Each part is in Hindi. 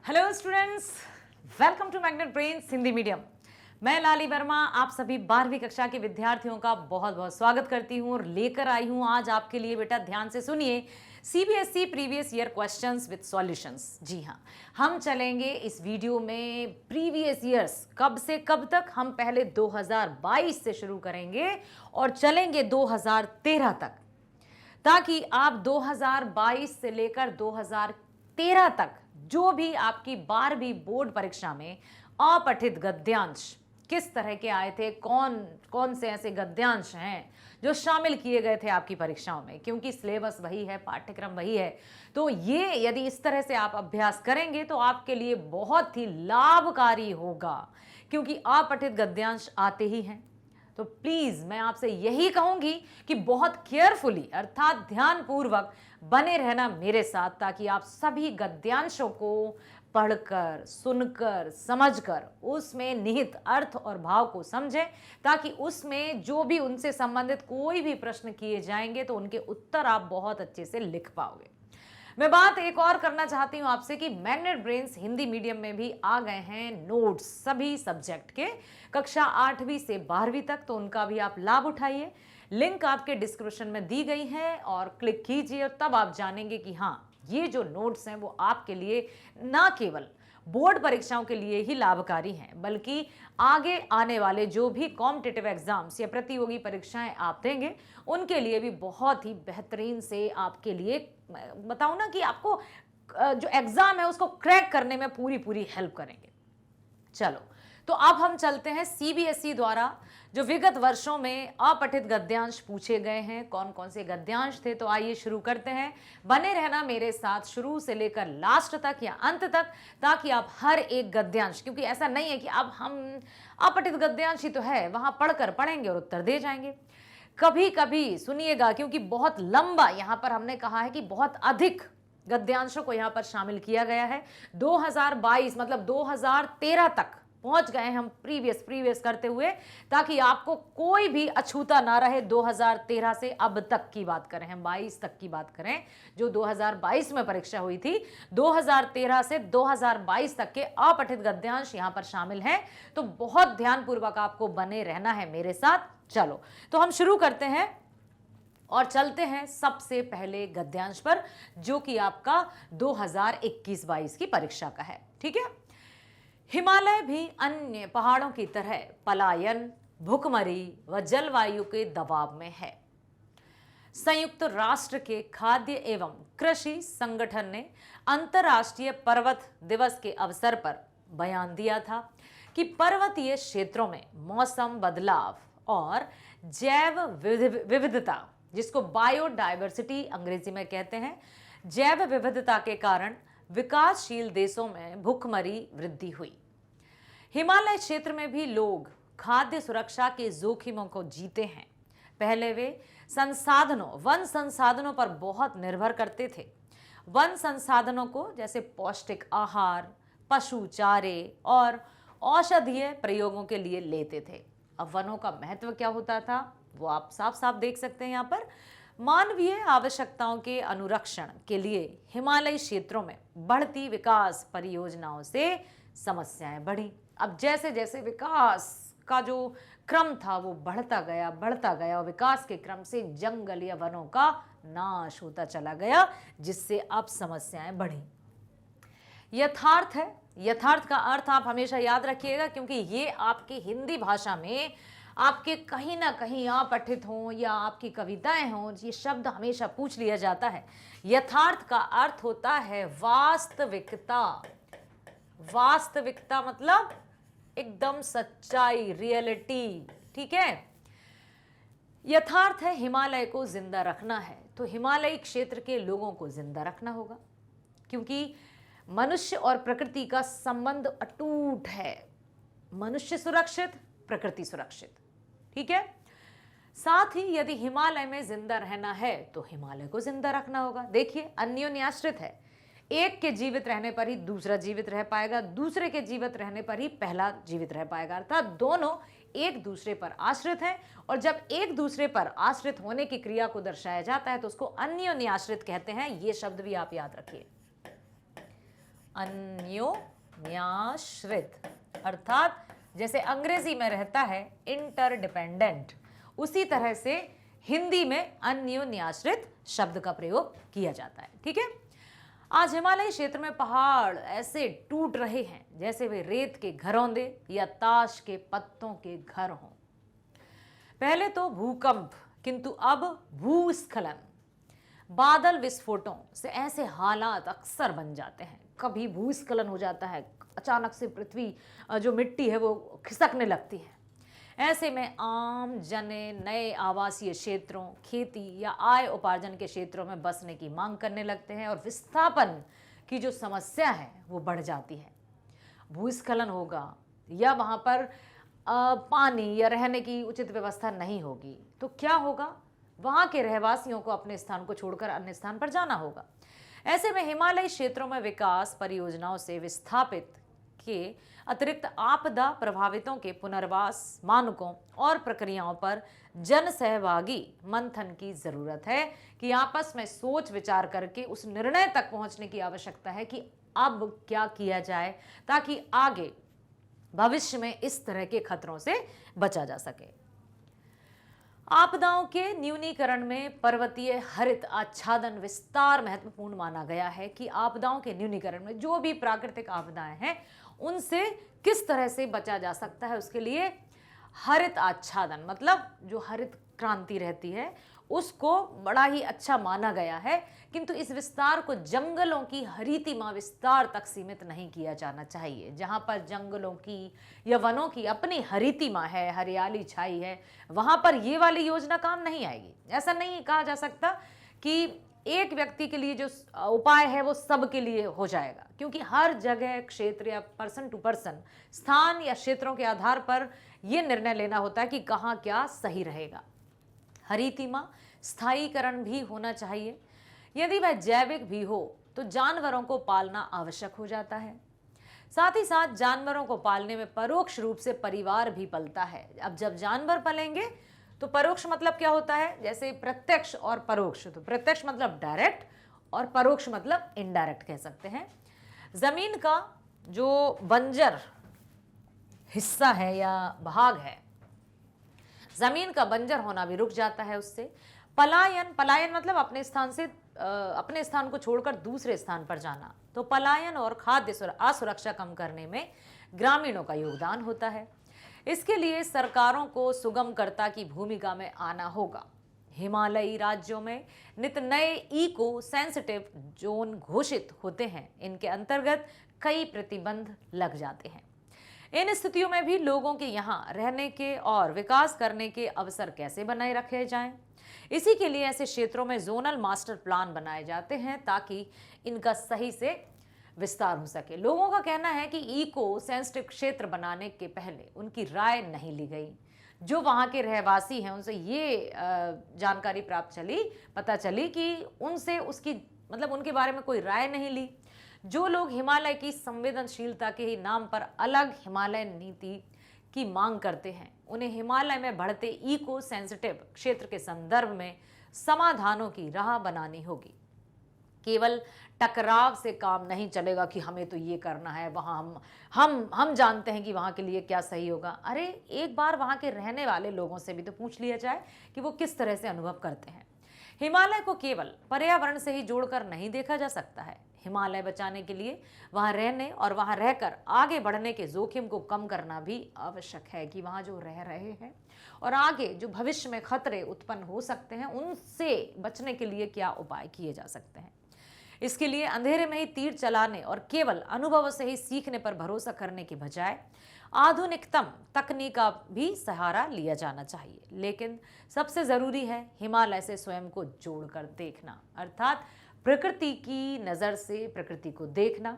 Hello students, welcome to magnet brains Hindi medium. मैं लाली वर्मा आप सभी 12वीं कक्षा के विद्यार्थियों का बहुत बहुत स्वागत करती हूं और लेकर आई हूं आज आपके लिए, बेटा ध्यान से सुनिए, CBSE previous year questions with solutions. जी हां, हम चलेंगे इस वीडियो में प्रीवियस ईयर्स कब से कब तक। हम पहले 2022 से शुरू करेंगे और चलेंगे 2013 तक, ताकि आप 2022 से लेकर 2013 तक जो भी आपकी 12वीं बोर्ड परीक्षा में अपठित गद्यांश किस तरह के आए थे, कौन कौन से ऐसे गद्यांश हैं जो शामिल किए गए थे आपकी परीक्षाओं में, क्योंकि सिलेबस वही है, पाठ्यक्रम वही है। तो ये यदि इस तरह से आप अभ्यास करेंगे तो आपके लिए बहुत ही लाभकारी होगा, क्योंकि अपठित गद्यांश आते ही हैं। तो प्लीज मैं आपसे यही कहूंगी कि बहुत केयरफुली अर्थात ध्यानपूर्वक बने रहना मेरे साथ, ताकि आप सभी गद्यांशों को पढ़कर, सुनकर, समझकर उसमें निहित अर्थ और भाव को समझें, ताकि उसमें जो भी उनसे संबंधित कोई भी प्रश्न किए जाएंगे तो उनके उत्तर आप बहुत अच्छे से लिख पाओगे। मैं बात एक और करना चाहती हूं आपसे कि मैग्नेट ब्रेन्स हिंदी मीडियम में भी आ गए हैं नोट्स सभी सब्जेक्ट के, कक्षा 8वीं से 12वीं तक, तो उनका भी आप लाभ उठाइए। लिंक आपके डिस्क्रिप्शन में दी गई है और क्लिक कीजिए और तब आप जानेंगे कि हाँ, ये जो नोट्स हैं वो आपके लिए ना केवल बोर्ड परीक्षाओं के लिए ही लाभकारी हैं, बल्कि आगे आने वाले जो भी कॉम्पिटिटिव एग्जाम्स या प्रतियोगी परीक्षाएं आप देंगे उनके लिए भी बहुत ही बेहतरीन से आपके लिए बताऊं ना कि आपको जो एग्जाम है उसको क्रैक करने में पूरी पूरी हेल्प करेंगे। चलो, तो अब हम चलते हैं सीबीएसई द्वारा जो विगत वर्षों में अपठित गद्यांश पूछे गए हैं, कौन कौन से गद्यांश थे। तो आइए शुरू करते हैं। बने रहना मेरे साथ शुरू से लेकर लास्ट तक या अंत तक, ताकि आप हर एक गद्यांश, क्योंकि ऐसा नहीं है कि अब हम अपठित गद्यांश ही तो है वहां पढ़कर पढ़ेंगे और उत्तर दे जाएंगे। कभी कभी सुनिएगा, क्योंकि बहुत लंबा यहां पर हमने कहा है कि बहुत अधिक गद्यांशों को यहां पर शामिल किया गया है। 2022 मतलब 2013 तक पहुंच गए हम प्रीवियस करते हुए, ताकि आपको कोई भी अछूता ना रहे। 2013 से अब तक की बात करें, हम 22 तक की बात करें, जो 2022 में परीक्षा हुई थी, 2013 से 2022 तक के अपठित गद्यांश यहां पर शामिल हैं। तो बहुत ध्यानपूर्वक आपको बने रहना है मेरे साथ। चलो, तो हम शुरू करते हैं और चलते हैं सबसे पहले गद्यांश पर, जो कि आपका 2021-22 की परीक्षा का है। ठीक है। हिमालय भी अन्य पहाड़ों की तरह पलायन, भुखमरी व जलवायु के दबाव में है। संयुक्त राष्ट्र के खाद्य एवं कृषि संगठन ने अंतर्राष्ट्रीय पर्वत दिवस के अवसर पर बयान दिया था कि पर्वतीय क्षेत्रों में मौसम बदलाव और जैव विविधता, जिसको बायोडायवर्सिटी अंग्रेजी में कहते हैं, जैव विविधता के कारण विकासशील देशों में भुखमरी वृद्धि हुई। हिमालय क्षेत्र में भी लोग खाद्य सुरक्षा के जोखिमों को जीते हैं। पहले वे वन संसाधनों पर बहुत निर्भर करते थे। वन संसाधनों को जैसे पौष्टिक आहार, पशु चारे और औषधीय प्रयोगों के लिए लेते थे। अब वनों का महत्व क्या होता था वो आप साफ साफ देख सकते हैं यहाँ पर। मानवीय आवश्यकताओं के अनुरक्षण के लिए हिमालयी क्षेत्रों में बढ़ती विकास परियोजनाओं से समस्याएं बढ़ी। अब जैसे जैसे विकास का जो क्रम था वो बढ़ता गया और विकास के क्रम से जंगल या वनों का नाश होता चला गया, जिससे अब समस्याएं बढ़ी। यथार्थ है, यथार्थ का अर्थ आप हमेशा याद रखिएगा, क्योंकि ये आपकी हिंदी भाषा में आपके कहीं ना कहीं अपठित हों या आपकी कविताएं हों, ये शब्द हमेशा पूछ लिया जाता है। यथार्थ का अर्थ होता है वास्तविकता। वास्तविकता मतलब एकदम सच्चाई, रियलिटी। ठीक है। यथार्थ है हिमालय को जिंदा रखना है, तो हिमालयी क्षेत्र के लोगों को जिंदा रखना होगा, क्योंकि मनुष्य और प्रकृति का संबंध अटूट है। मनुष्य सुरक्षित, प्रकृति सुरक्षित। ठीक है। साथ ही यदि हिमालय में जिंदा रहना है तो हिमालय को जिंदा रखना होगा। देखिए, अन्योन्याश्रित है। एक के जीवित रहने पर ही दूसरा जीवित रह पाएगा, दूसरे के जीवित रहने पर ही पहला जीवित रह पाएगा, अर्थात दोनों एक दूसरे पर आश्रित हैं। और जब एक दूसरे पर आश्रित होने की क्रिया को दर्शाया जाता है तो उसको अन्योन्याश्रित कहते हैं। ये शब्द भी आप याद रखिए। अन्योन्याश्रित, अर्थात जैसे अंग्रेजी में रहता है इंटरडिपेंडेंट, उसी तरह से हिंदी में अन्योन्याश्रित शब्द का प्रयोग किया जाता है। ठीक है। आज हिमालयी क्षेत्र में पहाड़ ऐसे टूट रहे हैं जैसे वे रेत के घरौंदे या ताश के पत्तों के घर हों। पहले तो भूकंप, किंतु अब भूस्खलन, बादल विस्फोटों से ऐसे हालात अक्सर बन जाते हैं। कभी भूस्खलन हो जाता है, अचानक से पृथ्वी जो मिट्टी है वो खिसकने लगती है। ऐसे में आम जने नए आवासीय क्षेत्रों, खेती या आय उपार्जन के क्षेत्रों में बसने की मांग करने लगते हैं और विस्थापन की जो समस्या है वो बढ़ जाती है। भूस्खलन होगा या वहाँ पर पानी या रहने की उचित व्यवस्था नहीं होगी तो क्या होगा? वहाँ के रहवासियों को अपने स्थान को छोड़कर अन्य स्थान पर जाना होगा। ऐसे में हिमालयी क्षेत्रों में विकास परियोजनाओं से विस्थापित के अतिरिक्त आपदा प्रभावितों के पुनर्वास मानकों और प्रक्रियाओं पर जन सहभागी मंथन की जरूरत है कि आपस में सोच विचार करके उस निर्णय तक पहुंचने की आवश्यकता है कि अब क्या किया जाए ताकि आगे भविष्य में इस तरह के खतरों से बचा जा सके। आपदाओं के न्यूनीकरण में पर्वतीय हरित आच्छादन विस्तार महत्वपूर्ण माना गया है कि आपदाओं के न्यूनीकरण में जो भी प्राकृतिक आपदाएं हैं उनसे किस तरह से बचा जा सकता है, उसके लिए हरित आच्छादन मतलब जो हरित क्रांति रहती है उसको बड़ा ही अच्छा माना गया है। किंतु इस विस्तार को जंगलों की हरितिमा विस्तार तक सीमित नहीं किया जाना चाहिए। जहां पर जंगलों की या वनों की अपनी हरितिमा है, हरियाली छाई है, वहां पर ये वाली योजना काम नहीं आएगी। ऐसा नहीं कहा जा सकता कि एक व्यक्ति के लिए जो उपाय है वो सबके लिए हो जाएगा, क्योंकि हर जगह क्षेत्र या पर्सन टू पर्सन, स्थान या क्षेत्रों के आधार पर यह निर्णय लेना होता है कि कहाँ क्या सही रहेगा। हरितिमा स्थायीकरण भी होना चाहिए। यदि वह जैविक भी हो तो जानवरों को पालना आवश्यक हो जाता है। साथ ही साथ जानवरों को पालने में परोक्ष रूप से परिवार भी पलता है। अब जब जानवर पलेंगे तो परोक्ष मतलब क्या होता है? जैसे प्रत्यक्ष और परोक्ष। तो प्रत्यक्ष मतलब डायरेक्ट और परोक्ष मतलब इनडायरेक्ट कह सकते हैं। जमीन का जो बंजर हिस्सा है या भाग है, जमीन का बंजर होना भी रुक जाता है उससे। पलायन मतलब अपने स्थान को छोड़कर दूसरे स्थान पर जाना। तो पलायन और खाद्य असुरक्षा कम करने में ग्रामीणों का योगदान होता है। इसके लिए सरकारों को सुगमकर्ता की भूमिका में आना होगा। हिमालयी राज्यों में नित नए इको सेंसिटिव जोन घोषित होते हैं। इनके अंतर्गत कई प्रतिबंध लग जाते हैं। इन स्थितियों में भी लोगों के यहाँ रहने के और विकास करने के अवसर कैसे बनाए रखे जाएं? इसी के लिए ऐसे क्षेत्रों में जोनल मास्टर प्लान बनाए जाते हैं ताकि इनका सही से विस्तार हो सके। लोगों का कहना है कि इको सेंसिटिव क्षेत्र बनाने के पहले उनकी राय नहीं ली गई। जो वहाँ के रहवासी हैं उनसे ये जानकारी पता चली कि उनसे उनके बारे में कोई राय नहीं ली। जो लोग हिमालय की संवेदनशीलता के ही नाम पर अलग हिमालय नीति की मांग करते हैं, उन्हें हिमालय में बढ़ते इको सेंसिटिव क्षेत्र के संदर्भ में समाधानों की राह बनानी होगी। केवल टकराव से काम नहीं चलेगा कि हमें तो ये करना है, वहाँ हम जानते हैं कि वहाँ के लिए क्या सही होगा। अरे एक बार वहाँ के रहने वाले लोगों से भी तो पूछ लिया जाए कि वो किस तरह से अनुभव करते हैं। हिमालय को केवल पर्यावरण से ही जोड़कर नहीं देखा जा सकता है। हिमालय बचाने के लिए वहाँ रहने और वहाँ रहकर आगे बढ़ने के जोखिम को कम करना भी आवश्यक है कि वहाँ जो रह रहे हैं और आगे जो भविष्य में खतरे उत्पन्न हो सकते हैं उनसे बचने के लिए क्या उपाय किए जा सकते हैं। इसके लिए अंधेरे में ही तीर चलाने और केवल अनुभव से ही सीखने पर भरोसा करने के बजाय आधुनिकतम तकनीक का भी सहारा लिया जाना चाहिए। लेकिन सबसे जरूरी है हिमालय से स्वयं को जोड़कर देखना, अर्थात प्रकृति की नज़र से प्रकृति को देखना।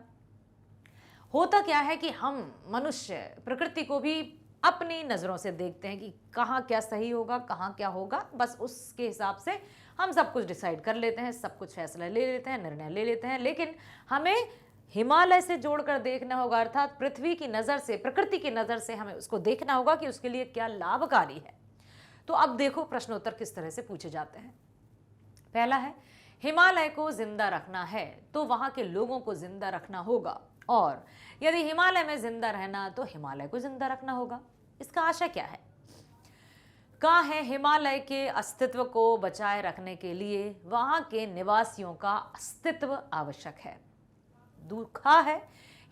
होता क्या है कि हम मनुष्य प्रकृति को भी अपनी नज़रों से देखते हैं कि कहाँ क्या सही होगा, कहाँ क्या होगा, बस उसके हिसाब से हम सब कुछ डिसाइड कर लेते हैं, सब कुछ फैसला ले लेते हैं, निर्णय ले लेते हैं। लेकिन हमें हिमालय से जोड़कर देखना होगा, अर्थात पृथ्वी की नज़र से, प्रकृति की नज़र से हमें उसको देखना होगा कि उसके लिए क्या लाभकारी है। तो अब देखो प्रश्नोत्तर किस तरह से पूछे जाते हैं। पहला है, हिमालय को जिंदा रखना है तो वहां के लोगों को जिंदा रखना होगा, और यदि हिमालय में जिंदा रहना तो हिमालय को जिंदा रखना होगा। इसका आशय क्या है? कहा है हिमालय के अस्तित्व को बचाए रखने के लिए वहां के निवासियों का अस्तित्व आवश्यक है। दूसरा है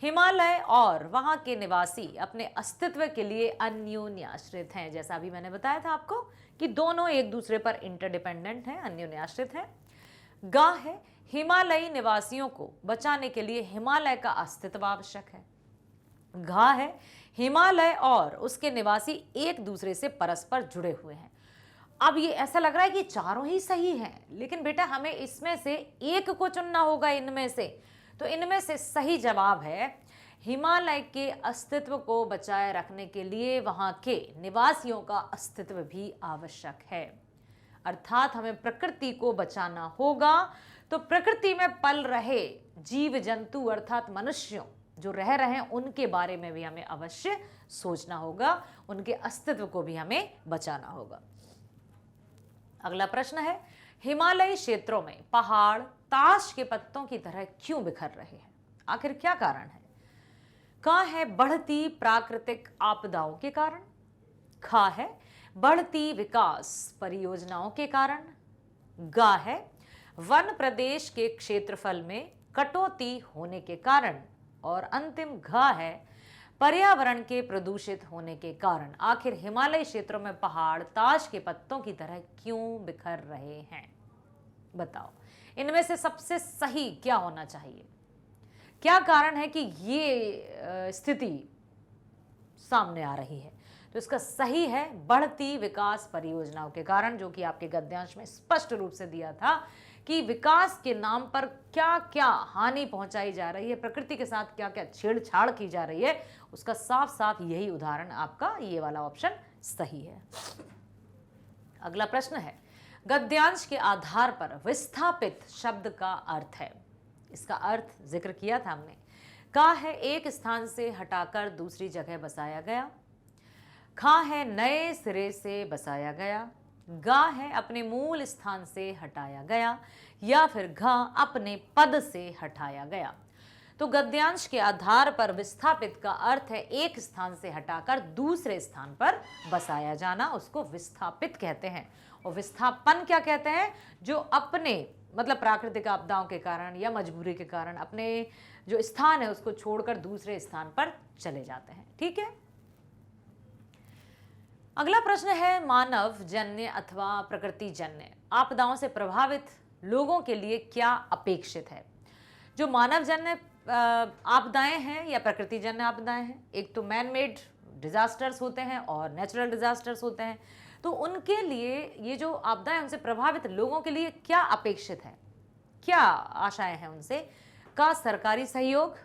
हिमालय और वहां के निवासी अपने अस्तित्व के लिए अन्योन्याश्रित हैं। जैसा अभी मैंने बताया था आपको कि दोनों एक दूसरे पर इंटरडिपेंडेंट हैं, अन्योन्याश्रित हैं। गा है हिमालयी निवासियों को बचाने के लिए हिमालय का अस्तित्व आवश्यक है। घा है हिमालय और उसके निवासी एक दूसरे से परस्पर जुड़े हुए हैं। अब ये ऐसा लग रहा है कि चारों ही सही हैं, लेकिन बेटा हमें इसमें से एक को चुनना होगा इनमें से। तो इनमें से सही जवाब है हिमालय के अस्तित्व को बचाए रखने के लिए वहां के निवासियों का अस्तित्व भी आवश्यक है। अर्थात हमें प्रकृति को बचाना होगा, तो प्रकृति में पल रहे जीव जंतु अर्थात मनुष्यों जो रह रहे हैं उनके बारे में भी हमें अवश्य सोचना होगा, उनके अस्तित्व को भी हमें बचाना होगा। अगला प्रश्न है हिमालयी क्षेत्रों में पहाड़ ताश के पत्तों की तरह क्यों बिखर रहे हैं? आखिर क्या कारण है? का है बढ़ती प्राकृतिक आपदाओं के कारण, खा है बढ़ती विकास परियोजनाओं के कारण, गा है वन प्रदेश के क्षेत्रफल में कटौती होने के कारण, और अंतिम घा है पर्यावरण के प्रदूषित होने के कारण। आखिर हिमालयी क्षेत्रों में पहाड़ ताश के पत्तों की तरह क्यों बिखर रहे हैं? बताओ इनमें से सबसे सही क्या होना चाहिए? क्या कारण है कि ये स्थिति सामने आ रही है? तो इसका सही है बढ़ती विकास परियोजनाओं के कारण, जो कि आपके गद्यांश में स्पष्ट रूप से दिया था कि विकास के नाम पर क्या क्या हानि पहुंचाई जा रही है, प्रकृति के साथ क्या क्या छेड़छाड़ की जा रही है, उसका साफ साफ यही उदाहरण आपका ये वाला ऑप्शन सही है। अगला प्रश्न है गद्यांश के आधार पर विस्थापित शब्द का अर्थ है। इसका अर्थ जिक्र किया था हमने। का है एक स्थान से हटाकर दूसरी जगह बसाया गया, खा है नए सिरे से बसाया गया, गा है अपने मूल स्थान से हटाया गया, या फिर घा अपने पद से हटाया गया। तो गद्यांश के आधार पर विस्थापित का अर्थ है एक स्थान से हटाकर दूसरे स्थान पर बसाया जाना, उसको विस्थापित कहते हैं। और विस्थापन क्या कहते हैं? जो अपने मतलब प्राकृतिक आपदाओं के कारण या मजबूरी के कारण अपने जो स्थान है उसको छोड़कर दूसरे स्थान पर चले जाते हैं। ठीक है। अगला प्रश्न है मानव जन्य अथवा प्रकृति जन्य आपदाओं से प्रभावित लोगों के लिए क्या अपेक्षित है? जो मानव जन्य आपदाएं हैं या प्रकृति जन्य आपदाएं हैं, एक तो मैन मेड डिजास्टर्स होते हैं और नेचुरल डिजास्टर्स होते हैं। तो उनके लिए ये जो आपदाएं उनसे प्रभावित लोगों के लिए क्या अपेक्षित है, क्या आशाएं हैं उनसे? का सरकारी सहयोग,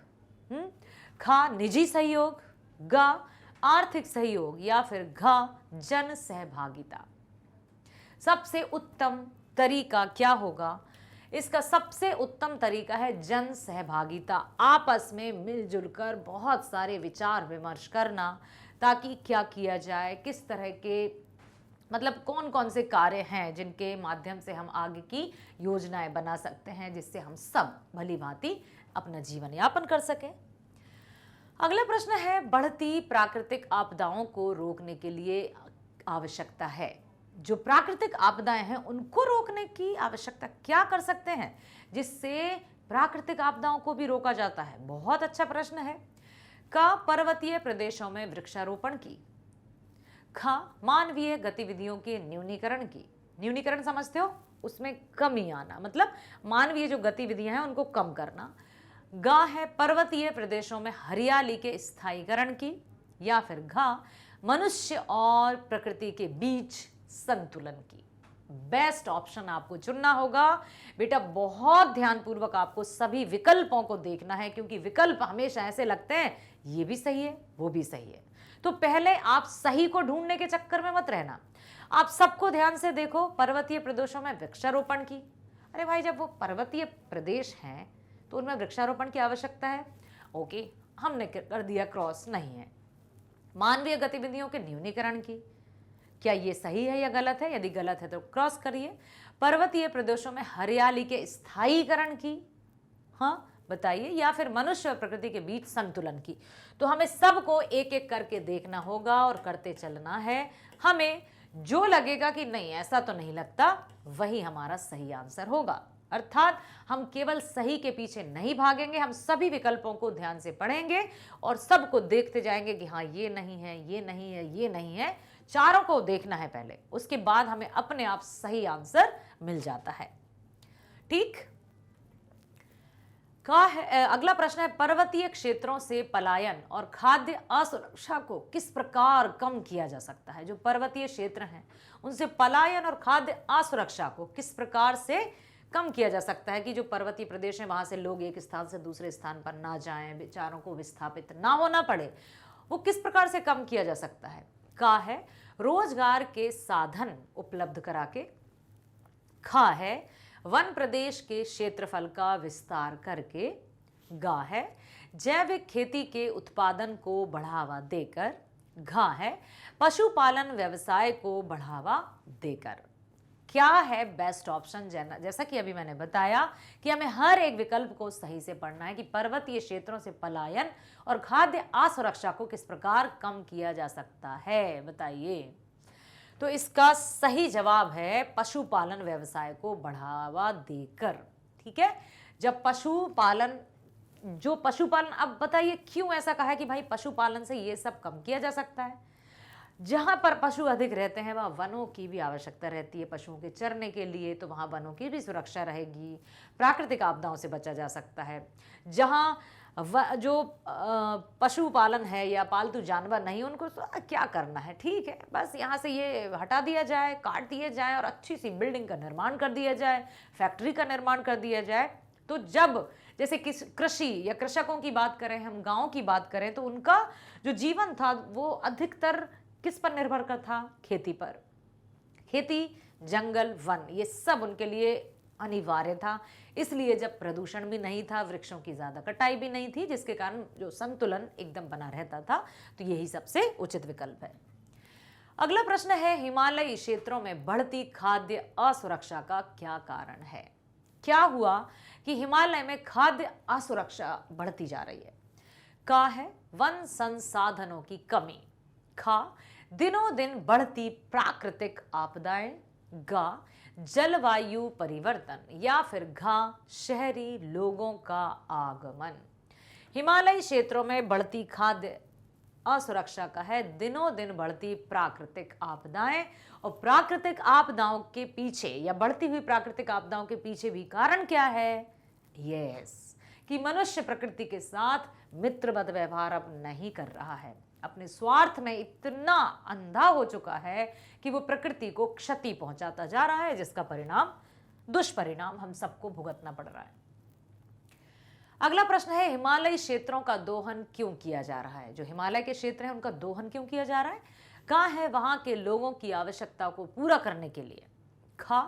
खा निजी सहयोग, गा आर्थिक सहयोग, या फिर घा जन सहभागिता। सबसे उत्तम तरीका क्या होगा? इसका सबसे उत्तम तरीका है जन सहभागिता। आपस में मिलजुल कर बहुत सारे विचार विमर्श करना, ताकि क्या किया जाए, किस तरह के मतलब कौन कौन से कार्य हैं जिनके माध्यम से हम आगे की योजनाएं बना सकते हैं, जिससे हम सब भली भांति अपना जीवन यापन कर सकें। अगला प्रश्न है बढ़ती प्राकृतिक आपदाओं को रोकने के लिए आवश्यकता है। जो प्राकृतिक आपदाएं हैं उनको रोकने की आवश्यकता क्या कर सकते हैं जिससे प्राकृतिक आपदाओं को भी रोका जाता है? बहुत अच्छा प्रश्न है। का पर्वतीय प्रदेशों में वृक्षारोपण की, खा मानवीय गतिविधियों के न्यूनीकरण की। न्यूनीकरण समझते हो? उसमें कमी आना, मतलब मानवीय जो गतिविधियां हैं उनको कम करना। गा है पर्वतीय प्रदेशों में हरियाली के स्थायीकरण की, या फिर घा मनुष्य और प्रकृति के बीच संतुलन की। बेस्ट ऑप्शन आपको चुनना होगा बेटा। बहुत ध्यानपूर्वक आपको सभी विकल्पों को देखना है, क्योंकि विकल्प हमेशा ऐसे लगते हैं ये भी सही है वो भी सही है। तो पहले आप सही को ढूंढने के चक्कर में मत रहना, आप सबको ध्यान से देखो। पर्वतीय प्रदेशों में वृक्षारोपण की, अरे भाई जब वो पर्वतीय प्रदेश हैं तो उनमें वृक्षारोपण की आवश्यकता है, ओके हमने कर दिया क्रॉस, नहीं है। मानवीय गतिविधियों के न्यूनीकरण की, क्या ये सही है या गलत है? यदि गलत है तो क्रॉस करिए। पर्वतीय प्रदेशों में हरियाली के स्थायीकरण की, हाँ बताइए, या फिर मनुष्य और प्रकृति के बीच संतुलन की। तो हमें सबको एक एक करके देखना होगा और करते चलना है। हमें जो लगेगा कि नहीं ऐसा तो नहीं लगता, वही हमारा सही आंसर होगा। अर्थात हम केवल सही के पीछे नहीं भागेंगे, हम सभी विकल्पों को ध्यान से पढ़ेंगे और सबको देखते जाएंगे कि हाँ ये नहीं है, ये नहीं है, ये नहीं है। चारों को देखना है पहले, उसके बाद हमें अपने आप सही आंसर मिल जाता है। ठीक का है। अगला प्रश्न है, पर्वतीय क्षेत्रों से पलायन और खाद्य असुरक्षा को किस प्रकार कम किया जा सकता है। जो पर्वतीय क्षेत्र हैं उनसे पलायन और खाद्य असुरक्षा को किस प्रकार से कम किया जा सकता है कि जो पर्वतीय प्रदेश है वहां से लोग एक स्थान से दूसरे स्थान पर ना जाएं, बेचारों को विस्थापित ना होना पड़े, वो किस प्रकार से कम किया जा सकता है। का है रोजगार के साधन उपलब्ध करा के। खा है वन प्रदेश के क्षेत्रफल का विस्तार करके। गा है जैविक खेती के उत्पादन को बढ़ावा देकर। घा है पशुपालन व्यवसाय को बढ़ावा देकर। क्या है बेस्ट ऑप्शन। जैसा कि अभी मैंने बताया कि हमें हर एक विकल्प को सही से पढ़ना है कि पर्वतीय क्षेत्रों से पलायन और खाद्य असुरक्षा को किस प्रकार कम किया जा सकता है, बताइए। तो इसका सही जवाब है पशुपालन व्यवसाय को बढ़ावा देकर। ठीक है, जब पशुपालन, जो पशुपालन, अब बताइए क्यों ऐसा कहा है कि भाई पशुपालन से ये सब कम किया जा सकता है। जहां पर पशु अधिक रहते हैं वहां वनों की भी आवश्यकता रहती है पशुओं के चरने के लिए, तो वहां वनों की भी सुरक्षा रहेगी, प्राकृतिक आपदाओं से बचा जा सकता है। जहां जो पशुपालन है या पालतू जानवर नहीं, उनको तो क्या करना है, ठीक है, बस यहाँ से ये हटा दिया जाए, काट दिए जाए और अच्छी सी बिल्डिंग का निर्माण कर दिया जाए, फैक्ट्री का निर्माण कर दिया जाए। तो जब जैसे किस कृषि या कृषकों की बात करें, हम गाँव की बात करें, तो उनका जो जीवन था वो अधिकतर किस पर निर्भर कर था, खेती पर। खेती, जंगल, वन, ये सब उनके लिए अनिवार्य था। इसलिए जब प्रदूषण भी नहीं था, वृक्षों की ज्यादा कटाई भी नहीं थी, जिसके कारण जो संतुलन एकदम बना रहता था, तो यही सबसे उचित विकल्प है। अगला प्रश्न है, हिमालयी क्षेत्रों में बढ़ती खाद्य असुरक्षा का क्या कारण है। क्या हुआ कि हिमालय में खाद्य असुरक्षा बढ़ती जा रही है। का है वन संसाधनों की कमी। खा दिनों दिन बढ़ती प्राकृतिक आपदाएं। गा जलवायु परिवर्तन, या फिर घा शहरी लोगों का आगमन। हिमालयी क्षेत्रों में बढ़ती खाद्य असुरक्षा का है दिनों दिन बढ़ती प्राकृतिक आपदाएं, और प्राकृतिक आपदाओं के पीछे या बढ़ती हुई प्राकृतिक आपदाओं के पीछे भी कारण क्या है, कि मनुष्य प्रकृति के साथ मित्रवत व्यवहार अब नहीं कर रहा है, अपने स्वार्थ में इतना अंधा हो चुका है कि वो प्रकृति को क्षति पहुंचाता जा रहा है, जिसका परिणाम, दुष्परिणाम हम सबको भुगतना पड़ रहा है। अगला प्रश्न है, हिमालयी क्षेत्रों का दोहन क्यों किया जा रहा है। जो हिमालय के क्षेत्र हैं उनका दोहन क्यों किया जा रहा है। कहाँ है वहां के लोगों की आवश्यकता को पूरा करने के लिए। खा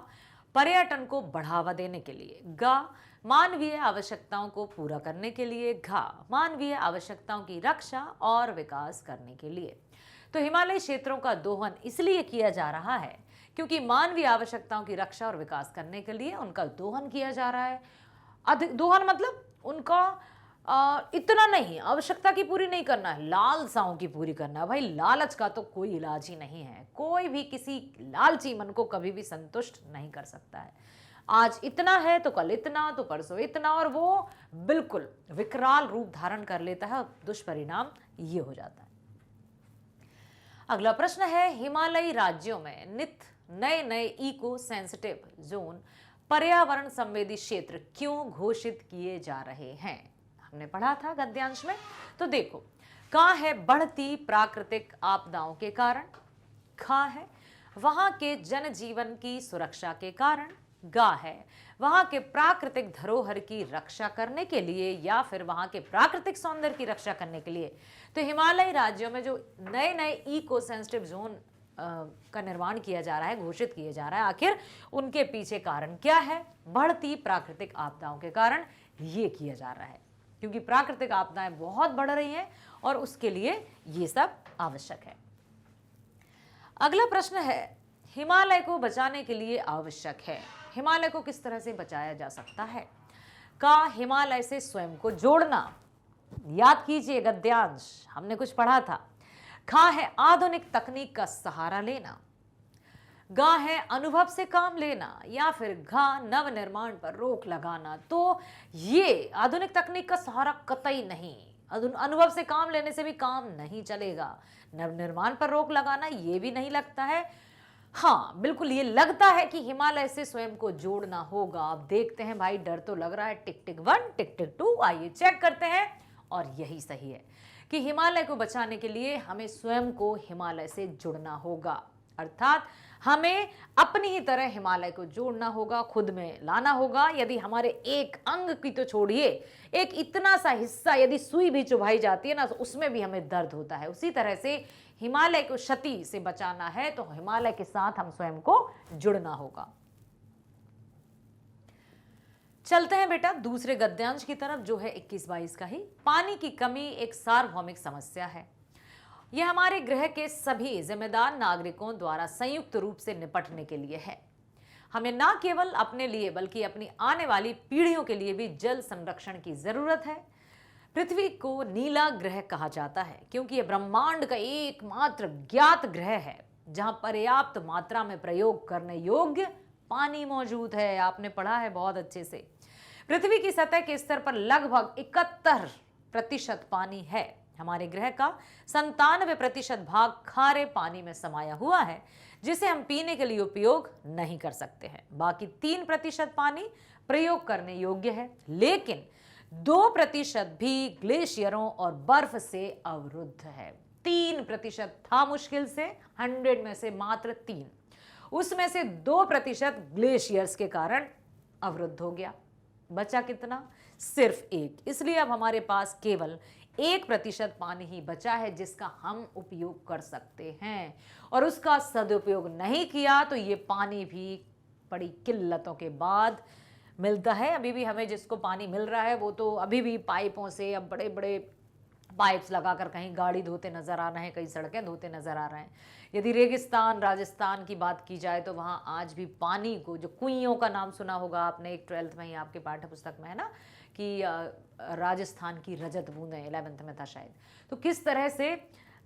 पर्यटन को बढ़ावा देने के लिए। गा मानवीय आवश्यकताओं को पूरा करने के लिए। घा मानवीय आवश्यकताओं की रक्षा और विकास करने के लिए। तो हिमालयी क्षेत्रों का दोहन इसलिए किया जा रहा है क्योंकि मानवीय आवश्यकताओं की रक्षा और विकास करने के लिए उनका दोहन किया जा रहा है। अधिक दोहन मतलब उनका इतना नहीं, आवश्यकता की पूरी नहीं करना है, लालसाओं की पूरी करना है। भाई लालच का तो कोई इलाज ही नहीं है, कोई भी किसी लालची मन को कभी भी संतुष्ट नहीं कर सकता है। आज इतना है तो कल इतना, तो परसों इतना, और वो बिल्कुल विकराल रूप धारण कर लेता है, दुष्परिणाम ये हो जाता है। अगला प्रश्न है, हिमालयी राज्यों में नित नए नए इको सेंसिटिव जोन, पर्यावरण संवेदी क्षेत्र क्यों घोषित किए जा रहे हैं। हमने पढ़ा था गद्यांश में। तो देखो, कहाँ है बढ़ती प्राकृतिक आपदाओं के कारण। खा है वहां के जनजीवन की सुरक्षा के कारण। गा है वहां के प्राकृतिक धरोहर की रक्षा करने के लिए, या फिर वहां के प्राकृतिक सौंदर्य की रक्षा करने के लिए। तो हिमालयी राज्यों में जो नए नए इको सेंसिटिव जोन का निर्माण किया जा रहा है, घोषित किए जा रहा है, आखिर उनके पीछे कारण क्या है। बढ़ती प्राकृतिक आपदाओं के कारण ये किया जा रहा है, क्योंकि प्राकृतिक आपदाएं बहुत बढ़ रही हैं और उसके लिए ये सब आवश्यक है। अगला प्रश्न है, हिमालय को बचाने के लिए आवश्यक है। हिमालय को किस तरह से बचाया जा सकता है? का हिमालय से स्वयं को जोड़ना, याद कीजिए गद्यांश हमने कुछ पढ़ा था। खा है आधुनिक तकनीक का सहारा लेना, गा है अनुभव से काम लेना, या फिर घा नव निर्माण पर रोक लगाना। तो ये आधुनिक तकनीक का सहारा कतई नहीं, अनुभव से काम लेने से भी काम नहीं चलेगा, नव निर्माण पर रोक लगाना ये भी नहीं लगता है। हाँ बिल्कुल ये लगता है कि हिमालय से स्वयं को जोड़ना होगा। अब देखते हैं भाई, डर तो लग रहा है। टिक टिक 1 टिक टिक 2, आइए चेक करते हैं। और यही सही है कि हिमालय को बचाने के लिए हमें स्वयं को हिमालय से जुड़ना होगा, अर्थात हमें अपनी ही तरह हिमालय को जोड़ना होगा, खुद में लाना होगा। यदि हमारे एक अंग की तो छोड़िए, एक इतना सा हिस्सा यदि सुई भी चुभाई जाती है ना, तो उसमें भी हमें दर्द होता है। उसी तरह से हिमालय को क्षति से बचाना है तो हिमालय के साथ हम स्वयं को जुड़ना होगा। चलते हैं बेटा दूसरे गद्यांश की तरफ, जो है 21-22 का ही। पानी की कमी एक सार्वभौमिक समस्या है। यह हमारे ग्रह के सभी जिम्मेदार नागरिकों द्वारा संयुक्त रूप से निपटने के लिए है। हमें न केवल अपने लिए बल्कि अपनी आने वाली पीढ़ियों के लिए भी जल संरक्षण की जरूरत है। पृथ्वी को नीला ग्रह कहा जाता है क्योंकि यह ब्रह्मांड का एकमात्र ज्ञात ग्रह है जहां पर्याप्त मात्रा में प्रयोग करने योग्य पानी मौजूद है। आपने पढ़ा है बहुत अच्छे से। पृथ्वी की सतह के स्तर पर लगभग 71% पानी है। हमारे ग्रह का 97% भाग खारे पानी में समाया हुआ है जिसे हम पीने के लिए उपयोग नहीं कर सकते हैं। बाकी 3% पानी प्रयोग करने योग्य है, लेकिन 2% भी ग्लेशियरों और बर्फ से अवरुद्ध है। 3% था मुश्किल से, 100 में से मात्र 3, उसमें से 2% ग्लेशियर्स के कारण अवरुद्ध हो गया। बचा कितना? सिर्फ 1। इसलिए अब हमारे पास केवल 1% पानी ही बचा है जिसका हम उपयोग कर सकते हैं, और उसका सदुपयोग नहीं किया तो ये पानी भी बड़ी किल्लतों के बाद मिलता है। अभी भी हमें जिसको पानी मिल रहा है वो तो अभी भी पाइपों से, अब बड़े बड़े पाइप्स लगाकर कहीं गाड़ी धोते नजर आ रहे हैं, कहीं सड़कें धोते नजर आ रहे हैं। यदि रेगिस्तान राजस्थान की बात की जाए तो वहाँ आज भी पानी को, जो कुइयों का नाम सुना होगा आपने, एक 12th में ही आपके पाठ्य पुस्तक में है ना कि राजस्थान की रजत बूंदें, 11th में था शायद। तो किस तरह से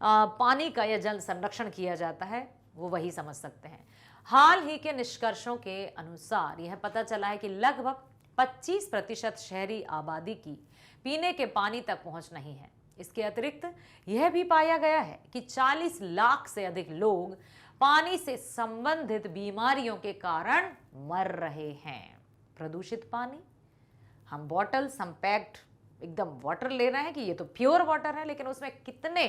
पानी का या जल संरक्षण किया जाता है वो वही समझ सकते हैं। हाल ही के निष्कर्षों के अनुसार यह पता चला है कि लगभग 25% शहरी आबादी की पीने के पानी तक पहुंच नहीं है। इसके अतिरिक्त यह भी पाया गया है कि 40 लाख से अधिक लोग पानी से संबंधित बीमारियों के कारण मर रहे हैं। प्रदूषित पानी, हम बॉटल्स, हम पैक्ड एकदम वाटर ले रहे हैं कि ये तो प्योर वाटर है, लेकिन उसमें कितने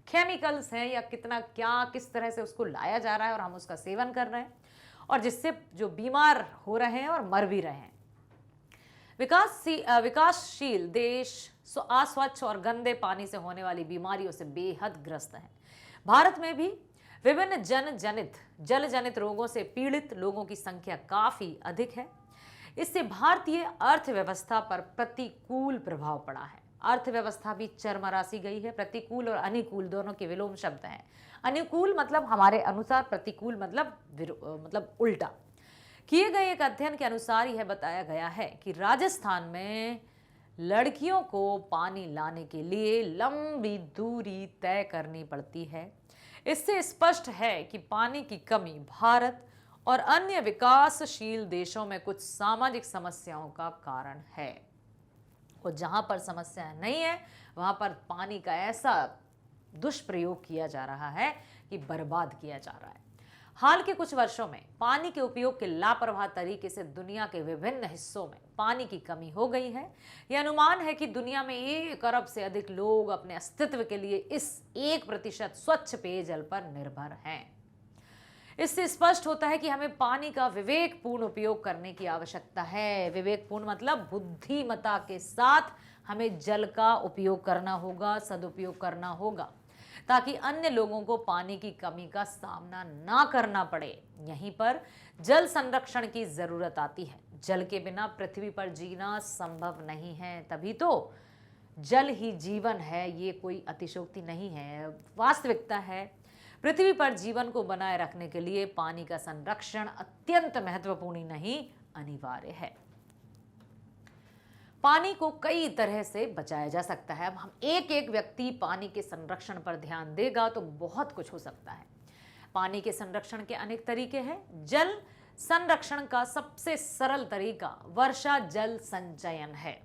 केमिकल्स हैं या कितना क्या किस तरह से उसको लाया जा रहा है और हम उसका सेवन कर रहे हैं, और जिससे जो बीमार हो रहे हैं और मर भी रहे हैं। विकासशील देश अस्वच्छ और गंदे पानी से होने वाली बीमारियों से बेहद ग्रस्त हैं। भारत में भी विभिन्न जल जनित रोगों से पीड़ित लोगों की संख्या काफी अधिक है। इससे भारतीय अर्थव्यवस्था पर प्रतिकूल प्रभाव पड़ा है। अर्थव्यवस्था भी चरमरासी गई है। प्रतिकूल और अनुकूल दोनों के विलोम शब्द हैं। अनुकूल मतलब हमारे अनुसार, प्रतिकूल मतलब उल्टा। किए गए एक अध्ययन के अनुसार यह बताया गया है कि राजस्थान में लड़कियों को पानी लाने के लिए लंबी दूरी तय करनी पड़ती है। इससे स्पष्ट है कि पानी की कमी भारत और अन्य विकासशील देशों में कुछ सामाजिक समस्याओं का कारण है, और जहां पर समस्या नहीं है वहां पर पानी का ऐसा दुष्प्रयोग किया जा रहा है कि बर्बाद किया जा रहा है। हाल के कुछ वर्षों में पानी के उपयोग के लापरवाह तरीके से दुनिया के विभिन्न हिस्सों में पानी की कमी हो गई है। यह अनुमान है कि दुनिया में 1 अरब से अधिक लोग अपने अस्तित्व के लिए इस 1% स्वच्छ पेयजल पर निर्भर हैं। इससे स्पष्ट होता है कि हमें पानी का विवेकपूर्ण उपयोग करने की आवश्यकता है। विवेकपूर्ण मतलब बुद्धिमत्ता के साथ हमें जल का उपयोग करना होगा, सदुपयोग करना होगा, ताकि अन्य लोगों को पानी की कमी का सामना ना करना पड़े। यहीं पर जल संरक्षण की जरूरत आती है। जल के बिना पृथ्वी पर जीना संभव नहीं है, तभी तो जल ही जीवन है। ये कोई अतिशयोक्ति नहीं है, वास्तविकता है। पृथ्वी पर जीवन को बनाए रखने के लिए पानी का संरक्षण अत्यंत महत्वपूर्ण नहीं अनिवार्य है। पानी को कई तरह से बचाया जा सकता है। अब हम एक एक व्यक्ति पानी के संरक्षण पर ध्यान देगा तो बहुत कुछ हो सकता है। पानी के संरक्षण के अनेक तरीके हैं। जल संरक्षण का सबसे सरल तरीका वर्षा जल संचयन है।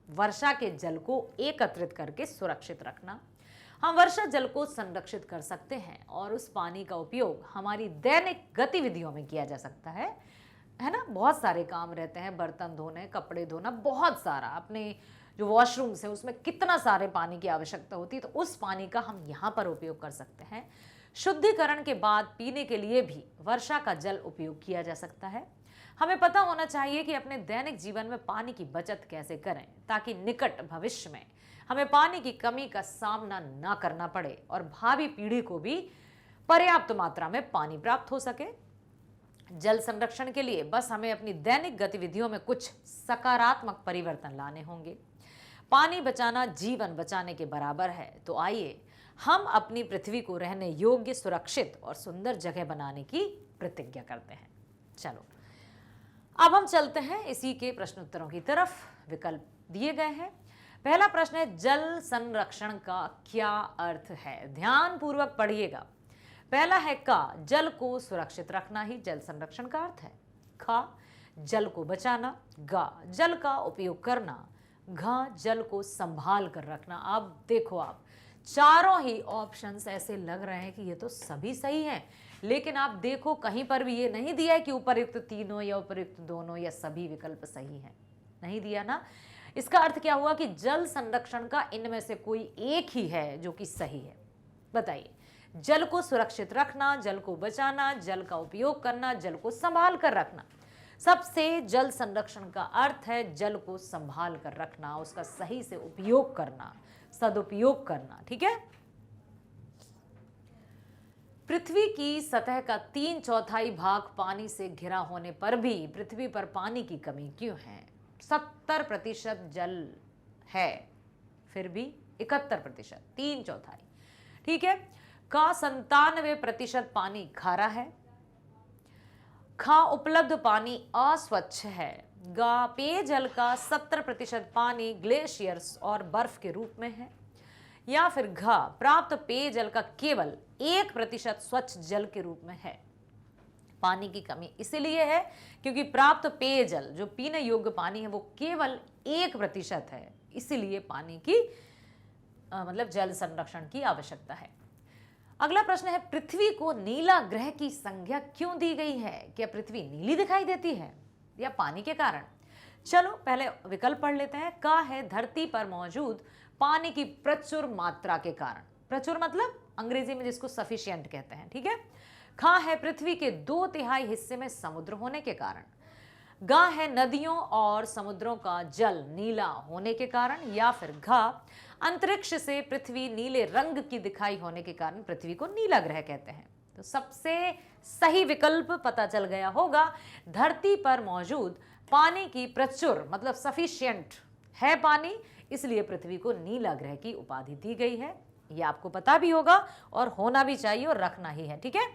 वर्षा के जल को एकत्रित करके सुरक्षित रखना। हम वर्षा जल को संरक्षित कर सकते हैं और उस पानी का उपयोग हमारी दैनिक गतिविधियों में किया जा सकता है ना। बहुत सारे काम रहते हैं, बर्तन धोने, कपड़े धोना, बहुत सारा। अपने जो वॉशरूम्स है उसमें कितना सारे पानी की आवश्यकता होती है, तो उस पानी का हम यहाँ पर उपयोग कर सकते हैं। शुद्धिकरण के बाद पीने के लिए भी वर्षा का जल उपयोग किया जा सकता है। हमें पता होना चाहिए कि अपने दैनिक जीवन में पानी की बचत कैसे करें ताकि निकट भविष्य में हमें पानी की कमी का सामना ना करना पड़े और भावी पीढ़ी को भी पर्याप्त मात्रा में पानी प्राप्त हो सके। जल संरक्षण के लिए बस हमें अपनी दैनिक गतिविधियों में कुछ सकारात्मक परिवर्तन लाने होंगे। पानी बचाना जीवन बचाने के बराबर है, तो आइए हम अपनी पृथ्वी को रहने योग्य, सुरक्षित और सुंदर जगह बनाने की प्रतिज्ञा करते हैं। चलो अब हम चलते हैं इसी के प्रश्नोत्तरों की तरफ। विकल्प दिए गए हैं। पहला प्रश्न है, जल संरक्षण का क्या अर्थ है? ध्यान पूर्वक पढ़िएगा। पहला है का, जल को सुरक्षित रखना ही जल संरक्षण का अर्थ है। खा, जल को बचाना। गा, जल का उपयोग करना। घा, जल को संभाल कर रखना। अब देखो, आप चारों ही ऑप्शंस ऐसे लग रहे हैं कि ये तो सभी सही हैं, लेकिन आप देखो कहीं पर भी ये नहीं दिया है कि उपयुक्त तीनों या उपयुक्त दोनों या सभी विकल्प सही हैं। नहीं दिया ना। इसका अर्थ क्या हुआ कि जल संरक्षण का इनमें से कोई एक ही है जो कि सही है। बताइए, जल को सुरक्षित रखना, जल को बचाना, जल का उपयोग करना, जल को संभाल कर रखना। सबसे जल संरक्षण का अर्थ है जल को संभाल कर रखना, उसका सही से उपयोग करना, सदुपयोग करना। ठीक है। पृथ्वी की सतह का 3/4 भाग पानी से घिरा होने पर भी पृथ्वी पर पानी की कमी क्यों है? 70% जल है, फिर भी 71%, 3/4। ठीक है। का 97% पानी खारा है। खा, उपलब्ध पानी अस्वच्छ है। गा, पेयजल का 70% पानी ग्लेशियर्स और बर्फ के रूप में है। या फिर घा, प्राप्त पेयजल का केवल 1% स्वच्छ जल के रूप में है। पानी की कमी इसीलिए है क्योंकि प्राप्त पेयजल, जो पीने योग्य पानी है, वो केवल 1% है। इसीलिए पानी की मतलब जल संरक्षण की आवश्यकता है। अगला प्रश्न है, पृथ्वी को नीला ग्रह की संज्ञा क्यों दी गई है? क्या पृथ्वी नीली दिखाई देती है या पानी के कारण? चलो पहले विकल्प पढ़ लेते हैं। का है, धरती पर मौजूद पानी की प्रचुर मात्रा के कारण। प्रचुर मतलब अंग्रेजी में जिसको सफिशिएंट कहते हैं। ठीक है। खा है, पृथ्वी के 2/3 हिस्से में समुद्र होने के कारण। गा है, नदियों और समुद्रों का जल नीला होने के कारण। या फिर घा, अंतरिक्ष से पृथ्वी नीले रंग की दिखाई होने के कारण पृथ्वी को नीला ग्रह कहते हैं। तो सबसे सही विकल्प पता चल गया होगा, धरती पर मौजूद पानी की प्रचुर मतलब सफिशिएंट है पानी, इसलिए पृथ्वी को नीला ग्रह की उपाधि दी गई है। ये आपको पता भी होगा और होना भी चाहिए और रखना ही है। ठीक है।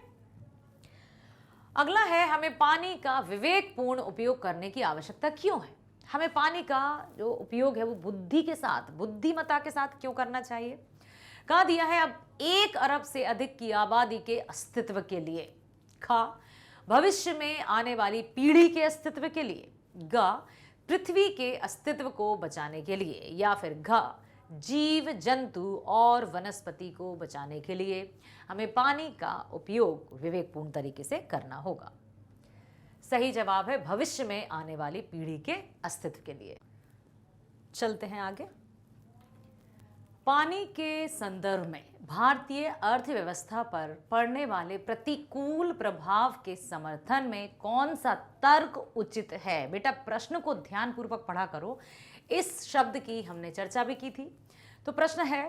अगला है, हमें पानी का विवेकपूर्ण उपयोग करने की आवश्यकता क्यों है? हमें पानी का जो उपयोग है वो बुद्धि के साथ, बुद्धिमत्ता के साथ क्यों करना चाहिए? कहा दिया है, अब 1 अरब से अधिक की आबादी के अस्तित्व के लिए। खा, भविष्य में आने वाली पीढ़ी के अस्तित्व के लिए। गा, पृथ्वी के अस्तित्व को बचाने के लिए। या फिर घा, जीव जंतु और वनस्पति को बचाने के लिए हमें पानी का उपयोग विवेकपूर्ण तरीके से करना होगा। सही जवाब है भविष्य में आने वाली पीढ़ी के अस्तित्व के लिए। चलते हैं आगे। पानी के संदर्भ में भारतीय अर्थव्यवस्था पर पड़ने वाले प्रतिकूल प्रभाव के समर्थन में कौन सा तर्क उचित है? बेटा प्रश्न को ध्यानपूर्वक पढ़ा करो। इस शब्द की हमने चर्चा भी की थी। तो प्रश्न है,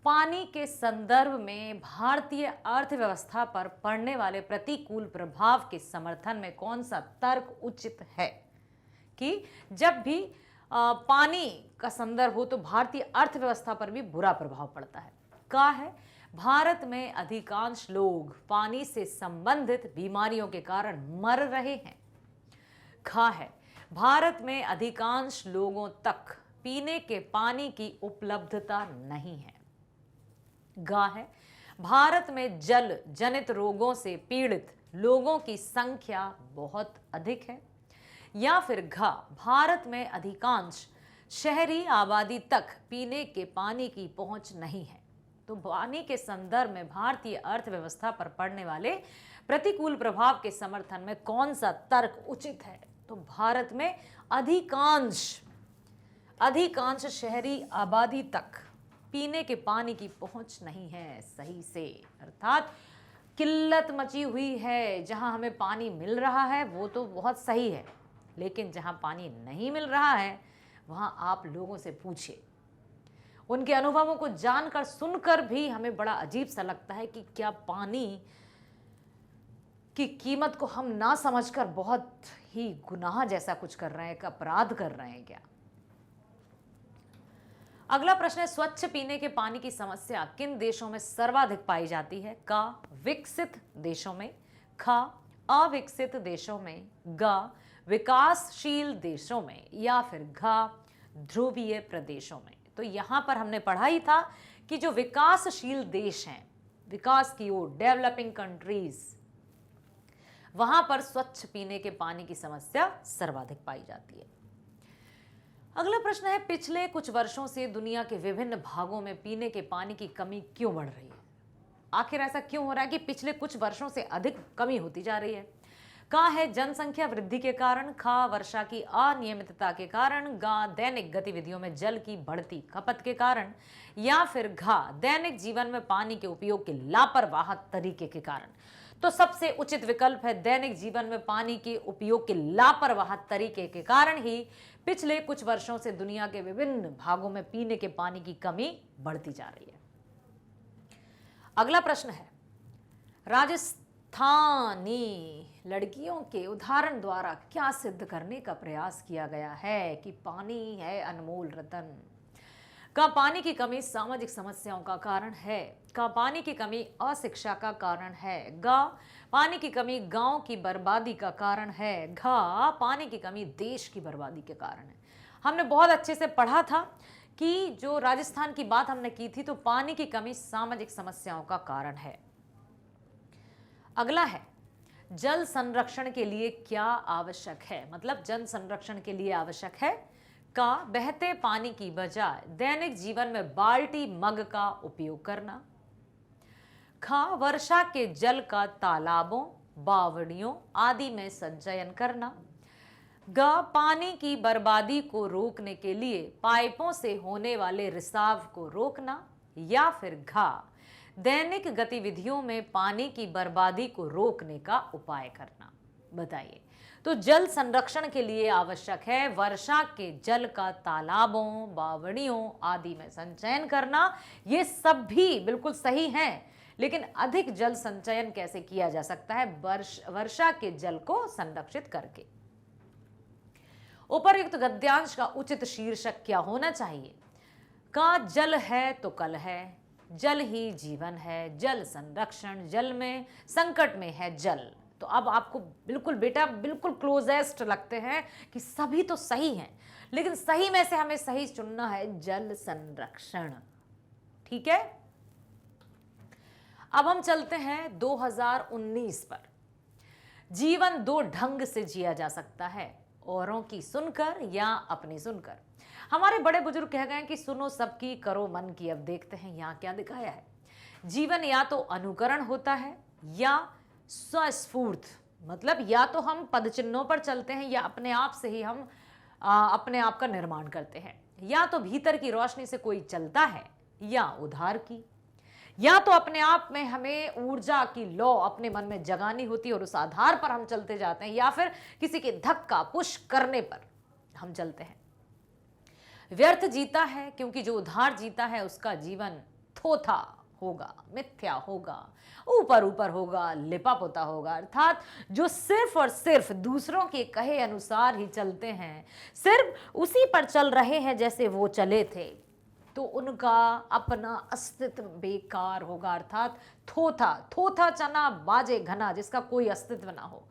पानी के संदर्भ में भारतीय अर्थव्यवस्था पर पड़ने वाले प्रतिकूल प्रभाव के समर्थन में कौन सा तर्क उचित है? कि जब भी पानी का संदर्भ हो तो भारतीय अर्थव्यवस्था पर भी बुरा प्रभाव पड़ता है। का है, भारत में अधिकांश लोग पानी से संबंधित बीमारियों के कारण मर रहे हैं। खा है, भारत में अधिकांश लोगों तक पीने के पानी की उपलब्धता नहीं है। ग है, भारत में जल जनित रोगों से पीड़ित लोगों की संख्या बहुत अधिक है। या फिर घ, भारत में अधिकांश शहरी आबादी तक पीने के पानी की पहुंच नहीं है। तो पानी के संदर्भ में भारतीय अर्थव्यवस्था पर पड़ने वाले प्रतिकूल प्रभाव के समर्थन में कौन सा तर्क उचित है? तो भारत में अधिकांश शहरी आबादी तक पीने के पानी की पहुंच नहीं है, सही से, अर्थात किल्लत मची हुई है। जहां हमें पानी मिल रहा है वो तो बहुत सही है, लेकिन जहां पानी नहीं मिल रहा है वहां आप लोगों से पूछिए। उनके अनुभवों को जानकर सुनकर भी हमें बड़ा अजीब सा लगता है कि क्या पानी की कीमत को हम ना समझकर बहुत ही गुनाह जैसा कुछ कर रहे हैं, एक अपराध कर रहे हैं क्या? अगला प्रश्न है, स्वच्छ पीने के पानी की समस्या किन देशों में सर्वाधिक पाई जाती है? क, विकसित देशों में, ख, अविकसित देशों में, ग, विकासशील देशों में, या फिर घ, ध्रुवीय प्रदेशों में। तो यहां पर हमने पढ़ा ही था कि जो विकासशील देश हैं, विकास की ओर, डेवलपिंग कंट्रीज, वहां पर स्वच्छ पीने के पानी की समस्या सर्वाधिक पाई जाती है। अगला प्रश्न है, पिछले कुछ वर्षों से दुनिया के विभिन्न भागों में पीने के पानी की कमी क्यों बढ़ रही है? आखिर ऐसा क्यों हो रहा है कि पिछले कुछ वर्षों से अधिक कमी होती जा रही है? का है जनसंख्या वृद्धि के कारण, खा वर्षा की अनियमितता के कारण, गा दैनिक गतिविधियों में जल की बढ़ती खपत के कारण, या फिर घा दैनिक जीवन में पानी के उपयोग के लापरवाह तरीके के कारण। तो सबसे उचित विकल्प है, दैनिक जीवन में पानी के उपयोग के लापरवाह तरीके के कारण ही पिछले कुछ वर्षों से दुनिया के विभिन्न भागों में पीने के पानी की कमी बढ़ती जा रही है। अगला प्रश्न है, राजस्थानी लड़कियों के उदाहरण द्वारा क्या सिद्ध करने का प्रयास किया गया है कि पानी है अनमोल रतन? का पानी की कमी सामाजिक समस्याओं का कारण है, का पानी की कमी अशिक्षा का कारण है, गा पानी की कमी गांव की बर्बादी का कारण है, घा पानी की कमी देश की बर्बादी के कारण है। हमने बहुत अच्छे से पढ़ा था कि जो राजस्थान की बात हमने की थी, तो पानी की कमी सामाजिक समस्याओं का कारण है। अगला है, जल संरक्षण के लिए क्या आवश्यक है? मतलब जल संरक्षण के लिए आवश्यक है, का बहते पानी की बजाय दैनिक जीवन में बाल्टी मग का उपयोग करना, खा वर्षा के जल का तालाबों, बावड़ियों आदि में संचयन करना, ग पानी की बर्बादी को रोकने के लिए पाइपों से होने वाले रिसाव को रोकना, या फिर घा दैनिक गतिविधियों में पानी की बर्बादी को रोकने का उपाय करना। बताइए। तो जल संरक्षण के लिए आवश्यक है वर्षा के जल का तालाबों, बावड़ियों आदि में संचयन करना। ये सब भी बिल्कुल सही हैं, लेकिन अधिक जल संचयन कैसे किया जा सकता है? वर्षा के जल को संरक्षित करके। उपर्युक्त गद्यांश का उचित शीर्षक क्या होना चाहिए? का जल है तो कल है, जल ही जीवन है, जल संरक्षण, जल में संकट में है जल। तो अब आपको बिल्कुल बेटा बिल्कुल क्लोजेस्ट लगते हैं कि सभी तो सही हैं, लेकिन सही में से हमें सही चुनना है जल संरक्षण। ठीक है, अब हम चलते हैं 2019 पर। जीवन दो ढंग से जिया जा सकता है, औरों की सुनकर या अपनी सुनकर। हमारे बड़े बुजुर्ग कह गए कि सुनो सबकी करो मन की। अब देखते हैं यहाँ क्या दिखाया है। जीवन या तो अनुकरण होता है या स्वस्फूर्त, मतलब या तो हम पद चिन्हों पर चलते हैं या अपने आप से ही हम अपने आप का निर्माण करते हैं। या तो भीतर की रोशनी से कोई चलता है या उधार की। या तो अपने आप में हमें ऊर्जा की लौ अपने मन में जगानी होती है और उस आधार पर हम चलते जाते हैं, या फिर किसी के धक्का पुश करने पर हम चलते हैं। व्यर्थ जीता है क्योंकि जो उधार जीता है उसका जीवन थोथा होगा, मिथ्या होगा, ऊपर ऊपर होगा, लिपा पोता होगा। अर्थात जो सिर्फ और सिर्फ दूसरों के कहे अनुसार ही चलते हैं, सिर्फ उसी पर चल रहे हैं जैसे वो चले थे, तो उनका अपना अस्तित्व बेकार होगा। अर्थात थोथा, थोथा चना बाजे घना, जिसका कोई अस्तित्व ना हो।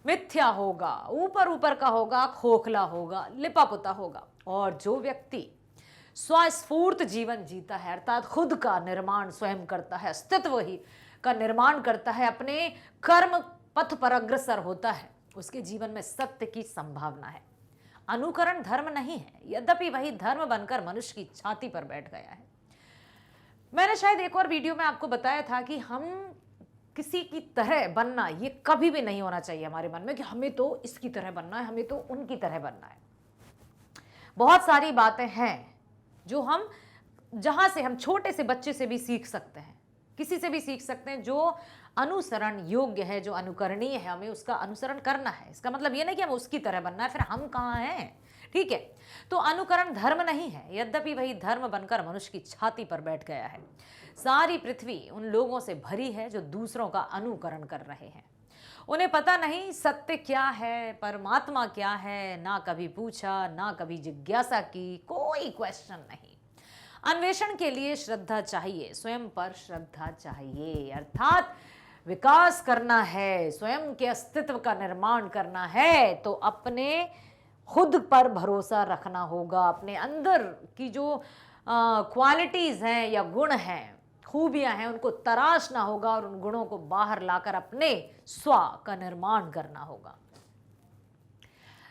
मिथ्या होगा, ऊपर ऊपर का होगा, खोखला होगा, लिपा पुता होगा। और जो व्यक्ति स्वस्फूर्त जीवन जीता है, अर्थात खुद का निर्माण स्वयं करता है, अस्तित्व ही का निर्माण करता है, अपने कर्म पथ पर अग्रसर होता है, उसके जीवन में सत्य की संभावना है। अनुकरण धर्म नहीं है, यद्यपि वही धर्म बनकर मनुष्य की छाती पर बैठ गया है। मैंने शायद एक और वीडियो में आपको बताया था कि हम किसी की तरह बनना, ये कभी भी नहीं होना चाहिए हमारे मन में कि हमें तो इसकी तरह बनना है, हमें तो उनकी तरह बनना है। बहुत सारी बातें हैं जो हम, जहां से हम छोटे से बच्चे से भी सीख सकते हैं, किसी से भी सीख सकते हैं, जो अनुसरण योग्य है, जो अनुकरणीय है, हमें उसका अनुसरण करना है। इसका मतलब ये नहीं कि हम उसकी तरह बनना है, फिर हम कहाँ हैं, ठीक है। तो अनुकरण धर्म नहीं है, यद्यपि वही धर्म बनकर मनुष्य की छाती पर बैठ गया है। सारी पृथ्वी उन लोगों से भरी है जो दूसरों का अनुकरण कर रहे हैं। उन्हें पता नहीं सत्य क्या है, परमात्मा क्या है, ना कभी पूछा, ना कभी जिज्ञासा की, कोई क्वेश्चन नहीं। अन्वेषण के लिए श्रद्धा चाहिए, स्वयं पर श्रद्धा चाहिए, अर्थात विकास करना है, स्वयं के अस्तित्व का निर्माण करना है तो अपने खुद पर भरोसा रखना होगा। अपने अंदर की जो क्वालिटीज हैं या गुण हैं, खूबियां हैं, उनको तराशना होगा और उन गुणों को बाहर लाकर अपने स्व का निर्माण करना होगा।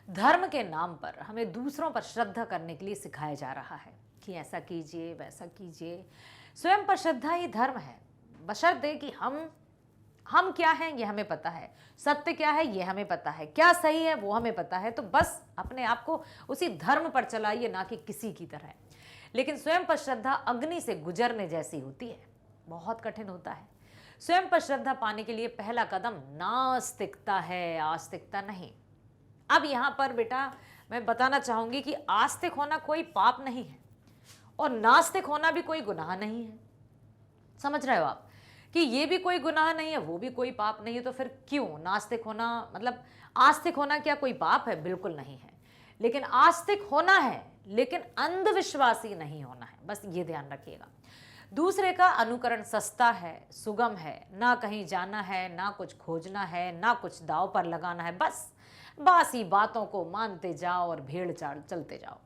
धर्म के नाम पर हमें दूसरों पर श्रद्धा करने के लिए सिखाया जा रहा है कि ऐसा कीजिए, वैसा कीजिए। स्वयं पर श्रद्धा ही धर्म है, बशर्ते कि हम क्या हैं ये हमें पता है, सत्य क्या है ये हमें पता है, क्या सही है वो हमें पता है, तो बस अपने आप को उसी धर्म पर चलाइए, ना कि किसी की तरह। लेकिन स्वयं पर श्रद्धा अग्नि से गुजरने जैसी होती है, बहुत कठिन होता है। स्वयं पर श्रद्धा पाने के लिए पहला कदम नास्तिकता है, आस्तिकता नहीं। अब यहां पर बेटा मैं बताना चाहूंगी कि आस्तिक होना कोई पाप नहीं है और नास्तिक होना भी कोई गुनाह नहीं है। समझ रहे हो आप कि ये भी कोई गुनाह नहीं है, वो भी कोई पाप नहीं है, तो फिर क्यों नास्तिक होना, मतलब आस्तिक होना क्या कोई पाप है? बिल्कुल नहीं है। लेकिन आस्तिक होना है, लेकिन अंधविश्वासी नहीं होना है, बस ये ध्यान रखिएगा। दूसरे का अनुकरण सस्ता है, सुगम है, ना कहीं जाना है, ना कुछ खोजना है, ना कुछ दांव पर लगाना है, बस बासी बातों को मानते जाओ और भेड़ चाल चलते जाओ।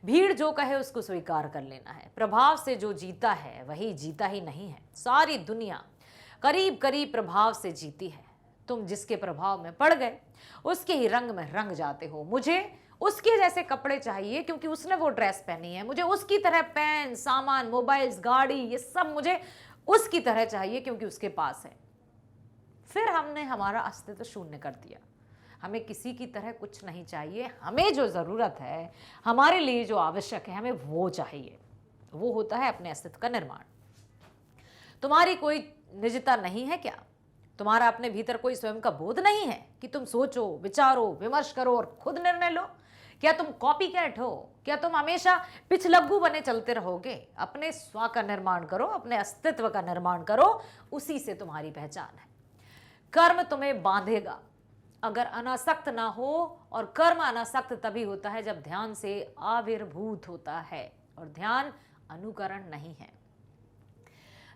भीड़ जो कहे उसको स्वीकार कर लेना है। प्रभाव से जो जीता है वही जीता ही नहीं है, सारी दुनिया करीब करीब प्रभाव से जीती है। तुम जिसके प्रभाव में पड़ गए उसके ही रंग में रंग जाते हो। मुझे उसके जैसे कपड़े चाहिए क्योंकि उसने वो ड्रेस पहनी है, मुझे उसकी तरह पेन, सामान, मोबाइल्स, गाड़ी, ये सब मुझे उसकी तरह चाहिए क्योंकि उसके पास है। फिर हमने हमारा अस्तित्व शून्य कर दिया। हमें किसी की तरह कुछ नहीं चाहिए, हमें जो ज़रूरत है, हमारे लिए जो आवश्यक है, हमें वो चाहिए। वो होता है अपने अस्तित्व का निर्माण। तुम्हारी कोई निजता नहीं है क्या? तुम्हारा अपने भीतर कोई स्वयं का बोध नहीं है कि तुम सोचो, विचारो, विमर्श करो और खुद निर्णय लो? क्या तुम कॉपी कैट हो? क्या तुम हमेशा पिछलग्गू बने चलते रहोगे? अपने स्व का निर्माण करो, अपने अस्तित्व का निर्माण करो, उसी से तुम्हारी पहचान है। कर्म तुम्हें बांधेगा अगर अनासक्त ना हो, और कर्म अनासक्त तभी होता है जब ध्यान से आविर्भूत होता है, और ध्यान अनुकरण नहीं है।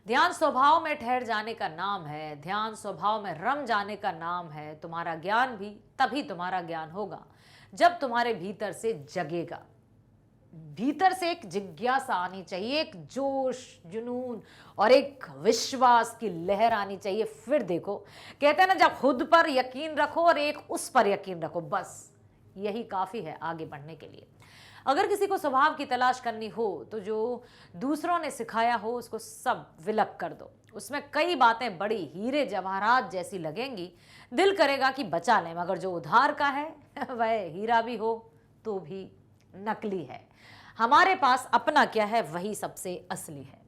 ध्यान स्वभाव में ठहर जाने का नाम है, ध्यान स्वभाव में रम जाने का नाम है। तुम्हारा ज्ञान भी तभी तुम्हारा ज्ञान होगा जब तुम्हारे भीतर से जगेगा। भीतर से एक जिज्ञासा आनी चाहिए, एक जोश, जुनून और एक विश्वास की लहर आनी चाहिए। फिर देखो, कहते हैं ना, जब खुद पर यकीन रखो और एक उस पर यकीन रखो, बस यही काफी है आगे बढ़ने के लिए। अगर किसी को स्वभाव की तलाश करनी हो तो जो दूसरों ने सिखाया हो उसको सब विलक कर दो। उसमें कई बातें बड़ी हीरे जवाहरात जैसी लगेंगी, दिल करेगा कि बचा लें, मगर जो उधार का है वह हीरा भी हो तो भी नकली है। हमारे पास अपना क्या है वही सबसे असली है।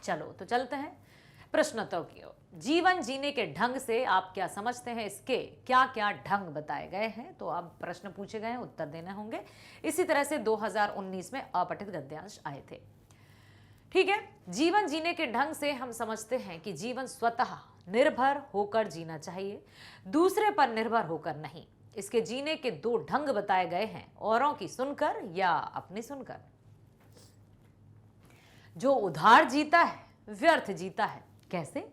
चलो तो चलते हैं प्रश्नोत्तर की ओर। जीवन जीने के ढंग से आप क्या समझते हैं, इसके क्या क्या ढंग बताए गए हैं? तो अब प्रश्न पूछे गए हैं, उत्तर देने होंगे। इसी तरह से 2019 में अपठित गद्यांश आए थे। ठीक है, जीवन जीने के ढंग से हम समझते हैं कि जीवन स्वतः निर्भर होकर जीना चाहिए, दूसरे पर निर्भर होकर नहीं। इसके जीने के दो ढंग बताए गए हैं, औरों की सुनकर या अपनी सुनकर। जो उधार जीता है व्यर्थ जीता है। कैसे?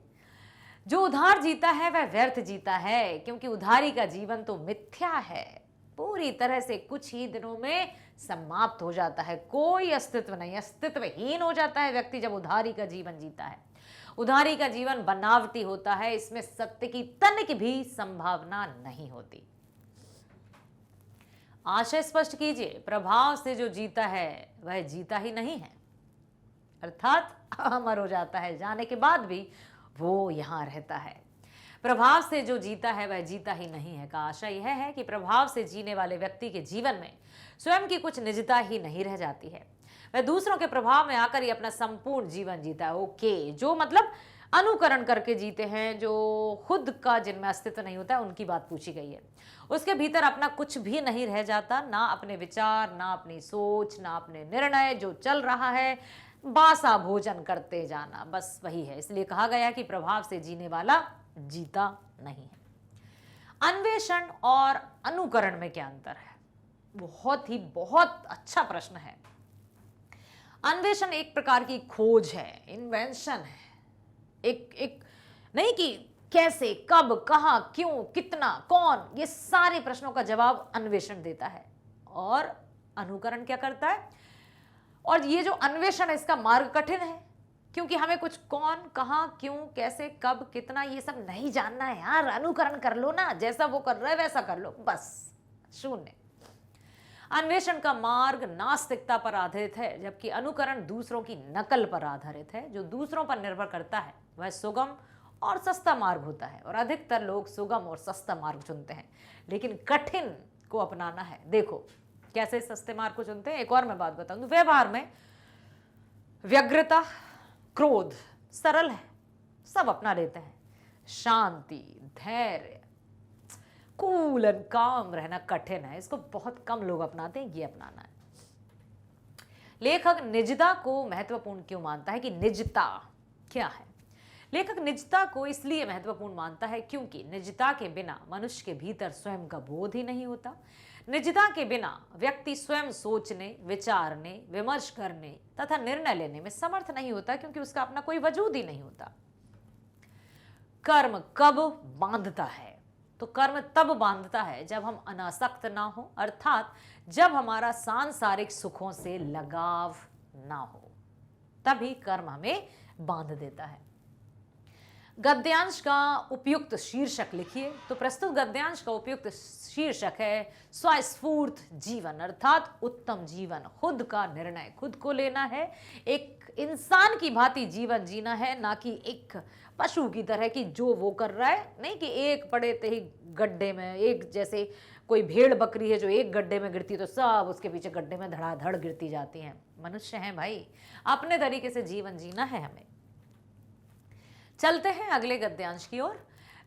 जो उधार जीता है वह व्यर्थ जीता है, क्योंकि उधारी का जीवन तो मिथ्या है, पूरी तरह से कुछ ही दिनों में समाप्त हो जाता है, कोई अस्तित्व नहीं, अस्तित्वहीन हो जाता है व्यक्ति जब उधारी का जीवन जीता है। उधारी का जीवन बनावटी होता है, इसमें सत्य की तनिक भी संभावना नहीं होती। आशय स्पष्ट कीजिए, प्रभाव से जो जीता है वह जीता ही नहीं है, अर्थात अमर हो जाता है, जाने के बाद भी वो यहां रहता है। प्रभाव से जो जीता है वह जीता ही नहीं है का आशय यह है कि प्रभाव से जीने वाले व्यक्ति के जीवन में स्वयं की कुछ निजता ही नहीं रह जाती है, वह दूसरों के प्रभाव में आकर ही अपना संपूर्ण जीवन जीता है। ओके, जो मतलब अनुकरण करके जीते हैं, जो खुद का जिनमें अस्तित्व नहीं होता है, उनकी बात पूछी गई है। उसके भीतर अपना कुछ भी नहीं रह जाता, ना अपने विचार, ना अपनी सोच, ना अपने निर्णय, जो चल रहा है बासा भोजन करते जाना, बस वही है। इसलिए कहा गया कि प्रभाव से जीने वाला जीता नहीं है। अन्वेषण और अनुकरण में क्या अंतर है? बहुत अच्छा प्रश्न है। अन्वेषण एक प्रकार की खोज है, इन्वेंशन है, एक नहीं कि कैसे, कब, कहां, क्यों, कितना, कौन, ये सारे प्रश्नों का जवाब अन्वेषण देता है। और अनुकरण क्या करता है? और ये जो अन्वेषण है इसका मार्ग कठिन है, क्योंकि हमें कुछ कौन, कहां, क्यों, कैसे, कब, कितना, ये सब नहीं जानना है यार। अनुकरण कर लो ना, जैसा वो कर रहा है वैसा कर लो, बस शून्य। अन्वेषण का मार्ग नास्तिकता पर आधारित है, जबकि अनुकरण दूसरों की नकल पर आधारित है। जो दूसरों पर निर्भर करता है वह सुगम और सस्ता मार्ग होता है, और अधिकतर लोग सुगम और सस्ता मार्ग चुनते हैं, लेकिन कठिन को अपनाना है। देखो कैसे सस्ते मार्ग को चुनते हैं। एक और मैं बात बताऊं तो व्यवहार में व्यग्रता, क्रोध सरल है, सब अपना लेते हैं। शांति, धैर्य, कूल एंड काम रहना कठिन है, इसको बहुत कम लोग अपनाते हैं, ये अपनाना है। लेखक निजता को महत्वपूर्ण क्यों मानता है? कि निजता क्या है? लेखक निजता को इसलिए महत्वपूर्ण मानता है क्योंकि निजता के बिना मनुष्य के भीतर स्वयं का बोध ही नहीं होता। निजता के बिना व्यक्ति स्वयं सोचने, विचारने, विमर्श करने तथा निर्णय लेने में समर्थ नहीं होता, क्योंकि उसका अपना कोई वजूद ही नहीं होता। कर्म कब बांधता है? तो कर्म तब बांधता है जब हम अनासक्त ना हो, अर्थात जब हमारा सांसारिक सुखों से लगाव ना हो, तभी कर्म हमें बांध देता है। गद्यांश का उपयुक्त शीर्षक लिखिए। तो प्रस्तुत गद्यांश का उपयुक्त शीर्षक है स्वस्फूर्त जीवन, अर्थात उत्तम जीवन। खुद का निर्णय खुद को लेना है, एक इंसान की भांति जीवन जीना है, ना कि एक पशु की तरह कि जो वो कर रहा है, नहीं कि एक पड़े ते ही गड्ढे में, एक जैसे कोई भेड़ बकरी है जो एक गड्ढे में गिरती तो सब उसके पीछे गड्ढे में धड़ाधड़ गिरती जाती हैं। मनुष्य हैं भाई, अपने तरीके से जीवन जीना है हमें। चलते हैं अगले गद्यांश की ओर।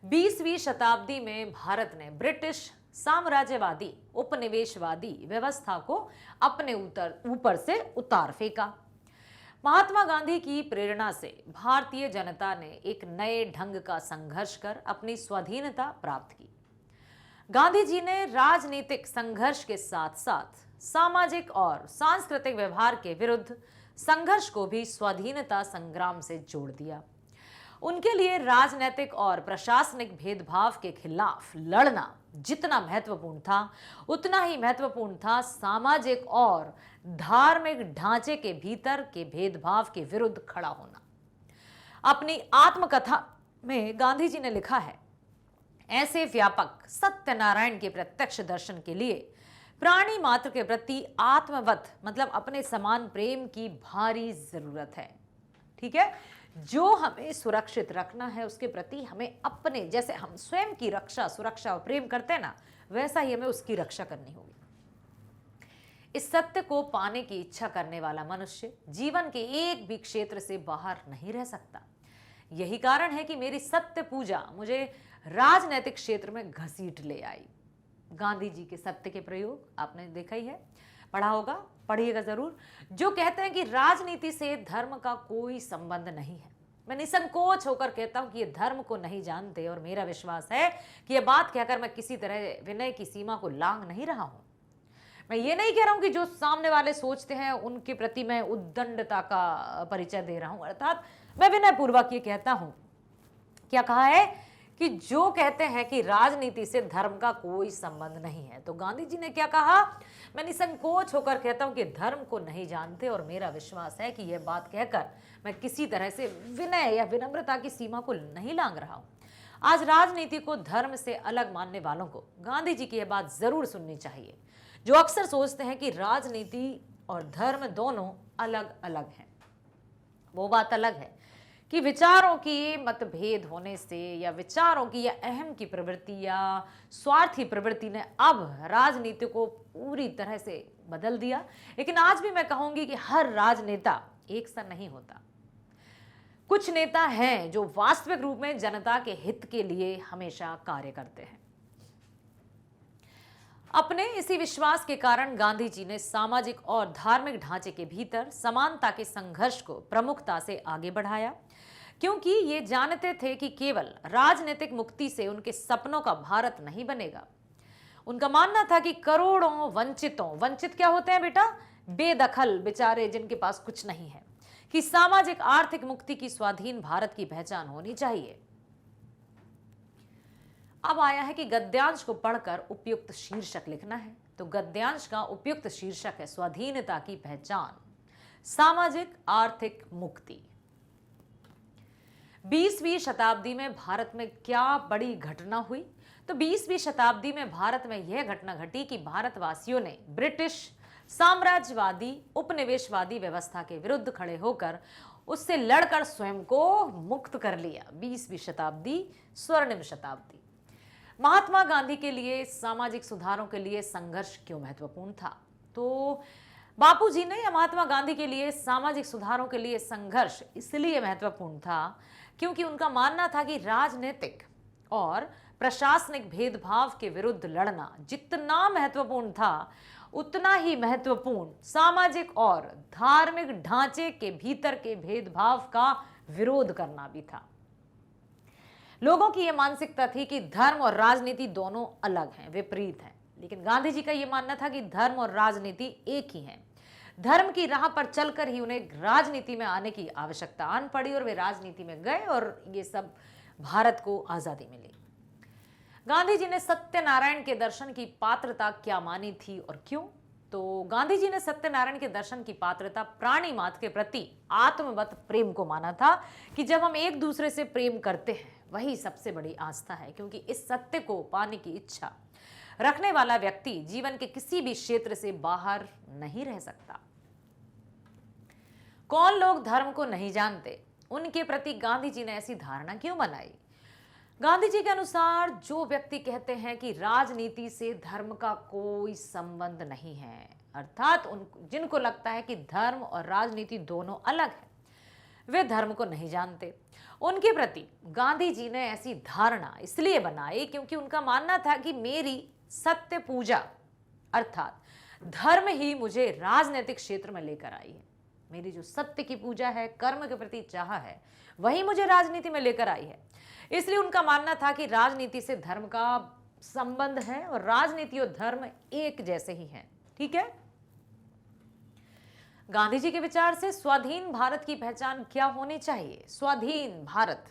20वीं शताब्दी में भारत ने ब्रिटिश साम्राज्यवादी उपनिवेशवादी व्यवस्था को अपने ऊपर से उतार फेंका। महात्मा गांधी की प्रेरणा से भारतीय जनता ने एक नए ढंग का संघर्ष कर अपनी स्वाधीनता प्राप्त की। गांधी जी ने राजनीतिक संघर्ष के साथ साथ सामाजिक और सांस्कृतिक व्यवहार के विरुद्ध संघर्ष को भी स्वाधीनता संग्राम से जोड़ दिया। उनके लिए राजनीतिक और प्रशासनिक भेदभाव के खिलाफ लड़ना जितना महत्वपूर्ण था, उतना ही महत्वपूर्ण था सामाजिक और धार्मिक ढांचे के भीतर के भेदभाव के विरुद्ध खड़ा होना। अपनी आत्मकथा में गांधी जी ने लिखा है, ऐसे व्यापक सत्यनारायण के प्रत्यक्ष दर्शन के लिए प्राणी मात्र के प्रति आत्मवत मतलब अपने समान प्रेम की भारी जरूरत है। ठीक है, जो हमें सुरक्षित रखना है उसके प्रति हमें अपने, जैसे हम स्वयं की रक्षा, सुरक्षा और प्रेम करते हैं ना, वैसा ही हमें उसकी रक्षा करनी होगी। इस सत्य को पाने की इच्छा करने वाला मनुष्य जीवन के एक भी क्षेत्र से बाहर नहीं रह सकता। यही कारण है कि मेरी सत्य पूजा मुझे राजनैतिक क्षेत्र में घसीट ले आई। गांधी जी के सत्य के प्रयोग आपने देखा ही है, पढ़ा होगा, पढ़िएगा जरूर। जो कहते हैं कि राजनीति से धर्म का कोई संबंध नहीं है, मैं निसंकोच होकर कहता हूं कि ये धर्म को नहीं जानते, और मेरा विश्वास है कि ये बात कहकर मैं किसी तरह विनय की सीमा को लांघ नहीं रहा हूं। मैं ये नहीं कह रहा हूं कि जो सामने वाले सोचते हैं उनके प्रति मैं उद्दंडता का परिचय दे रहा हूं, अर्थात मैं विनय पूर्वक ये कहता हूं क्या कहा है कि जो कहते हैं कि राजनीति से धर्म का कोई संबंध नहीं है। तो गांधी जी ने क्या कहा, मैं निसंकोच होकर कहता हूं कि धर्म को नहीं जानते, और मेरा विश्वास है कि यह बात कहकर मैं किसी तरह से विनय या विनम्रता की सीमा को नहीं लांघ रहा हूं। आज राजनीति को धर्म से अलग मानने वालों को गांधी जी की यह बात जरूर सुननी चाहिए, जो अक्सर सोचते हैं कि राजनीति और धर्म दोनों अलग अलग हैं। वो बात अलग है कि विचारों की मतभेद होने से या विचारों की या अहम की प्रवृत्ति या स्वार्थी प्रवृत्ति ने अब राजनीति को पूरी तरह से बदल दिया। लेकिन आज भी मैं कहूंगी कि हर राजनेता एक सा नहीं होता। कुछ नेता हैं जो वास्तविक रूप में जनता के हित के लिए हमेशा कार्य करते हैं। अपने इसी विश्वास के कारण गांधी जी ने सामाजिक और धार्मिक ढांचे के भीतर समानता के संघर्ष को प्रमुखता से आगे बढ़ाया, क्योंकि ये जानते थे कि केवल राजनीतिक मुक्ति से उनके सपनों का भारत नहीं बनेगा। उनका मानना था कि करोड़ों वंचित क्या होते हैं बेटा, बेदखल बेचारे जिनके पास कुछ नहीं है, कि सामाजिक आर्थिक मुक्ति की स्वाधीन भारत की पहचान होनी चाहिए। अब आया है कि गद्यांश को पढ़कर उपयुक्त शीर्षक लिखना है। तो गद्यांश का उपयुक्त शीर्षक है स्वाधीनता की पहचान, सामाजिक आर्थिक मुक्ति। 20वीं शताब्दी में भारत में क्या बड़ी घटना हुई? तो 20वीं शताब्दी में भारत में यह घटना घटी कि भारतवासियों ने ब्रिटिश साम्राज्यवादी उपनिवेशवादी व्यवस्था के विरुद्ध खड़े होकर उससे लड़कर स्वयं को मुक्त कर लिया। 20वीं शताब्दी स्वर्णिम शताब्दी। महात्मा गांधी के लिए सामाजिक सुधारों के लिए संघर्ष क्यों महत्वपूर्ण था? तो बापूजी ने या महात्मा गांधी के लिए सामाजिक सुधारों के लिए संघर्ष इसलिए महत्वपूर्ण था क्योंकि उनका मानना था कि राजनीतिक और प्रशासनिक भेदभाव के विरुद्ध लड़ना जितना महत्वपूर्ण था, उतना ही महत्वपूर्ण सामाजिक और धार्मिक ढांचे के भीतर के भेदभाव का विरोध करना भी था। लोगों की यह मानसिकता थी कि धर्म और राजनीति दोनों अलग हैं, विपरीत हैं। लेकिन गांधी जी का यह मानना था कि धर्म और राजनीति एक ही हैं। धर्म की राह पर चलकर ही उन्हें राजनीति में आने की आवश्यकता आन पड़ी और वे राजनीति में गए और ये सब भारत को आजादी मिली। गांधी जी ने सत्यनारायण के दर्शन की पात्रता क्या मानी थी और क्यों? तो गांधी जी ने सत्यनारायण के दर्शन की पात्रता प्राणी मात्र के प्रति आत्मवत प्रेम को माना था कि जब हम एक दूसरे से प्रेम करते हैं वही सबसे बड़ी आस्था है, क्योंकि इस सत्य को पाने की इच्छा रखने वाला व्यक्ति जीवन के किसी भी क्षेत्र से बाहर नहीं रह सकता। कौन लोग धर्म को नहीं जानते, उनके प्रति गांधी जी ने ऐसी धारणा क्यों बनाई? गांधी जी के अनुसार जो व्यक्ति कहते हैं कि राजनीति से धर्म का कोई संबंध नहीं है, अर्थात जिनको लगता है कि धर्म और राजनीति दोनों अलग है, वे धर्म को नहीं जानते। उनके प्रति गांधी जी ने ऐसी धारणा इसलिए बनाई क्योंकि उनका मानना था कि मेरी सत्य पूजा अर्थात धर्म ही मुझे राजनीतिक क्षेत्र में लेकर आई है। मेरी जो सत्य की पूजा है, कर्म के प्रति चाह है, वही मुझे राजनीति में लेकर आई है। इसलिए उनका मानना था कि राजनीति से धर्म का संबंध है और राजनीति और धर्म एक जैसे ही हैं। ठीक है। गांधी जी के विचार से स्वाधीन भारत की पहचान क्या होनी चाहिए? स्वाधीन भारत,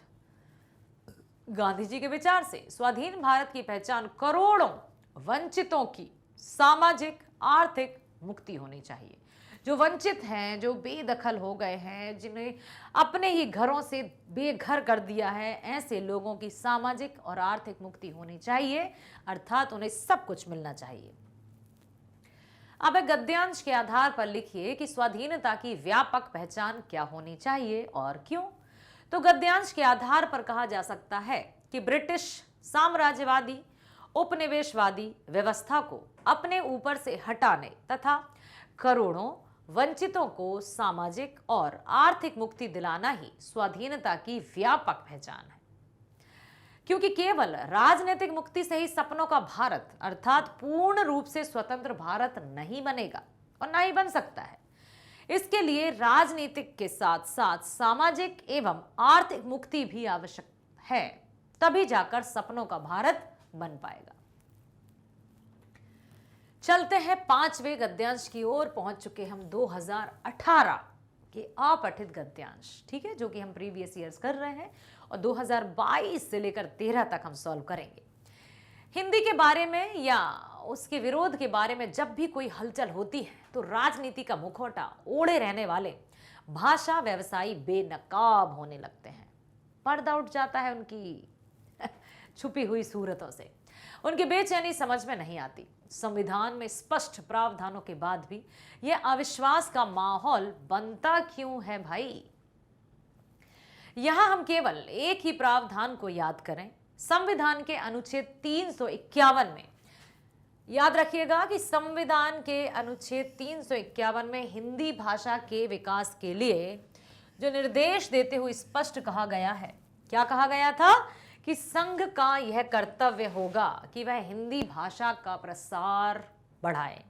गांधी जी के विचार से स्वाधीन भारत की पहचान करोड़ों वंचितों की सामाजिक आर्थिक मुक्ति होनी चाहिए। जो वंचित हैं, जो बेदखल हो गए हैं, जिन्हें अपने ही घरों से बेघर कर दिया है, ऐसे लोगों की सामाजिक और आर्थिक मुक्ति होनी चाहिए, अर्थात उन्हें सब कुछ मिलना चाहिए। अब गद्यांश के आधार पर लिखिए कि स्वाधीनता की व्यापक पहचान क्या होनी चाहिए और क्यों। तो गद्यांश के आधार पर कहा जा सकता है कि ब्रिटिश साम्राज्यवादी उपनिवेशवादी व्यवस्था को अपने ऊपर से हटाने तथा करोड़ों वंचितों को सामाजिक और आर्थिक मुक्ति दिलाना ही स्वाधीनता की व्यापक पहचान है। क्योंकि केवल राजनीतिक मुक्ति से ही सपनों का भारत अर्थात पूर्ण रूप से स्वतंत्र भारत नहीं बनेगा और ना ही बन सकता है। इसके लिए राजनीतिक के साथ साथ सामाजिक एवं आर्थिक मुक्ति भी आवश्यक है, तभी जाकर सपनों का भारत बन पाएगा। चलते हैं 5वें गद्यांश की ओर। पहुंच चुके हम 2018 कि अपठित गद्यांश, ठीक है, जो कि हम प्रीवियस ईयर्स कर रहे हैं और 2022 से लेकर 13 तक हम सॉल्व करेंगे। हिंदी के बारे में या उसके विरोध के बारे में जब भी कोई हलचल होती है तो राजनीति का मुखौटा ओढ़े रहने वाले भाषा व्यवसायी बेनकाब होने लगते हैं। पर्दा उठ जाता है उनकी छुपी हुई सूरतों से। उनकी बेचैनी समझ में नहीं आती। संविधान में स्पष्ट प्रावधानों के बाद भी यह अविश्वास का माहौल बनता क्यों है भाई? यहां हम केवल एक ही प्रावधान को याद करें। संविधान के अनुच्छेद 351 में, याद रखिएगा कि संविधान के अनुच्छेद 351 में हिंदी भाषा के विकास के लिए जो निर्देश देते हुए स्पष्ट कहा गया है, क्या कहा गया था? कि संघ का यह कर्तव्य होगा कि वह हिंदी भाषा का प्रसार बढ़ाए,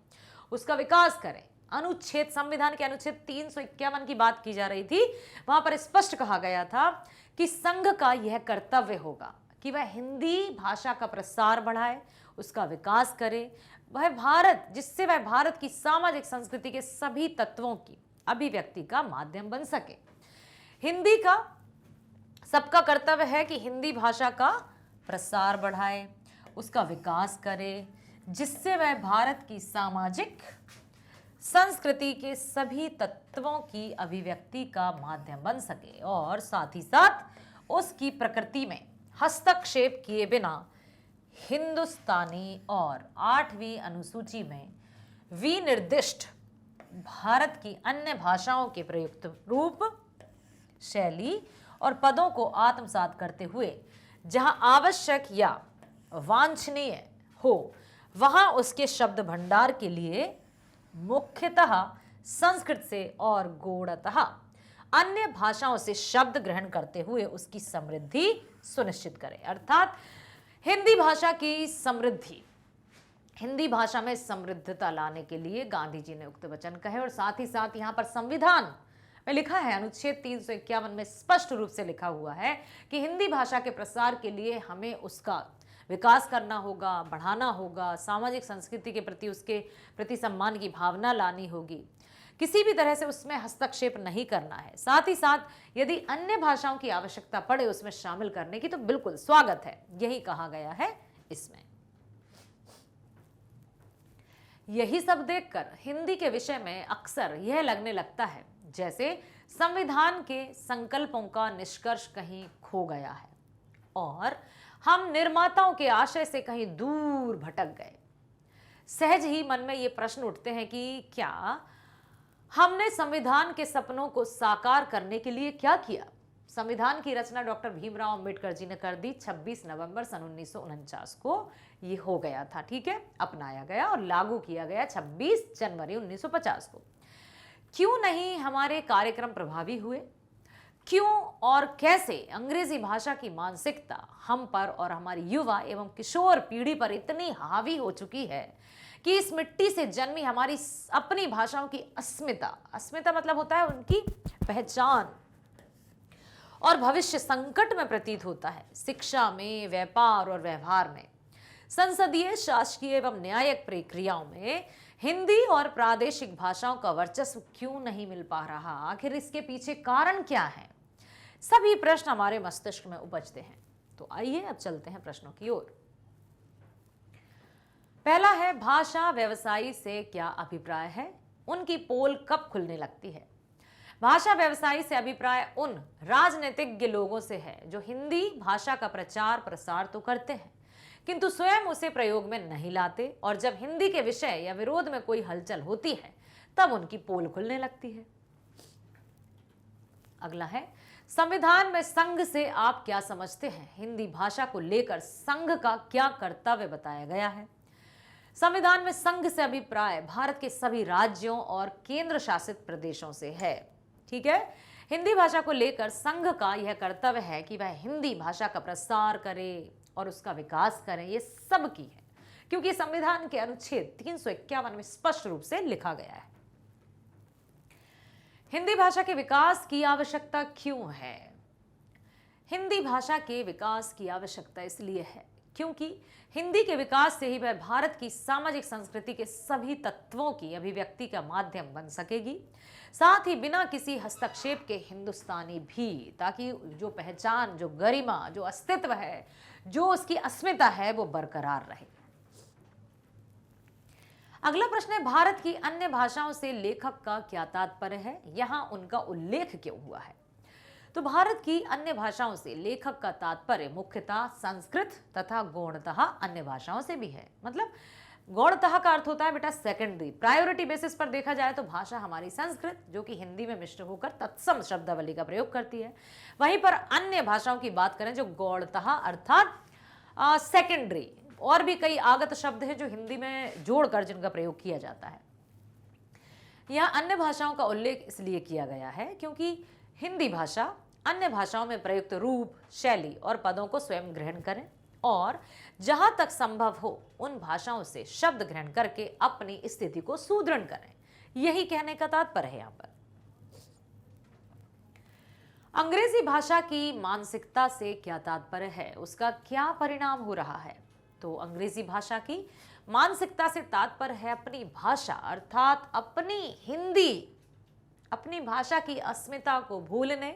उसका विकास करे। अनुच्छेद, संविधान के अनुच्छेद 351 की बात की जा रही थी। वहां पर स्पष्ट कहा गया था कि संघ का यह कर्तव्य होगा कि वह हिंदी भाषा का प्रसार बढ़ाए, उसका विकास करे, वह भारत, जिससे वह भारत की सामाजिक संस्कृति के सभी तत्वों की अभिव्यक्ति का माध्यम बन सके। हिंदी का सबका कर्तव्य है कि हिंदी भाषा का प्रसार बढ़ाए, उसका विकास करे, जिससे वह भारत की सामाजिक संस्कृति के सभी तत्वों की अभिव्यक्ति का माध्यम बन सके और साथ ही साथ उसकी प्रकृति में हस्तक्षेप किए बिना हिंदुस्तानी और 8वीं अनुसूची में विनिर्दिष्ट भारत की अन्य भाषाओं के प्रयुक्त रूप, शैली और पदों को आत्मसात करते हुए जहां आवश्यक या वांछनीय हो वहां उसके शब्द भंडार के लिए मुख्यतः संस्कृत से और गौड़तः अन्य भाषाओं से शब्द ग्रहण करते हुए उसकी समृद्धि सुनिश्चित करें। अर्थात हिंदी भाषा की समृद्धि, हिंदी भाषा में समृद्धता लाने के लिए गांधी जी ने उक्त वचन कहे। और साथ ही साथ यहाँ पर संविधान में लिखा है, अनुच्छेद 351 में स्पष्ट रूप से लिखा हुआ है कि हिंदी भाषा के प्रसार के लिए हमें उसका विकास करना होगा, बढ़ाना होगा, सामाजिक संस्कृति के प्रति, उसके प्रति सम्मान की भावना लानी होगी, किसी भी तरह से उसमें हस्तक्षेप नहीं करना है। साथ ही साथ यदि अन्य भाषाओं की आवश्यकता पड़े उसमें शामिल करने की तो बिल्कुल स्वागत है, यही कहा गया है इसमें। यही सब देखकर हिंदी के विषय में अक्सर यह लगने लगता है जैसे संविधान के संकल्पों का निष्कर्ष कहीं खो गया है और हम निर्माताओं के आशय से कहीं दूर भटक गए। सहज ही मन में ये प्रश्न उठते हैं कि क्या हमने संविधान के सपनों को साकार करने के लिए क्या किया? संविधान की रचना डॉक्टर भीमराव अंबेडकर जी ने कर दी 26 नवंबर सन 1949 को। ये हो गया था, ठीक है, अपनाया गया और लागू किया गया 26 जनवरी 1950 को। क्यों नहीं हमारे कार्यक्रम प्रभावी हुए? क्यों और कैसे अंग्रेजी भाषा की मानसिकता हम पर और हमारी युवा एवं किशोर पीढ़ी पर इतनी हावी हो चुकी है कि इस मिट्टी से जन्मी हमारी अपनी भाषाओं की अस्मिता, अस्मिता मतलब होता है उनकी पहचान, और भविष्य संकट में प्रतीत होता है। शिक्षा में, व्यापार और व्यवहार में, संसदीय, शासकीय एवं न्यायिक प्रक्रियाओं में हिंदी और प्रादेशिक भाषाओं का वर्चस्व क्यों नहीं मिल पा रहा? आखिर इसके पीछे कारण क्या है? सभी प्रश्न हमारे मस्तिष्क में उपजते हैं। तो आइए अब चलते हैं प्रश्नों की ओर। पहला है, भाषा व्यवसायी से क्या अभिप्राय है? उनकी पोल कब खुलने लगती है? भाषा व्यवसायी से अभिप्राय उन राजनीतिज्ञ लोगों से है जो हिंदी भाषा का प्रचार प्रसार तो करते हैं किंतु स्वयं उसे प्रयोग में नहीं लाते, और जब हिंदी के विषय या विरोध में कोई हलचल होती है तब उनकी पोल खुलने लगती है। अगला है, संविधान में संघ से आप क्या समझते हैं? हिंदी भाषा को लेकर संघ का क्या कर्तव्य बताया गया है? संविधान में संघ से अभिप्राय भारत के सभी राज्यों और केंद्र शासित प्रदेशों से है, ठीक है। हिंदी भाषा को लेकर संघ का यह कर्तव्य है कि वह हिंदी भाषा का प्रसार करे और उसका विकास करें। ये सब की है क्योंकि संविधान के अनुच्छेद 351 में स्पष्ट रूप से लिखा गया है। हिंदी भाषा के विकास की आवश्यकता क्यों है? हिंदी भाषा के विकास की आवश्यकता इसलिए है क्योंकि हिंदी के विकास से ही वह भारत की सामाजिक संस्कृति के सभी तत्वों की अभिव्यक्ति का माध्यम बन सकेगी, साथ ही बिना किसी हस्तक्षेप के हिंदुस्तानी भी, ताकि जो पहचान, जो गरिमा, जो अस्तित्व है, जो उसकी अस्मिता है, वो बरकरार रहे। अगला प्रश्न है, भारत की अन्य भाषाओं से लेखक का क्या तात्पर्य है, यहां उनका उल्लेख क्यों हुआ है? तो भारत की अन्य भाषाओं से लेखक का तात्पर्य मुख्यतः संस्कृत तथा गौणतः अन्य भाषाओं से भी है। मतलब गौणतः का अर्थ होता है बेटा सेकेंडरी, प्रायोरिटी बेसिस पर देखा जाए तो भाषा हमारी संस्कृत, जो कि हिंदी में मिश्र होकर तत्सम शब्दावली का प्रयोग करती है। वहीं पर अन्य भाषाओं की बात करें जो गौणतः अर्थात सेकेंडरी, और भी कई आगत शब्द हैं जो हिंदी में जोड़कर जिनका प्रयोग किया जाता है। यह अन्य भाषाओं का उल्लेख इसलिए किया गया है क्योंकि हिंदी भाषा अन्य भाषाओं में प्रयुक्त रूप, शैली और पदों को स्वयं ग्रहण करें और जहां तक संभव हो उन भाषाओं से शब्द ग्रहण करके अपनी स्थिति को सुदृढ़ करें। यही कहने का तात्पर्य है। यहां पर अंग्रेजी भाषा की मानसिकता से क्या तात्पर्य है, उसका क्या परिणाम हो रहा है? तो अंग्रेजी भाषा की मानसिकता से तात्पर्य है अपनी भाषा अर्थात अपनी हिंदी, अपनी भाषा की अस्मिता को भूलने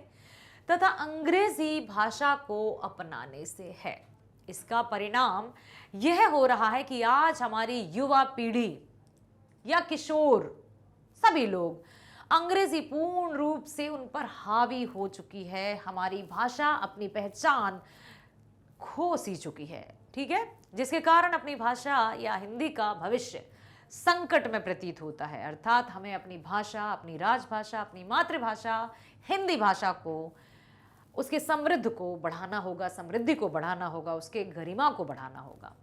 तथा अंग्रेजी भाषा को अपनाने से है। इसका परिणाम यह हो रहा है कि आज हमारी युवा पीढ़ी या किशोर सभी लोग अंग्रेजी पूर्ण रूप से उन पर हावी हो चुकी है। हमारी भाषा अपनी पहचान खो सी चुकी है, ठीक है, जिसके कारण अपनी भाषा या हिंदी का भविष्य संकट में प्रतीत होता है। अर्थात हमें अपनी भाषा, अपनी राजभाषा, अपनी मातृभाषा हिंदी भाषा को, उसके समृद्ध को बढ़ाना होगा, समृद्धि को बढ़ाना होगा, उसके गरिमा को बढ़ाना होगा।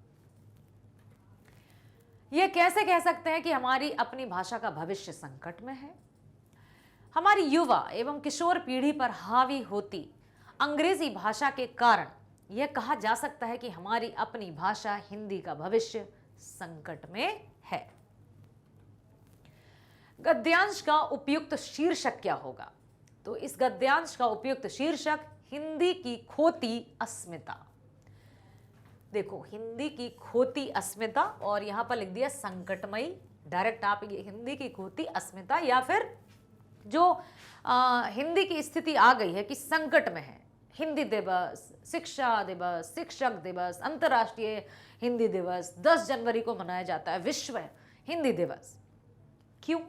यह कैसे कह सकते हैं कि हमारी अपनी भाषा का भविष्य संकट में है? हमारी युवा एवं किशोर पीढ़ी पर हावी होती अंग्रेजी भाषा के कारण यह कहा जा सकता है कि हमारी अपनी भाषा हिंदी का भविष्य संकट में है। गद्यांश का उपयुक्त शीर्षक क्या होगा? तो इस गद्यांश का उपयुक्त शीर्षक हिंदी की खोती अस्मिता। देखो, हिंदी की खोती अस्मिता और यहां पर लिख दिया संकटमयी। डायरेक्ट आप ये हिंदी की खोती अस्मिता या फिर जो हिंदी की स्थिति आ गई है कि संकट में है, हिंदी दिवस, शिक्षा दिवस, शिक्षक दिवस, अंतर्राष्ट्रीय हिंदी दिवस 10 जनवरी को मनाया जाता है, विश्व हिंदी दिवस। क्यों?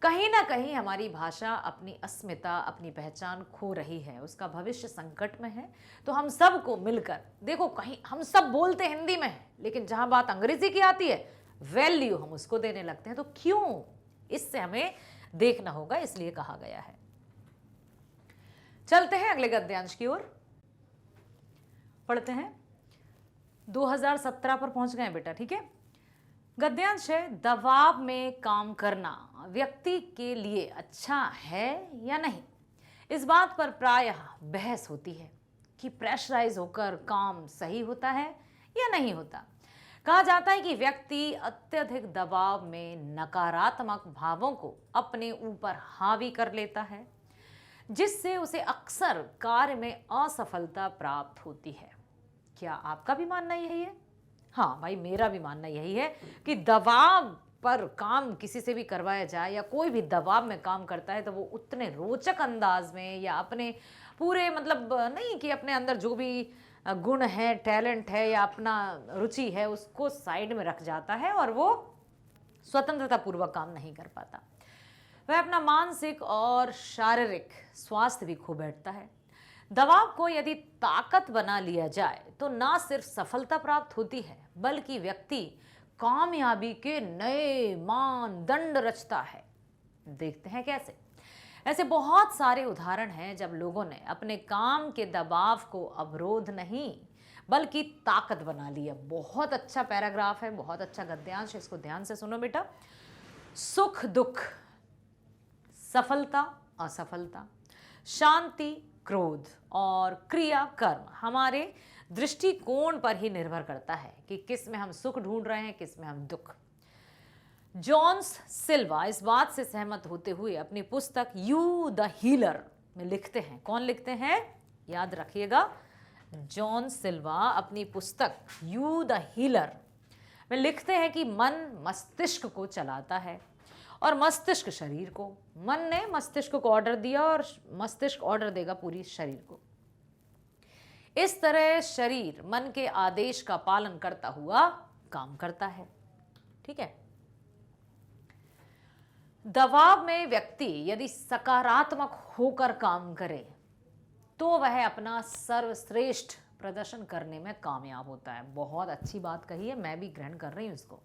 कहीं ना कहीं हमारी भाषा अपनी अस्मिता, अपनी पहचान खो रही है, उसका भविष्य संकट में है। तो हम सबको मिलकर, देखो, कहीं हम सब बोलते हिंदी में है, लेकिन जहां बात अंग्रेजी की आती है वैल्यू हम उसको देने लगते हैं। तो क्यों? इससे हमें देखना होगा, इसलिए कहा गया है। चलते हैं अगले गद्यांश की ओर, पढ़ते हैं। 2017 पर पहुंच गए बेटा, ठीक है। गद्यांश है, दबाव में काम करना व्यक्ति के लिए अच्छा है या नहीं। इस बात पर प्रायः बहस होती है कि प्रेशराइज होकर काम सही होता है या नहीं होता। कहा जाता है कि व्यक्ति अत्यधिक दबाव में नकारात्मक भावों को अपने ऊपर हावी कर लेता है, जिससे उसे अक्सर कार्य में असफलता प्राप्त होती है। क्या आपका भी मानना यही है? हाँ भाई, मेरा भी मानना यही है कि दबाव पर काम किसी से भी करवाया जाए या कोई भी दबाव में काम करता है तो वो उतने रोचक अंदाज में या अपने पूरे, मतलब नहीं कि अपने अंदर जो भी गुण है, टैलेंट है या अपना रुचि है उसको साइड में रख जाता है और वो स्वतंत्रता पूर्वक काम नहीं कर पाता। वह अपना मानसिक और शारीरिक स्वास्थ्य भी खो बैठता है। दबाव को यदि ताकत बना लिया जाए तो ना सिर्फ सफलता प्राप्त होती है बल्कि व्यक्ति कामयाबी के नए मानदंड रचता है। देखते हैं कैसे। ऐसे बहुत सारे उदाहरण हैं जब लोगों ने अपने काम के दबाव को अवरोध नहीं बल्कि ताकत बना लिया। बहुत अच्छा पैराग्राफ है, बहुत अच्छा गद्यांश है, इसको ध्यान से सुनो बेटा। सुख दुख, सफलता असफलता, शांति क्रोध और क्रिया कर्म हमारे दृष्टिकोण पर ही निर्भर करता है कि किस में हम सुख ढूंढ रहे हैं, किस में हम दुख। जॉन्स सिल्वा इस बात से सहमत होते हुए अपनी पुस्तक यू द हीलर में लिखते हैं। कौन लिखते हैं? याद रखिएगा, जॉन सिल्वा अपनी पुस्तक यू द हीलर में लिखते हैं कि मन मस्तिष्क को चलाता है और मस्तिष्क शरीर को। मन ने मस्तिष्क को ऑर्डर दिया और मस्तिष्क ऑर्डर देगा पूरी शरीर को। इस तरह शरीर मन के आदेश का पालन करता हुआ काम करता है। ठीक है। दबाव में व्यक्ति यदि सकारात्मक होकर काम करे तो वह अपना सर्वश्रेष्ठ प्रदर्शन करने में कामयाब होता है। बहुत अच्छी बात कही है, मैं भी ग्रहण कर रही हूं इसको।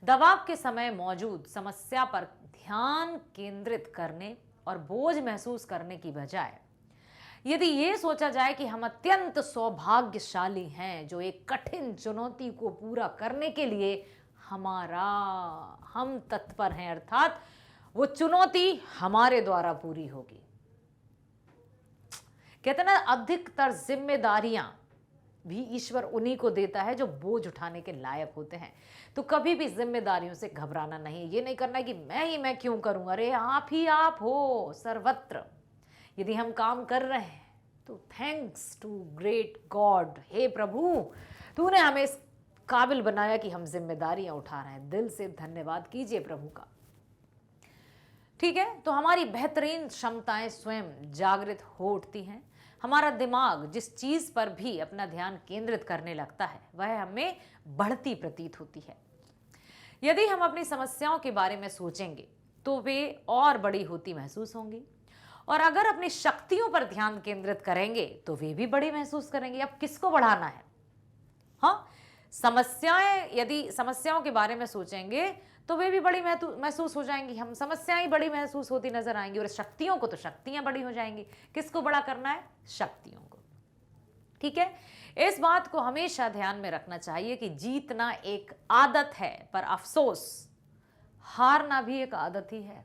दबाव के समय मौजूद समस्या पर ध्यान केंद्रित करने और बोझ महसूस करने की बजाय यदि ये सोचा जाए कि हम अत्यंत सौभाग्यशाली हैं जो एक कठिन चुनौती को पूरा करने के लिए हम तत्पर हैं, अर्थात वो चुनौती हमारे द्वारा पूरी होगी। कहते ना, अधिकतर जिम्मेदारियां भी ईश्वर उन्हीं को देता है जो बोझ उठाने के लायक होते हैं। तो कभी भी जिम्मेदारियों से घबराना नहीं। ये नहीं करना कि मैं क्यों करूं, अरे आप ही आप हो सर्वत्र। यदि हम काम कर रहे हैं तो थैंक्स टू ग्रेट गॉड, हे प्रभु तूने हमें इस काबिल बनाया कि हम जिम्मेदारियां उठा रहे हैं। दिल से धन्यवाद कीजिए प्रभु का। ठीक है। तो हमारी बेहतरीन क्षमताएं स्वयं जागृत हो उठती हैं। हमारा दिमाग जिस चीज पर भी अपना ध्यान केंद्रित करने लगता है वह हमें बढ़ती प्रतीत होती है। यदि हम अपनी समस्याओं के बारे में सोचेंगे तो वे और बड़ी होती महसूस होंगी, और अगर अपनी शक्तियों पर ध्यान केंद्रित करेंगे तो वे भी बड़ी महसूस करेंगे। अब किसको बढ़ाना है? हाँ, यदि समस्याओं के बारे में सोचेंगे तो वे भी बड़ी महसूस हो जाएंगी। हम समस्याएं बड़ी महसूस होती नजर आएंगी, और शक्तियों को तो शक्तियां बड़ी हो जाएंगी। किसको बड़ा करना है? शक्तियों को। ठीक है। इस बात को हमेशा ध्यान में रखना चाहिए कि जीतना एक आदत है, पर अफसोस हारना भी एक आदत ही है।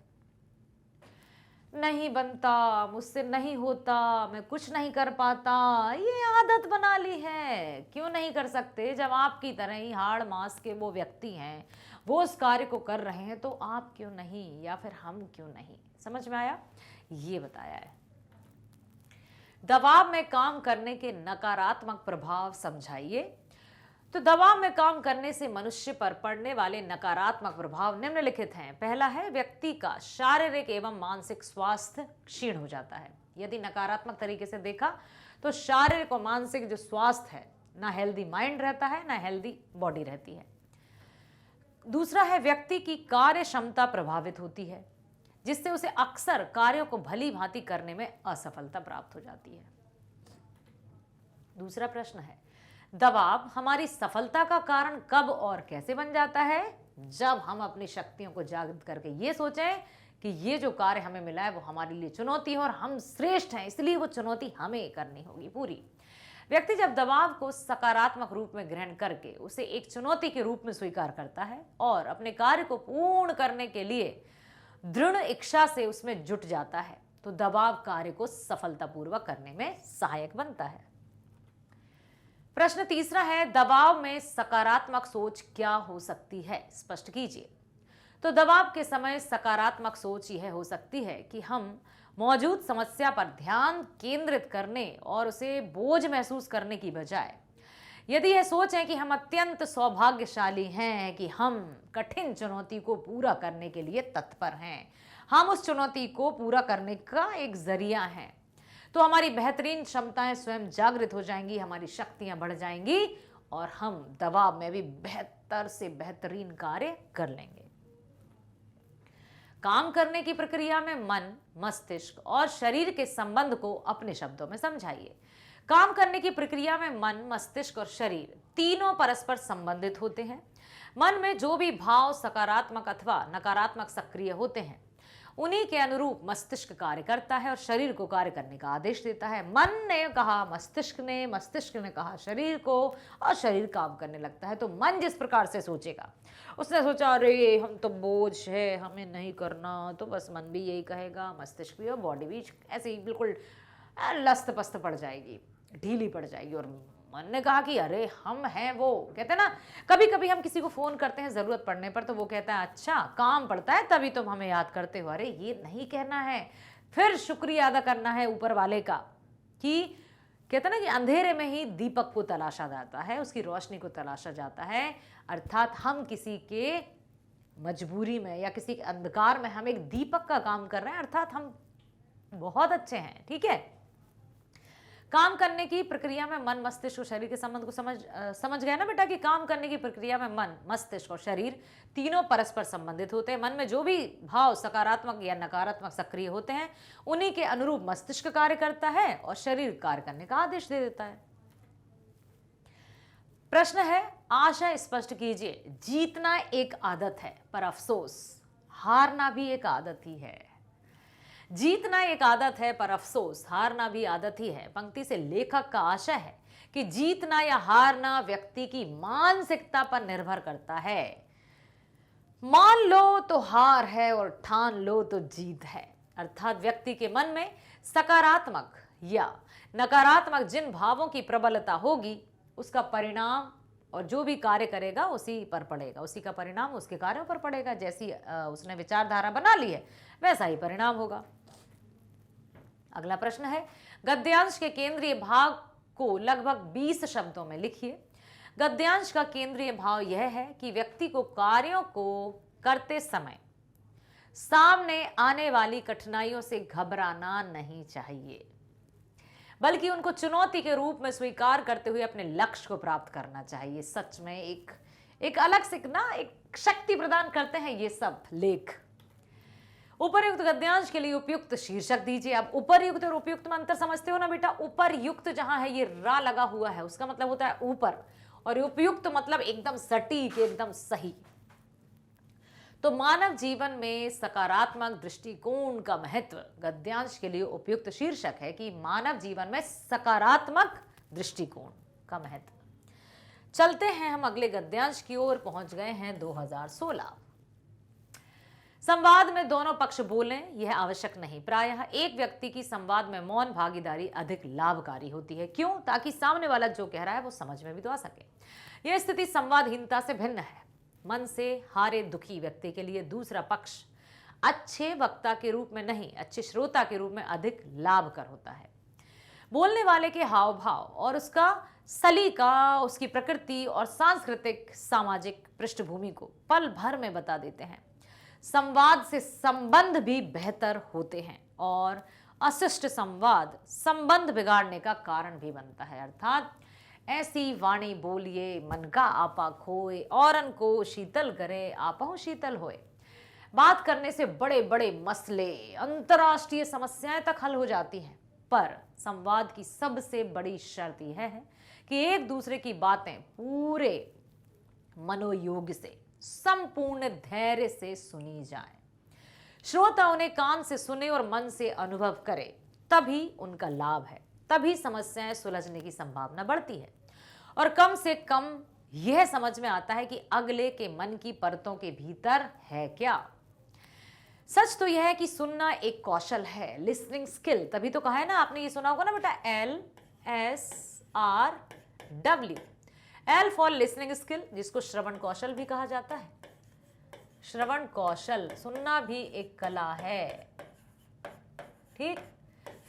नहीं बनता, मुझसे नहीं होता, मैं कुछ नहीं कर पाता, ये आदत बना ली है। क्यों नहीं कर सकते? जब आपकी तरह ही हाड़ मास के वो व्यक्ति हैं, वो उस कार्य को कर रहे हैं, तो आप क्यों नहीं, या फिर हम क्यों नहीं? समझ में आया? ये बताया है। दबाव में काम करने के नकारात्मक प्रभाव समझाइए। तो दबाव में काम करने से मनुष्य पर पड़ने वाले नकारात्मक प्रभाव निम्नलिखित हैं। पहला है, व्यक्ति का शारीरिक एवं मानसिक स्वास्थ्य क्षीण हो जाता है। यदि नकारात्मक तरीके से देखा तो शारीरिक और मानसिक जो स्वास्थ्य है, ना हेल्दी माइंड रहता है, ना हेल्दी बॉडी रहती है। दूसरा है, व्यक्ति की कार्य क्षमता प्रभावित होती है, जिससे उसे अक्सर कार्यों को भली भांति करने में असफलता प्राप्त हो जाती है। दूसरा प्रश्न है, दबाव हमारी सफलता का कारण कब और कैसे बन जाता है? जब हम अपनी शक्तियों को जागृत करके ये सोचें कि ये जो कार्य हमें मिला है वो हमारे लिए चुनौती है और हम श्रेष्ठ हैं, इसलिए वो चुनौती हमें करनी होगी पूरी। व्यक्ति जब दबाव को सकारात्मक रूप में ग्रहण करके उसे एक चुनौती के रूप में स्वीकार करता है और अपने कार्य को पूर्ण करने के लिए दृढ़ इच्छा से उसमें जुट जाता है, तो दबाव कार्य को सफलतापूर्वक करने में सहायक बनता है। प्रश्न तीसरा है, दबाव में सकारात्मक सोच क्या हो सकती है? स्पष्ट कीजिए। तो दबाव के समय सकारात्मक सोच यह हो सकती है कि हम मौजूद समस्या पर ध्यान केंद्रित करने और उसे बोझ महसूस करने की बजाय यदि यह सोचें कि हम अत्यंत सौभाग्यशाली हैं कि हम कठिन चुनौती को पूरा करने के लिए तत्पर हैं, हम उस चुनौती को पूरा करने का एक जरिया हैं, तो हमारी बेहतरीन क्षमताएं स्वयं जागृत हो जाएंगी, हमारी शक्तियां बढ़ जाएंगी और हम दबाव में भी बेहतर से बेहतरीन कार्य कर लेंगे। काम करने की प्रक्रिया में मन, मस्तिष्क और शरीर के संबंध को अपने शब्दों में समझाइए। काम करने की प्रक्रिया में मन, मस्तिष्क और शरीर तीनों परस्पर संबंधित होते हैं। मन में जो भी भाव सकारात्मक अथवा नकारात्मक सक्रिय होते हैं, उन्हीं के अनुरूप मस्तिष्क कार्य करता है और शरीर को कार्य करने का आदेश देता है। मन ने कहा मस्तिष्क ने, मस्तिष्क ने कहा शरीर को, और शरीर काम करने लगता है। तो मन जिस प्रकार से सोचेगा, उसने सोचा अरे हम तो बोझ है, हमें नहीं करना, तो बस मन भी यही कहेगा, मस्तिष्क भी और बॉडी भी ऐसे ही बिल्कुल लस्त पस्त पड़ जाएगी, ढीली पड़ जाएगी। और मन ने कहा कि अरे हम हैं वो, कहते हैं ना, कभी कभी हम किसी को फोन करते हैं जरूरत पड़ने पर, तो वो कहता है अच्छा काम पड़ता है तभी तुम हमें याद करते हो। अरे ये नहीं कहना है, फिर शुक्रिया अदा करना है ऊपर वाले का कि कहते हैं ना कि अंधेरे में ही दीपक को तलाशा जाता है, उसकी रोशनी को तलाशा जाता है। अर्थात हम किसी के मजबूरी में या किसी के अंधकार में हम एक दीपक का काम कर रहे हैं, अर्थात हम बहुत अच्छे हैं। ठीक है, काम करने की प्रक्रिया में मन, मस्तिष्क और शरीर के संबंध को समझ गए ना बेटा, कि काम करने की प्रक्रिया में मन, मस्तिष्क और शरीर तीनों परस्पर संबंधित होते हैं। मन में जो भी भाव सकारात्मक या नकारात्मक सक्रिय होते हैं, उन्हीं के अनुरूप मस्तिष्क कार्य करता है और शरीर कार्य करने का आदेश दे देता है। प्रश्न है, आशय स्पष्ट कीजिए। जीतना एक आदत है, पर अफसोस हारना भी एक आदत ही है। जीतना एक आदत है, पर अफसोस हारना भी आदत ही है। पंक्ति से लेखक का आशय है कि जीतना या हारना व्यक्ति की मानसिकता पर निर्भर करता है। मान लो तो हार है और ठान लो तो जीत है। अर्थात व्यक्ति के मन में सकारात्मक या नकारात्मक जिन भावों की प्रबलता होगी, उसका परिणाम और जो भी कार्य करेगा उसी पर पड़ेगा, उसी का परिणाम उसके कार्यों पर पड़ेगा। जैसी उसने विचारधारा बना ली है, वैसा ही परिणाम होगा। अगला प्रश्न है, गद्यांश के केंद्रीय भाग को लगभग 20 शब्दों में लिखिए। गद्यांश का केंद्रीय भाव यह है कि व्यक्ति को कार्यों को करते समय सामने आने वाली कठिनाइयों से घबराना नहीं चाहिए, बल्कि उनको चुनौती के रूप में स्वीकार करते हुए अपने लक्ष्य को प्राप्त करना चाहिए। सच में एक अलग से ना एक शक्ति प्रदान करते हैं ये सब लेख। उपर्युक्त गद्यांश के लिए उपयुक्त शीर्षक दीजिए। अब उपर्युक्त और उपयुक्त में अंतर समझते हो ना बेटा। उपर्युक्त जहां है, ये रा लगा हुआ है, उसका मतलब होता है ऊपर, और उपयुक्त मतलब एकदम सटीक, एकदम सही। तो मानव जीवन में सकारात्मक दृष्टिकोण का महत्व गद्यांश के लिए उपयुक्त शीर्षक है कि मानव जीवन में सकारात्मक दृष्टिकोण का महत्व। चलते हैं हम अगले गद्यांश की ओर, पहुंच गए हैं 2016। संवाद में दोनों पक्ष बोलें, यह आवश्यक नहीं। प्रायः एक व्यक्ति की संवाद में मौन भागीदारी अधिक लाभकारी होती है। क्यों? ताकि सामने वाला जो कह रहा है वो समझ में भी तो आ सके। यह स्थिति संवादहीनता से भिन्न है। मन से हारे दुखी व्यक्ति के लिए दूसरा पक्ष अच्छे वक्ता के रूप में नहीं, अच्छे श्रोता के रूप में अधिक लाभकर होता है। बोलने वाले के हाव भाव और उसका सलीका, उसकी प्रकृति और सांस्कृतिक सामाजिक पृष्ठभूमि को पल भर में बता देते हैं। संवाद से संबंध भी बेहतर होते हैं और अशिष्ट संवाद संबंध बिगाड़ने का कारण भी बनता है। अर्थात ऐसी वाणी बोलिए मन का आपा खोए, औरन को शीतल करे आपहु शीतल होए। बात करने से बड़े बड़े मसले, अंतर्राष्ट्रीय समस्याएं तक हल हो जाती हैं, पर संवाद की सबसे बड़ी शर्त यह है कि एक दूसरे की बातें पूरे मनोयोग से, संपूर्ण धैर्य से सुनी जाए। श्रोता उन्हें कान से सुने और मन से अनुभव करे, तभी उनका लाभ है, तभी समस्याएं सुलझने की संभावना बढ़ती है और कम से कम यह समझ में आता है कि अगले के मन की परतों के भीतर है क्या। सच तो यह है कि सुनना एक कौशल है, लिसनिंग स्किल। तभी तो कहा है ना, आपने ये सुना होगा ना बेटा, LSRW, L for listening skill, जिसको श्रवण कौशल भी कहा जाता है। श्रवण कौशल, सुनना भी एक कला है। ठीक,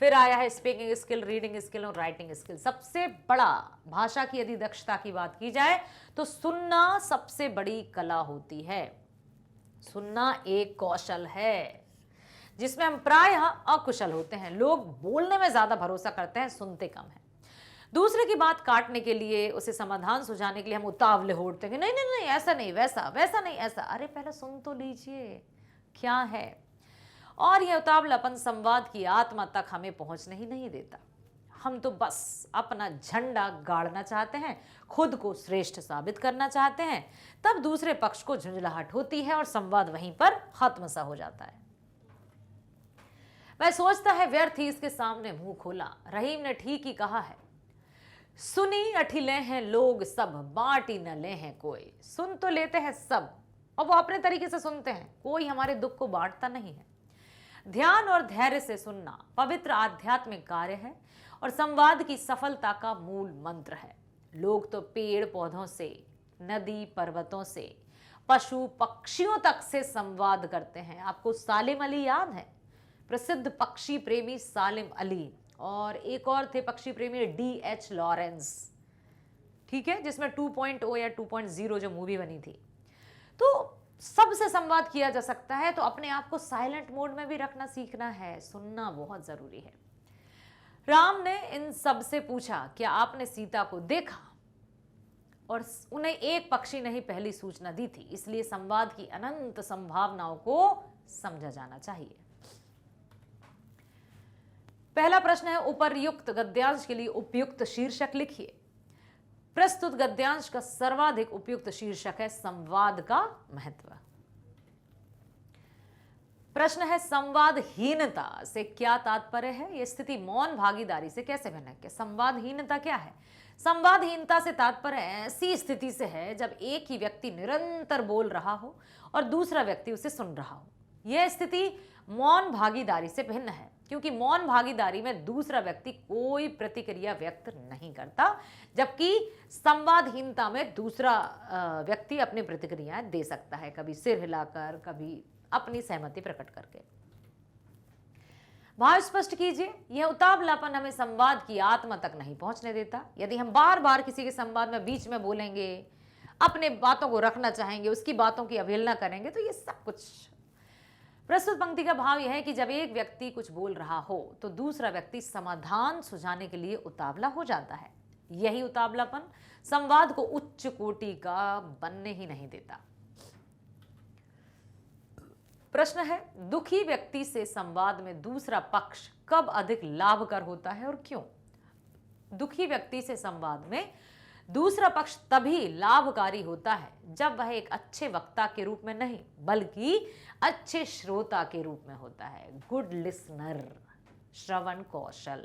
फिर आया है स्पीकिंग स्किल, रीडिंग स्किल और राइटिंग स्किल। सबसे बड़ा भाषा की यदि दक्षता की बात की जाए तो सुनना सबसे बड़ी कला होती है। सुनना एक कौशल है जिसमें हम प्रायः अकुशल होते हैं। लोग बोलने में ज्यादा भरोसा करते हैं, सुनते कम है। दूसरे की बात काटने के लिए, उसे समाधान सुझाने के लिए हम उतावले होते हैं कि नहीं नहीं नहीं, ऐसा नहीं, वैसा वैसा नहीं, ऐसा। अरे पहले सुन तो लीजिए क्या है। और यह उतावलापन संवाद की आत्मा तक हमें पहुंचने ही नहीं देता। हम तो बस अपना झंडा गाड़ना चाहते हैं, खुद को श्रेष्ठ साबित करना चाहते हैं। तब दूसरे पक्ष को झुंझलाहट होती है और संवाद वहीं पर खत्म सा हो जाता है। वह सोचता है व्यर्थ ही इसके सामने मुंह खोला। रहीम ने ठीक ही कहा है, सुनी अठिले हैं लोग सब, बांटी न ले हैं कोई। सुन तो लेते हैं सब और वो अपने तरीके से सुनते हैं, कोई हमारे दुख को बांटता नहीं है। ध्यान और धैर्य से सुनना पवित्र आध्यात्मिक कार्य है और संवाद की सफलता का मूल मंत्र है। लोग तो पेड़ पौधों से, नदी पर्वतों से, पशु पक्षियों तक से संवाद करते हैं। आपको सालिम अली याद है? प्रसिद्ध पक्षी प्रेमी सालिम अली और एक और थे पक्षी प्रेमी D.H. लॉरेंस, ठीक है, जिसमें 2.0 या 2.0 जो मूवी बनी थी। तो सबसे संवाद किया जा सकता है, तो अपने आप को साइलेंट मोड में भी रखना सीखना है, सुनना बहुत जरूरी है। राम ने इन सब से पूछा, क्या आपने सीता को देखा? और उन्हें एक पक्षी ने ही पहली सूचना दी थी, इसलिए संवाद की अनंत संभावनाओं को समझा जाना चाहिए। पहला प्रश्न है, उपर्युक्त गद्यांश के लिए उपयुक्त शीर्षक लिखिए। प्रस्तुत गद्यांश का सर्वाधिक उपयुक्त शीर्षक है संवाद का महत्व। प्रश्न है, संवादहीनता से क्या तात्पर्य है? यह स्थिति मौन भागीदारी से कैसे भिन्न है? संवादहीनता क्या है? संवादहीनता से तात्पर्य ऐसी स्थिति से है जब एक ही व्यक्ति निरंतर बोल रहा हो और दूसरा व्यक्ति उसे सुन रहा हो। यह स्थिति मौन भागीदारी से भिन्न है, क्योंकि मौन भागीदारी में दूसरा व्यक्ति कोई प्रतिक्रिया व्यक्त नहीं करता, जबकि संवादहीनता में दूसरा व्यक्ति अपनी प्रतिक्रियाएं दे सकता है, कभी सिर हिलाकर, कभी अपनी सहमति प्रकट करके। भाव स्पष्ट कीजिए। यह उतावलापन हमें संवाद की आत्मा तक नहीं पहुंचने देता। यदि हम बार बार किसी के संवाद में बीच में बोलेंगे, अपने बातों को रखना चाहेंगे, उसकी बातों की अवहेलना करेंगे, तो ये सब कुछ। प्रस्तुत पंक्ति का भाव यह है कि जब एक व्यक्ति कुछ बोल रहा हो तो दूसरा व्यक्ति समाधान सुझाने के लिए उतावला हो जाता है। यही उतावलापन संवाद को उच्च कोटि का बनने ही नहीं देता। प्रश्न है, दुखी व्यक्ति से संवाद में दूसरा पक्ष कब अधिक लाभकर होता है और क्यों? दुखी व्यक्ति से संवाद में दूसरा पक्ष तभी लाभकारी होता है जब वह एक अच्छे वक्ता के रूप में नहीं, बल्कि अच्छे श्रोता के रूप में होता है। गुड लिसनर, श्रवण कौशल।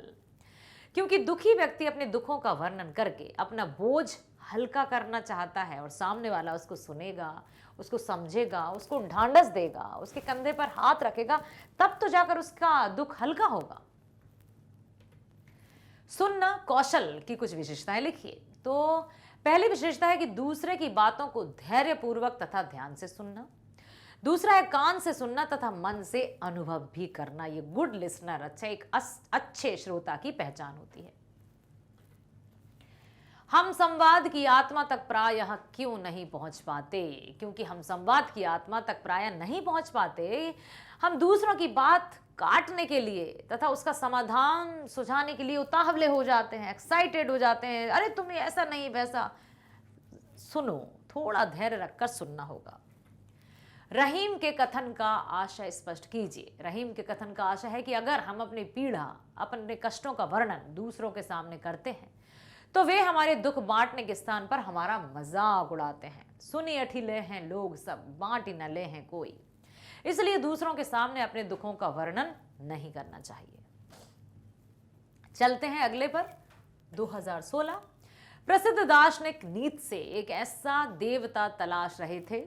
क्योंकि दुखी व्यक्ति अपने दुखों का वर्णन करके अपना बोझ हल्का करना चाहता है और सामने वाला उसको सुनेगा, उसको समझेगा, उसको ढांढस देगा, उसके कंधे पर हाथ रखेगा, तब तो जाकर उसका दुख हल्का होगा। सुनना कौशल की कुछ विशेषताएं लिखिए। तो पहली विशेषता है कि दूसरे की बातों को धैर्यपूर्वक तथा ध्यान से सुनना। दूसरा है कान से सुनना तथा मन से अनुभव भी करना। ये गुड लिसनर, एक अच्छे श्रोता की पहचान होती है। हम संवाद की आत्मा तक प्रायः क्यों नहीं पहुंच पाते? क्योंकि हम संवाद की आत्मा तक प्रायः नहीं पहुंच पाते, हम दूसरों की बात काटने के लिए तथा उसका समाधान सुझाने के लिए उतावले हो जाते हैं, एक्साइटेड हो जाते हैं। अरे तुम्हें ऐसा नहीं वैसा। सुनो, थोड़ा धैर्य रखकर सुनना होगा। रहीम के कथन का आशय स्पष्ट कीजिए। रहीम के कथन का आशय है कि अगर हम अपनी पीड़ा, अपने कष्टों का वर्णन दूसरों के सामने करते हैं तो वे हमारे दुख बांटने के स्थान पर हमारा मजाक उड़ाते हैं। सुनी अठिले हैं लोग सब, बांट न ले हैं कोई। इसलिए दूसरों के सामने अपने दुखों का वर्णन नहीं करना चाहिए। चलते हैं अगले पर। 2016 प्रसिद्ध दार्शनिक नीत्शे एक ऐसा देवता तलाश रहे थे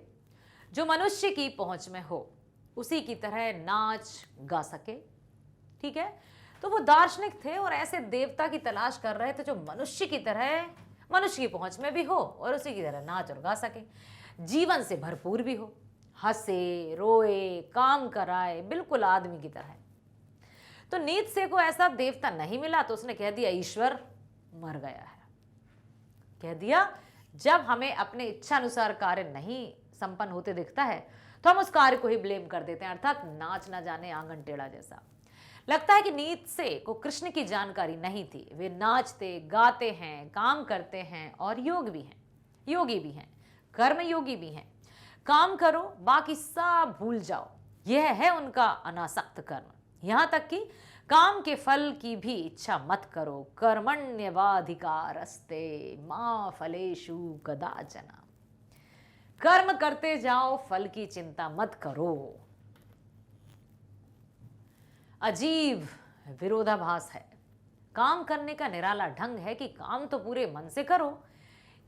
जो मनुष्य की पहुंच में हो, उसी की तरह नाच गा सके। ठीक है, तो वो दार्शनिक थे और ऐसे देवता की तलाश कर रहे थे जो मनुष्य की तरह, मनुष्य की पहुंच में भी हो और उसी की तरह नाच और गा सके, जीवन से भरपूर भी हो, हंसे रोए काम कराए, बिल्कुल आदमी की तरह। तो नीत्शे को ऐसा देवता नहीं मिला तो उसने कह दिया ईश्वर मर गया है। कह दिया जब हमें अपने इच्छानुसार कार्य नहीं संपन्न होते दिखता है तो हम उस कार्य को ही ब्लेम कर देते हैं, अर्थात नाच ना जाने आंगन टेढ़ा जैसा। लगता है कि नीत्शे को कृष्ण की जानकारी नहीं थी। वे नाचते गाते हैं, काम करते हैं और योगी भी हैं, कर्म योगी भी हैं। काम करो, बाकी सब भूल जाओ, यह है उनका अनासक्त कर्म। यहां तक कि काम के फल की भी इच्छा मत करो। कर्मण्यवाधिकारस्ते मा फलेषु कदाचन। कर्म करते जाओ, फल की चिंता मत करो। अजीब विरोधाभास है। काम करने का निराला ढंग है कि काम तो पूरे मन से करो,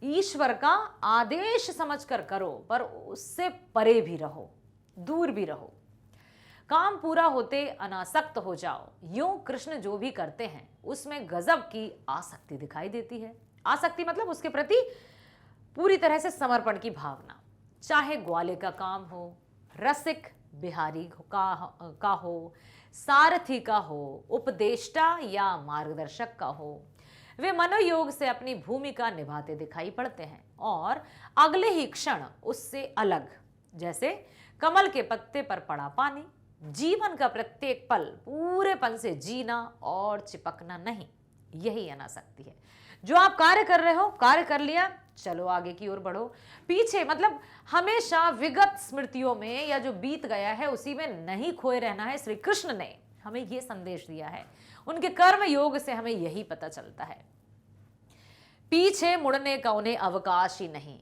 ईश्वर का आदेश समझकर करो, पर उससे परे भी रहो, दूर भी रहो। काम पूरा होते अनासक्त हो जाओ। यूं कृष्ण जो भी करते हैं उसमें गजब की आसक्ति दिखाई देती है। आसक्ति मतलब उसके प्रति पूरी तरह से समर्पण की भावना। चाहे ग्वाले का काम हो, रसिक बिहारी का हो, सारथी का हो, उपदेष्टा या मार्गदर्शक का हो, वे मनोयोग से अपनी भूमिका निभाते दिखाई पड़ते हैं और अगले ही क्षण उससे अलग, जैसे कमल के पत्ते पर पड़ा पानी, जीवन का प्रत्येक पल पूरेपन से जीना और चिपकना नहीं, यही अनासक्ति है। जो आप कार्य कर रहे हो, कार्य कर लिया, चलो आगे की ओर बढ़ो। पीछे मतलब हमेशा विगत स्मृतियों में या जो बीत गया है उसी में नहीं खोए रहना है। श्री कृष्ण ने हमें यह संदेश दिया है, उनके कर्म योग से हमें यही पता चलता है। पीछे मुड़ने का उन्हें अवकाश ही नहीं।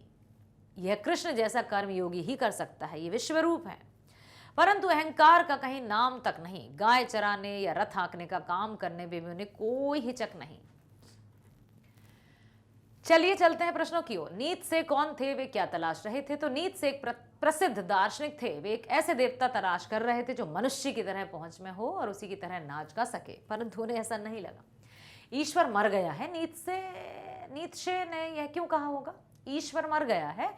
यह कृष्ण जैसा कर्म योगी ही कर सकता है, ये विश्व रूप है। परंतु अहंकार का कहीं नाम तक नहीं। गाय चराने या रथ हाँकने का काम करने में भी उन्हें कोई हिचक नहीं। चलिए चलते हैं प्रश्नों की ओर। नीत से कौन थे, वे क्या तलाश रहे थे? तो नीत से एक प्रसिद्ध दार्शनिक थे। वे एक ऐसे देवता तलाश कर रहे थे जो मनुष्य की तरह पहुंच में हो और उसी की तरह नाच गा सके, परंतु उन्हें ऐसा नहीं लगा। ईश्वर मर गया है। नीत्शे ने यह क्यों कहा होगा? ईश्वर मर गया है।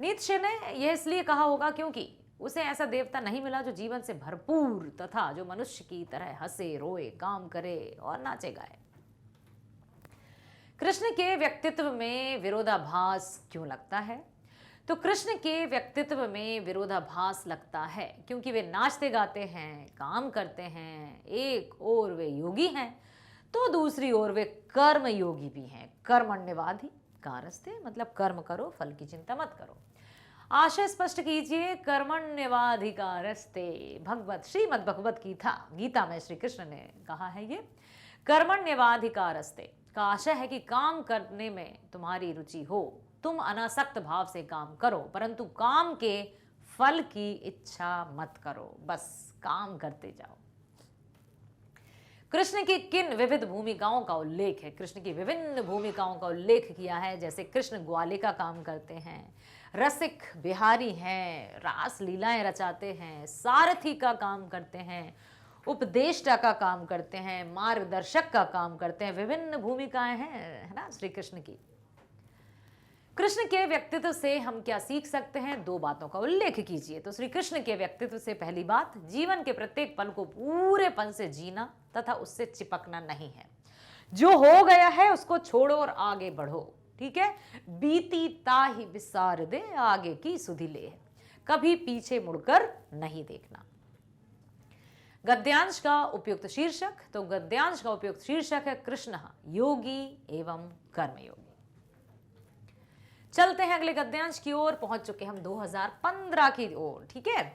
नीत्शे ने यह इसलिए कहा होगा क्योंकि उसे ऐसा देवता नहीं मिला जो जीवन से भरपूर तथा जो मनुष्य की तरह हंसे, रोए, काम करे और नाचे गाए। कृष्ण के व्यक्तित्व में विरोधाभास क्यों लगता है? तो कृष्ण के व्यक्तित्व में विरोधाभास लगता है क्योंकि वे नाचते गाते हैं, काम करते हैं। एक ओर वे योगी हैं तो दूसरी ओर वे कर्म योगी भी हैं। कर्मण्यवाधी कारस्ते, मतलब कर्म करो, फल की चिंता मत करो। आशय स्पष्ट कीजिए। कर्मण्यवाधिकारस्ते, भगवत श्रीमद् भगवत गीता में श्री कृष्ण ने कहा है ये कर्मण्यवाधिकारस्ते का आशय है कि काम करने में तुम्हारी रुचि हो, तुम अनासक्त भाव से काम करो, परंतु काम के फल की इच्छा मत करो, बस काम करते जाओ। कृष्ण की किन विविध भूमिकाओं का उल्लेख है? कृष्ण की विभिन्न भूमिकाओं का उल्लेख किया है, जैसे कृष्ण ग्वाले का काम करते हैं, रसिक बिहारी हैं, रास लीलाएं रचाते हैं, सारथी का काम करते हैं, उपदेष्टा का काम करते हैं, मार्गदर्शक का काम करते हैं। विभिन्न भूमिकाएं हैं, है ना, श्री कृष्ण की। कृष्ण के व्यक्तित्व से हम क्या सीख सकते हैं? दो बातों का उल्लेख कीजिए। तो श्री कृष्ण के व्यक्तित्व से पहली बात, जीवन के प्रत्येक पल को पूरेपन से जीना तथा उससे चिपकना नहीं है। जो हो गया है उसको छोड़ो और आगे बढ़ो, ठीक है। बीती ताहि विसार दे, आगे की सुधि ले, कभी पीछे मुड़कर नहीं देखना। गद्यांश का उपयुक्त शीर्षक, तो गद्यांश का उपयुक्त शीर्षक है कृष्ण योगी एवं कर्मयोगी। चलते हैं अगले गद्यांश की ओर। पहुंच चुके हम 2015 की ओर, ठीक है।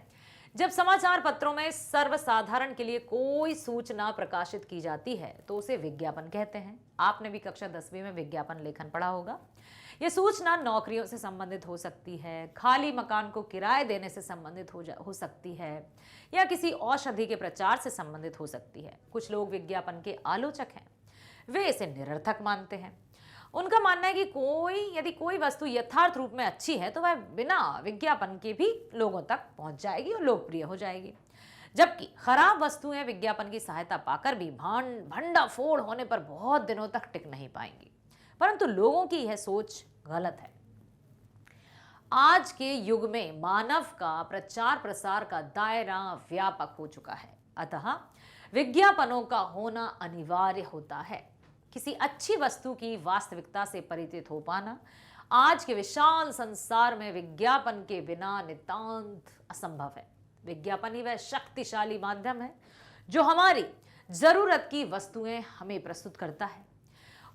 जब समाचार पत्रों में सर्वसाधारण के लिए कोई सूचना प्रकाशित की जाती है तो उसे विज्ञापन कहते हैं। आपने भी कक्षा 10वीं में विज्ञापन लेखन पढ़ा होगा। यह सूचना नौकरियों से संबंधित हो सकती है, खाली मकान को किराए देने से संबंधित हो सकती है, या किसी औषधि के प्रचार से संबंधित हो सकती है। कुछ लोग विज्ञापन के आलोचक हैं, वे इसे निरर्थक मानते हैं। उनका मानना है कि यदि कोई वस्तु यथार्थ रूप में अच्छी है तो वह बिना विज्ञापन के भी लोगों तक पहुंच जाएगी और लोकप्रिय हो जाएगी, जबकि खराब वस्तुएं विज्ञापन की सहायता पाकर भी भंडाफोड़ होने पर बहुत दिनों तक टिक नहीं पाएंगी। परंतु लोगों की यह सोच गलत है। आज के युग में मानव का प्रचार प्रसार का दायरा व्यापक हो चुका है, अतः विज्ञापनों का होना अनिवार्य होता है। किसी अच्छी वस्तु की वास्तविकता से परिचित हो पाना आज के विशाल संसार में विज्ञापन के बिना नितांत असंभव है। विज्ञापन ही वह शक्तिशाली माध्यम है जो हमारी जरूरत की वस्तुएं हमें प्रस्तुत करता है,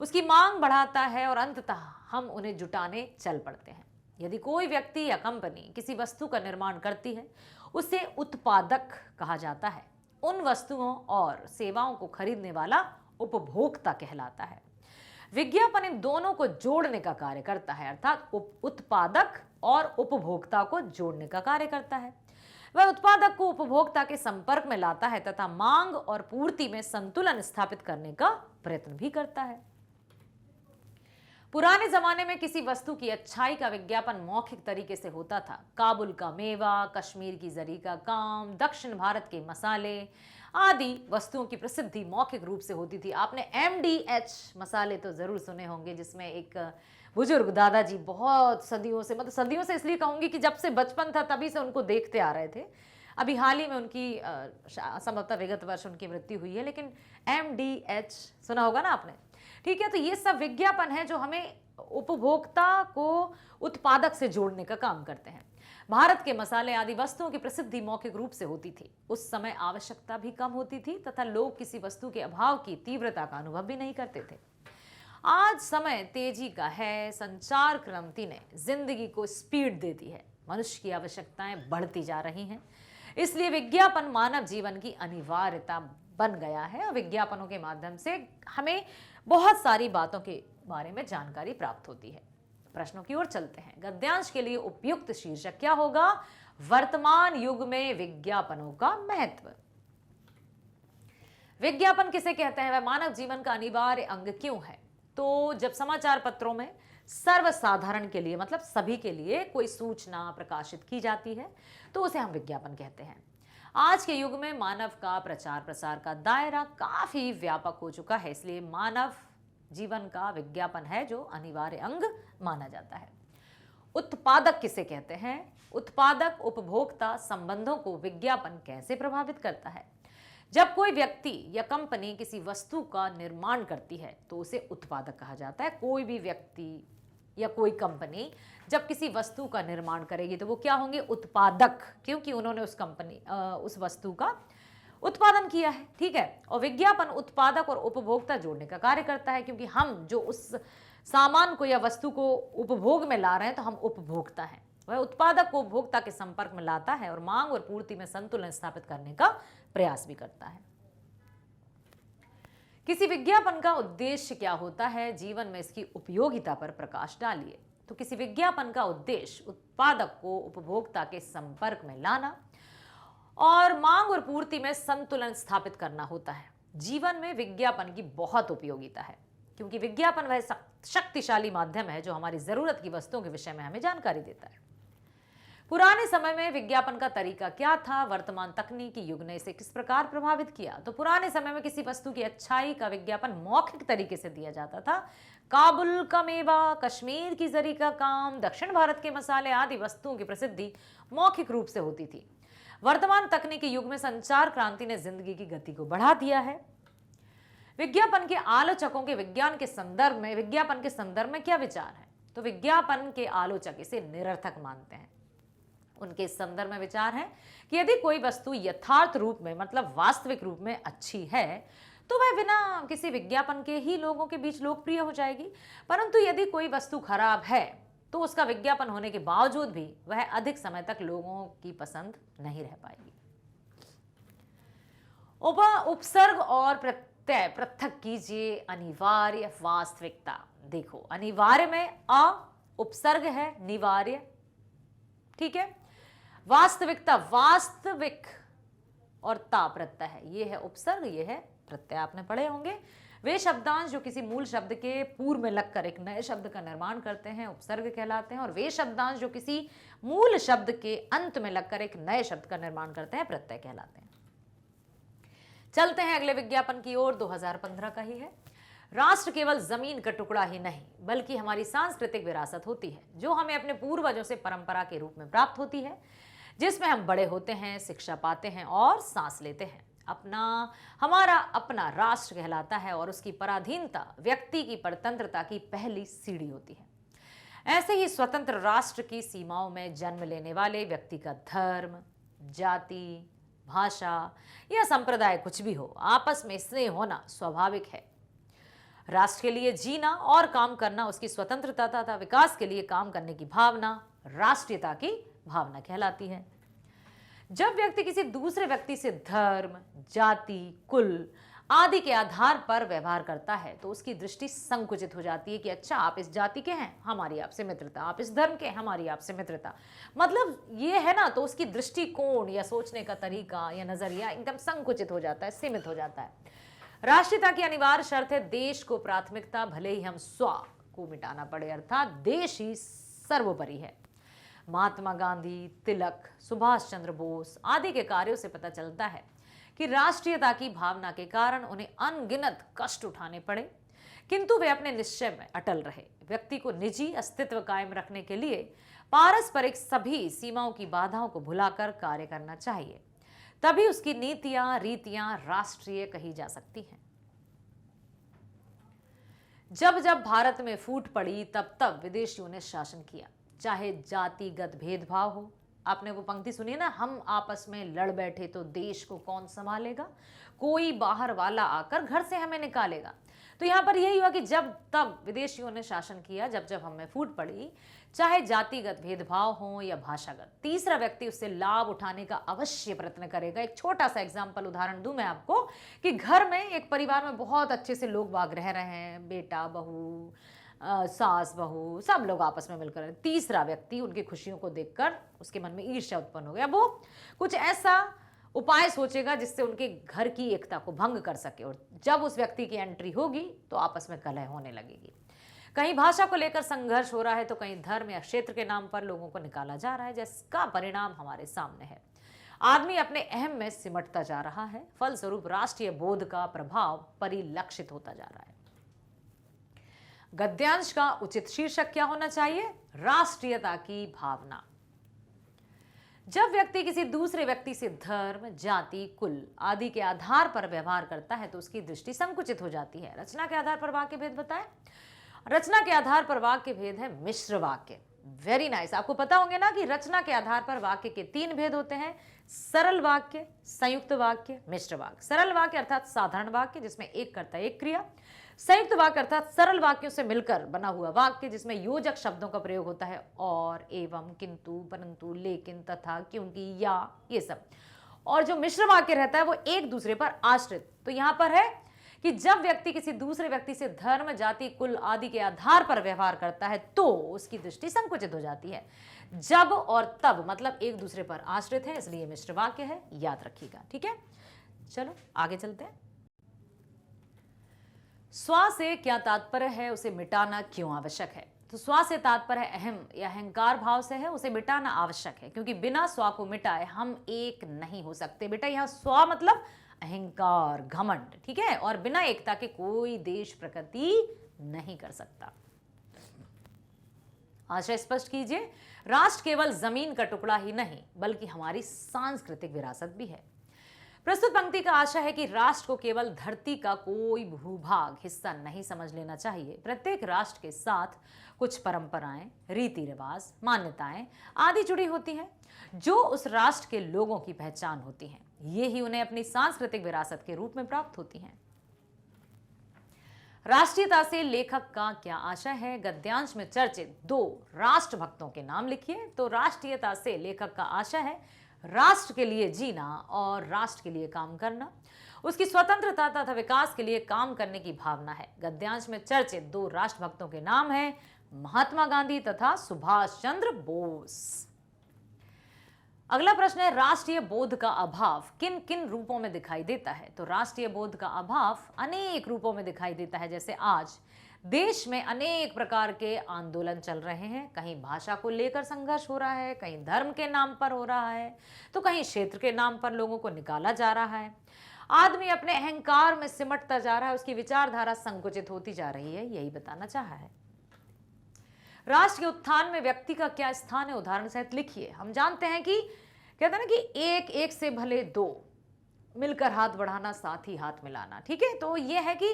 उसकी मांग बढ़ाता है और अंततः हम उन्हें जुटाने चल पड़ते हैं। यदि कोई व्यक्ति या कंपनी किसी वस्तु का निर्माण करती है, उसे उत्पादक कहा जाता है। उन वस्तुओं और सेवाओं को खरीदने वाला उपभोक्ता कहलाता है। विज्ञापन इन दोनों को जोड़ने का कार्य करता है, अर्थात उत्पादक और उपभोक्ता को जोड़ने का कार्य करता है। वह उत्पादक को उपभोक्ता के संपर्क में लाता है तथा मांग और पूर्ति में संतुलन स्थापित करने का प्रयत्न भी करता है। पुराने जमाने में किसी वस्तु की अच्छाई का विज्ञापन मौखिक तरीके से होता था। काबुल का मेवा, कश्मीर की जरी का काम, दक्षिण भारत के मसाले आदि वस्तुओं की प्रसिद्धि मौखिक रूप से होती थी। आपने MDH मसाले तो जरूर सुने होंगे, जिसमें एक बुजुर्ग दादाजी बहुत सदियों से, मतलब सदियों से इसलिए कहूंगी कि जब से बचपन था तभी से उनको देखते आ रहे थे। अभी हाल ही में उनकी संभवतः विगत वर्ष उनकी मृत्यु हुई है, लेकिन MDH सुना होगा ना आपने। ठीक है, तो ये सब विज्ञापन है जो हमें उपभोक्ता को उत्पादक से जोड़ने का काम करते हैं। भारत के मसाले आदि वस्तुओं की प्रसिद्धि मौखिक रूप से होती थी। उस समय आवश्यकता भी कम होती थी तथा लोग किसी वस्तु के अभाव की तीव्रता का अनुभव भी नहीं करते थे। आज समय तेजी का है, संचार क्रांति ने जिंदगी को स्पीड दे दी है, मनुष्य की आवश्यकताएं बढ़ती जा रही हैं, इसलिए विज्ञापन मानव जीवन की अनिवार्यता बन गया है और विज्ञापनों के माध्यम से हमें बहुत सारी बातों के बारे में जानकारी प्राप्त होती है। प्रश्नों की ओर चलते हैं। गद्यांश के लिए उपयुक्त शीर्षक क्या होगा? वर्तमान युग में विज्ञापनों का महत्व। विज्ञापन किसे कहते हैं? वह मानव जीवन का अनिवार्य अंग क्यों है? तो जब समाचार पत्रों में सर्वसाधारण के लिए, मतलब सभी के लिए कोई सूचना प्रकाशित की जाती है तो उसे हम विज्ञापन कहते हैं। आज के युग में मानव का प्रचार प्रसार का दायरा काफी व्यापक हो चुका है, इसलिए मानव जीवन का विज्ञापन है जो अनिवार्य अंग माना जाता है। उत्पादक किसे कहते हैं? उत्पादक उपभोक्ता संबंधों को विज्ञापन कैसे प्रभावित करता है? जब कोई व्यक्ति या कंपनी किसी वस्तु का निर्माण करती है तो उसे उत्पादक कहा जाता है। कोई भी व्यक्ति या कोई कंपनी जब किसी वस्तु का निर्माण करेगी तो वो क्या होंगे? उत्पादक, क्योंकि उन्होंने उस वस्तु का उत्पादन किया है। ठीक है, और विज्ञापन उत्पादक और उपभोक्ता जोड़ने का कार्य करता है, क्योंकि हम जो उस सामान को या वस्तु को उपभोग में ला रहे हैं तो हम उपभोक्ता हैं। वह उत्पादक को उपभोक्ता के संपर्क में लाता है और मांग और पूर्ति में संतुलन स्थापित करने का प्रयास भी करता है। किसी विज्ञापन का उद्देश्य क्या होता है? जीवन में इसकी उपयोगिता पर प्रकाश डालिए। तो किसी विज्ञापन का उद्देश्य उत्पादक को उपभोक्ता के संपर्क में लाना और मांग और पूर्ति में संतुलन स्थापित करना होता है। जीवन में विज्ञापन की बहुत उपयोगिता है, क्योंकि विज्ञापन वह शक्तिशाली माध्यम है जो हमारी जरूरत की वस्तुओं के विषय में हमें जानकारी देता है। पुराने समय में विज्ञापन का तरीका क्या था? वर्तमान तकनीकी युग ने इसे किस प्रकार प्रभावित किया? तो पुराने समय में किसी वस्तु की अच्छाई का विज्ञापन मौखिक तरीके से दिया जाता था। काबुल का मेवा, कश्मीर की जरी का काम, दक्षिण भारत के मसाले आदि वस्तुओं की प्रसिद्धि मौखिक रूप से होती थी। वर्तमान तकनीकी युग में संचार क्रांति ने जिंदगी की गति को बढ़ा दिया है। विज्ञापन के आलोचकों के विज्ञापन के संदर्भ में क्या विचार है? तो विज्ञापन के आलोचक इसे निरर्थक मानते हैं। उनके इस संदर्भ में विचार है कि यदि कोई वस्तु यथार्थ रूप में, मतलब वास्तविक रूप में अच्छी है तो वह बिना किसी विज्ञापन के ही लोगों के बीच लोकप्रिय हो जाएगी, परंतु यदि कोई वस्तु खराब है तो उसका विज्ञापन होने के बावजूद भी वह अधिक समय तक लोगों की पसंद नहीं रह पाएगी। उपसर्ग और प्रत्यय पृथक कीजिए। अनिवार्य, वास्तविकता। देखो, अनिवार्य में अ उपसर्ग है, निवार्य, ठीक है। वास्तविकता, वास्तविक और ता प्रत्यय है, ये है उपसर्ग, ये है प्रत्यय, आपने पढ़े होंगे। वे शब्दांश जो किसी मूल शब्द के पूर्व में लगकर एक नए शब्द का निर्माण करते हैं उपसर्ग कहलाते हैं, और वे शब्दांश जो किसी मूल शब्द के अंत में लगकर एक नए शब्द का निर्माण करते हैं प्रत्यय कहलाते हैं। चलते हैं अगले विज्ञापन की ओर। 2015 का ही है। राष्ट्र केवल जमीन का टुकड़ा ही नहीं बल्कि हमारी सांस्कृतिक विरासत होती है, जो हमें अपने पूर्वजों से परंपरा के रूप में प्राप्त होती है, जिसमें हम बड़े होते हैं, शिक्षा पाते हैं और सांस लेते हैं। हमारा अपना राष्ट्र कहलाता है और उसकी पराधीनता व्यक्ति की परतंत्रता की पहली सीढ़ी होती है। ऐसे ही स्वतंत्र राष्ट्र की सीमाओं में जन्म लेने वाले व्यक्ति का धर्म, जाति, भाषा या संप्रदाय कुछ भी हो, आपस में स्नेह होना स्वाभाविक है। राष्ट्र के लिए जीना और काम करना, उसकी स्वतंत्रता तथा विकास के लिए काम करने की भावना राष्ट्रीयता की भावना कहलाती है। जब व्यक्ति किसी दूसरे व्यक्ति से धर्म, जाति, कुल आदि के आधार पर व्यवहार करता है तो उसकी दृष्टि संकुचित हो जाती है कि अच्छा, आप इस जाति के हैं, हमारी आपसे मित्रता, आप इस धर्म के, हमारी आपसे मित्रता, मतलब ये है ना। तो उसकी दृष्टिकोण या सोचने का तरीका या नजरिया एकदम संकुचित हो जाता है, सीमित हो जाता है। राष्ट्रीयता की अनिवार्य शर्त है देश को प्राथमिकता, भले ही हम स्व को मिटाना पड़े, अर्थात देश ही सर्वोपरि है। महात्मा गांधी, तिलक, सुभाष चंद्र बोस आदि के कार्यों से पता चलता है कि राष्ट्रीयता की भावना के कारण उन्हें अनगिनत कष्ट उठाने पड़े, किंतु वे अपने निश्चय में अटल रहे। व्यक्ति को निजी अस्तित्व कायम रखने के लिए पारस्परिक सभी सीमाओं की बाधाओं को भुलाकर कार्य करना चाहिए, तभी उसकी नीतियां रीतियां राष्ट्रीय कही जा सकती हैं। जब जब भारत में फूट पड़ी तब तब विदेशियों ने शासन किया, चाहे जातिगत भेदभाव हो। आपने वो पंक्ति सुनी ना, हम आपस में लड़ बैठे तो देश को कौन संभालेगा, कोई बाहर वाला आकर घर से हमें निकालेगा। तो यहाँ पर यही हुआ कि जब तब विदेशियों ने शासन किया, जब जब हमें फूट पड़ी, चाहे जातिगत भेदभाव हो या भाषागत, तीसरा व्यक्ति उससे लाभ उठाने का अवश्य प्रयत्न करेगा। एक छोटा सा एग्जाम्पल उदाहरण दूं मैं आपको कि घर में एक परिवार में बहुत अच्छे से लोग बाग रह रहे हैं, बेटा बहू सास बहू सब लोग आपस में मिलकर, तीसरा व्यक्ति उनकी खुशियों को देखकर उसके मन में ईर्ष्या उत्पन्न हो गया। वो कुछ ऐसा उपाय सोचेगा जिससे उनके घर की एकता को भंग कर सके, और जब उस व्यक्ति की एंट्री होगी तो आपस में कलह होने लगेगी। कहीं भाषा को लेकर संघर्ष हो रहा है तो कहीं धर्म या क्षेत्र के नाम पर लोगों को निकाला जा रहा है, जिसका परिणाम हमारे सामने है। आदमी अपने अहम में सिमटता जा रहा है, फलस्वरूप राष्ट्रीय बोध का प्रभाव परिलक्षित होता जा रहा है। गद्यांश का उचित शीर्षक क्या होना चाहिए? राष्ट्रीयता की भावना। जब व्यक्ति किसी दूसरे व्यक्ति से धर्म, जाति, कुल आदि के आधार पर व्यवहार करता है तो उसकी दृष्टि संकुचित हो जाती है। रचना के आधार पर वाक्य भेद बताएं। रचना के आधार पर वाक्य भेद है मिश्र वाक्य। Very nice. आपको पता होंगे ना कि रचना के आधार पर वाक्य के 3 भेद होते हैं: सरल वाक्य, संयुक्त वाक्य, मिश्र वाक्य। सरल वाक्य अर्थात साधारण वाक्य जिसमें एक कर्ता एक क्रिया। संयुक्त वाक्य अर्थात सरल वाक्यों से मिलकर बना हुआ वाक्य जिसमें योजक शब्दों का प्रयोग होता है, और, एवं, किंतु, परंतु, लेकिन, तथा, क्योंकि, या, ये सब। और जो मिश्र वाक्य रहता है वो एक दूसरे पर आश्रित। तो यहां पर है कि जब व्यक्ति किसी दूसरे व्यक्ति से धर्म, जाति, कुल आदि के आधार पर व्यवहार करता है तो उसकी दृष्टि संकुचित हो जाती है। जब और तब मतलब एक दूसरे पर आश्रित है, इसलिए मिश्र वाक्य है, याद रखिएगा। ठीक है, चलो आगे चलते हैं। स्व से क्या तात्पर्य है, उसे मिटाना क्यों आवश्यक है? तो स्व से तात्पर्य अहम या अहंकार भाव से है, उसे मिटाना आवश्यक है, क्योंकि बिना स्व को मिटाए हम एक नहीं हो सकते। बेटा यहाँ स्व मतलब अहंकार, घमंड, ठीक है, और बिना एकता के कोई देश प्रगति नहीं कर सकता। आशय स्पष्ट कीजिए, राष्ट्र केवल जमीन का टुकड़ा ही नहीं बल्कि हमारी सांस्कृतिक विरासत भी है। प्रस्तुत पंक्ति का आशय है कि राष्ट्र को केवल धरती का कोई भूभाग हिस्सा नहीं समझ लेना चाहिए। प्रत्येक राष्ट्र के साथ कुछ परंपराएं, रीति रिवाज, मान्यताएं आदि जुड़ी होती हैं जो उस राष्ट्र के लोगों की पहचान होती हैं। ये ही उन्हें अपनी सांस्कृतिक विरासत के रूप में प्राप्त होती हैं। राष्ट्रीयता से लेखक का क्या आशय है? गद्यांश में चर्चित 2 राष्ट्रभक्तों के नाम लिखिए। तो राष्ट्रीयता से लेखक का आशय है राष्ट्र के लिए जीना और राष्ट्र के लिए काम करना, उसकी स्वतंत्रता तथा विकास के लिए काम करने की भावना है। गद्यांश में चर्चित 2 राष्ट्रभक्तों के नाम हैं महात्मा गांधी तथा सुभाष चंद्र बोस। अगला प्रश्न है, राष्ट्रीय बोध का अभाव किन किन रूपों में दिखाई देता है? तो राष्ट्रीय बोध का अभाव अनेक रूपों में दिखाई देता है। जैसे आज देश में अनेक प्रकार के आंदोलन चल रहे हैं, कहीं भाषा को लेकर संघर्ष हो रहा है, कहीं धर्म के नाम पर हो रहा है, तो कहीं क्षेत्र के नाम पर लोगों को निकाला जा रहा है। आदमी अपने अहंकार में सिमटता जा रहा है, उसकी विचारधारा संकुचित होती जा रही है, यही बताना चाहा है। राष्ट्र के उत्थान में व्यक्ति का क्या स्थान है? उदाहरण सहित लिखिए। हम जानते हैं कि कहते हैं ना कि एक एक से भले 2, मिलकर हाथ बढ़ाना साथ ही हाथ मिलाना। ठीक है, तो ये है कि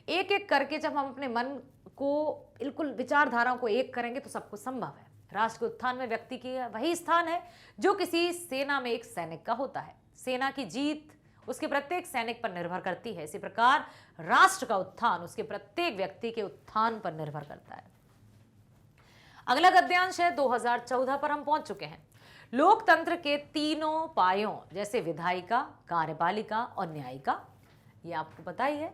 एक एक करके जब हम अपने मन को बिल्कुल विचारधाराओं को एक करेंगे तो सब कुछ संभव है। राष्ट्र के उत्थान में व्यक्ति की वही स्थान है जो किसी सेना में एक सैनिक का होता है। सेना की जीत उसके प्रत्येक सैनिक पर निर्भर करती है, इसी प्रकार राष्ट्र का उत्थान उसके प्रत्येक व्यक्ति के उत्थान पर निर्भर करता है। अगला गद्यांश है 2014 पर हम पहुंच चुके हैं। लोकतंत्र के 3 पायों जैसे विधायिका, कार्यपालिका और न्यायिका, ये आपको पता ही है,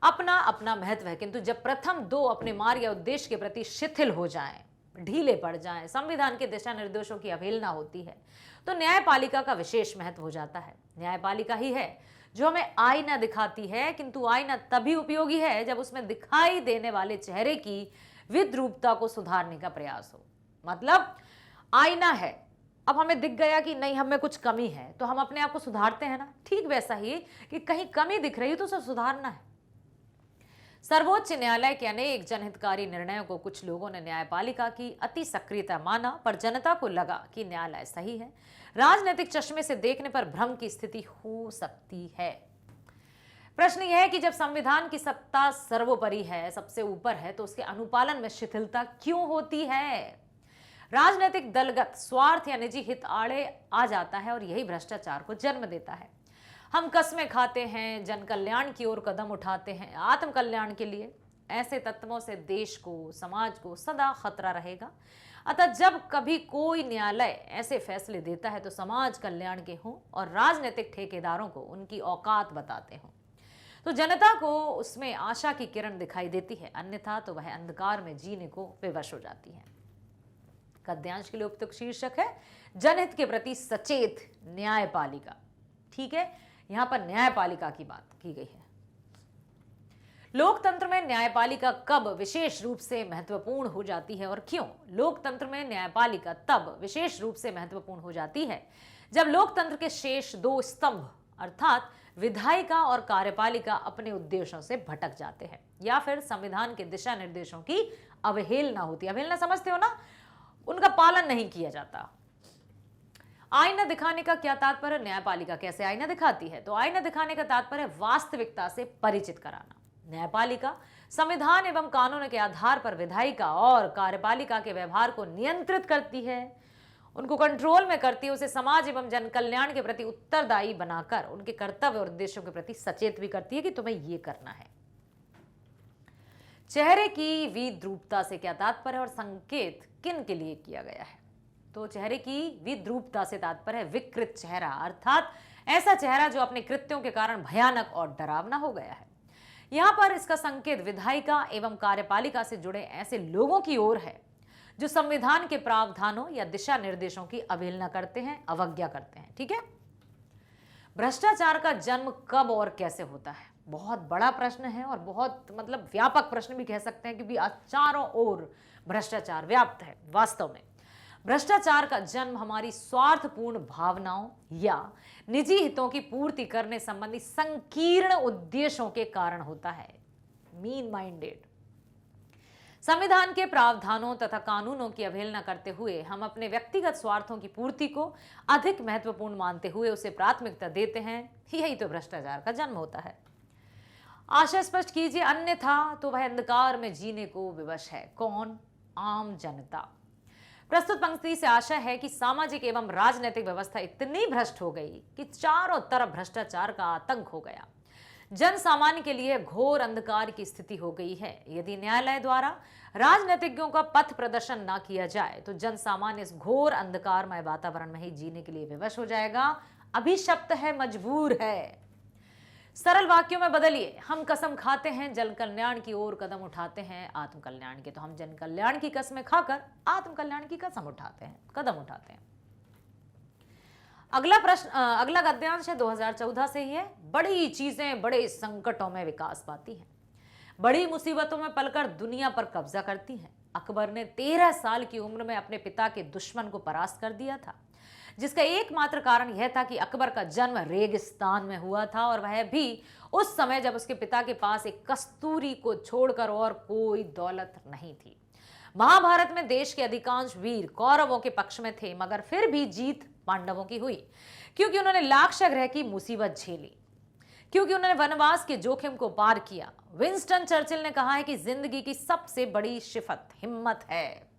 अपना अपना महत्व है, किंतु जब प्रथम 2 अपने मार्ग या उद्देश्य के प्रति शिथिल हो जाएं, ढीले पड़ जाएं, संविधान के दिशा निर्देशों की अवहेलना होती है, तो न्यायपालिका का विशेष महत्व हो जाता है। न्यायपालिका ही है जो हमें आईना दिखाती है, किंतु आईना तभी उपयोगी है जब उसमें दिखाई देने वाले चेहरे की विद्रूपता को सुधारने का प्रयास हो। मतलब आईना है, अब हमें दिख गया कि नहीं हमें कुछ कमी है तो हम अपने आप को सुधारते हैं ना, ठीक वैसा ही कि कहीं कमी दिख रही है तो उसे सुधारना है। सर्वोच्च न्यायालय के अनेक जनहितकारी निर्णयों को कुछ लोगों ने न्यायपालिका की अति सक्रियता माना, पर जनता को लगा कि न्यायालय सही है। राजनीतिक चश्मे से देखने पर भ्रम की स्थिति हो सकती है। प्रश्न यह है कि जब संविधान की सत्ता सर्वोपरि है, सबसे ऊपर है, तो उसके अनुपालन में शिथिलता क्यों होती है? राजनीतिक दलगत स्वार्थ या निजी हित आड़े आ जाता है और यही भ्रष्टाचार को जन्म देता है। हम कस्में खाते हैं, जन कल्याण की ओर कदम उठाते हैं आत्म कल्याण के लिए। ऐसे तत्वों से देश को, समाज को सदा खतरा रहेगा। अतः जब कभी कोई न्यायालय ऐसे फैसले देता है तो समाज कल्याण के हों और राजनीतिक ठेकेदारों को उनकी औकात बताते हों, तो जनता को उसमें आशा की किरण दिखाई देती है, अन्यथा तो वह अंधकार में जीने को विवश हो जाती है। गद्यांश के लिए उपयुक्त शीर्षक है जनहित के प्रति सचेत न्यायपालिका। ठीक है, यहां पर न्यायपालिका की बात की गई है। लोकतंत्र में न्यायपालिका कब विशेष रूप से महत्वपूर्ण हो जाती है और क्यों? लोकतंत्र में न्यायपालिका तब विशेष रूप से महत्वपूर्ण हो जाती है जब लोकतंत्र के शेष दो स्तंभ अर्थात विधायिका और कार्यपालिका अपने उद्देश्यों से भटक जाते हैं या फिर संविधान के दिशा निर्देशों की अवहेलना होती है। अवहेलना समझते हो ना? उनका पालन नहीं किया जाता। आईना दिखाने का क्या तात्पर्य? न्यायपालिका कैसे आईना दिखाती है? तो आईना दिखाने का तात्पर्य वास्तविकता से परिचित कराना। न्यायपालिका संविधान एवं कानून के आधार पर विधायिका और कार्यपालिका के व्यवहार को नियंत्रित करती है, उनको कंट्रोल में करती है, उसे समाज एवं जन कल्याण के प्रति उत्तरदायी बनाकर उनके कर्तव्य और उद्देश्यों के प्रति सचेत भी करती है कि तुम्हें ये करना है। चेहरे की विद्रूपता से क्या तात्पर्य और संकेत किन के लिए किया गया है? तो चेहरे की विद्रूपता से तात्पर्य है विकृत चेहरा, अर्थात ऐसा चेहरा जो अपने कृत्यों के कारण भयानक और डरावना हो गया है। यहां पर इसका संकेत विधायिका एवं कार्यपालिका से जुड़े ऐसे लोगों की ओर है जो संविधान के प्रावधानों या दिशा निर्देशों की अवहेलना करते हैं, अवज्ञा करते हैं। ठीक है, भ्रष्टाचार का जन्म कब और कैसे होता है? बहुत बड़ा प्रश्न है और बहुत व्यापक प्रश्न भी कह सकते हैं, क्योंकि आज चारों ओर भ्रष्टाचार व्याप्त है। वास्तव में भ्रष्टाचार का जन्म हमारी स्वार्थपूर्ण भावनाओं या निजी हितों की पूर्ति करने संबंधी संकीर्ण उद्देश्यों के कारण होता है। Mean minded. संविधान के प्रावधानों तथा कानूनों की अवहेलना करते हुए हम अपने व्यक्तिगत स्वार्थों की पूर्ति को अधिक महत्वपूर्ण मानते हुए उसे प्राथमिकता देते हैं। यही तो भ्रष्टाचार का जन्म होता है। आशय स्पष्ट कीजिए, अन्यथा तो वह अंधकार में जीने को विवश है। कौन? आम जनता। प्रस्तुत पंक्ति से आशय है कि सामाजिक एवं राजनीतिक व्यवस्था इतनी भ्रष्ट हो गई कि चारों तरफ भ्रष्टाचार का आतंक हो गया। जन सामान्य के लिए घोर अंधकार की स्थिति हो गई है। यदि न्यायालय द्वारा राजनीतिज्ञों का पथ प्रदर्शन न किया जाए तो जन सामान्य इस घोर अंधकारमय वातावरण में ही जीने के लिए विवश हो जाएगा। अभिशप्त है, मजबूर है। सरल वाक्यों में बदलिए, हम कसम खाते हैं जन कल्याण की ओर कदम उठाते हैं आत्म कल्याण के, तो हम जन कल्याण की कसमें खाकर आत्म कल्याण की कसम उठाते हैं, कदम उठाते हैं। अगला प्रश्न, अगला गद्यांश है 2014 से ही है। बड़ी चीजें बड़े संकटों में विकास पाती हैं, बड़ी मुसीबतों में पलकर दुनिया पर कब्जा करती हैं। अकबर ने 13 साल की उम्र में अपने पिता के दुश्मन को परास्त कर दिया था, जिसका एकमात्र कारण यह था कि अकबर का जन्म रेगिस्तान में हुआ था और वह भी उस समय जब उसके पिता के पास एक कस्तूरी को छोड़कर और कोई दौलत नहीं थी। महाभारत में देश के अधिकांश वीर कौरवों के पक्ष में थे, मगर फिर भी जीत पांडवों की हुई, क्योंकि उन्होंने लाक्षागृह की मुसीबत झेली, क्योंकि उन्होंने वनवास के जोखिम को पार किया। विंस्टन चर्चिल ने कहा है कि जिंदगी की सबसे बड़ी सिफत हिम्मत है।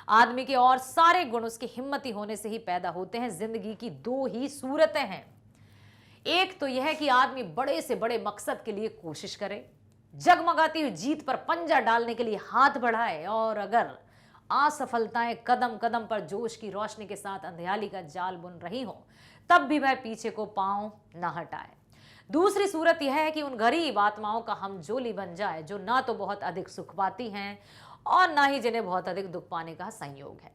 आदमी के और सारे गुण उसकी हिम्मती होने से ही पैदा होते हैं। जिंदगी की दो ही सूरतें हैं, एक तो यह कि आदमी बड़े से बड़े मकसद के लिए कोशिश करे, जगमगाती हुई जीत पर पंजा डालने के लिए हाथ बढ़ाए, और अगर असफलताएं कदम कदम पर जोश की रोशनी के साथ अंधेयाली का जाल बुन रही हो, तब भी वह पीछे को पांव न हटाए। दूसरी सूरत यह है कि उन गरीब आत्माओं का हमजोली बन जाए जो ना तो बहुत अधिक सुख पाती हैं और ना ही जिन्हें बहुत अधिक दुख पाने का संयोग है,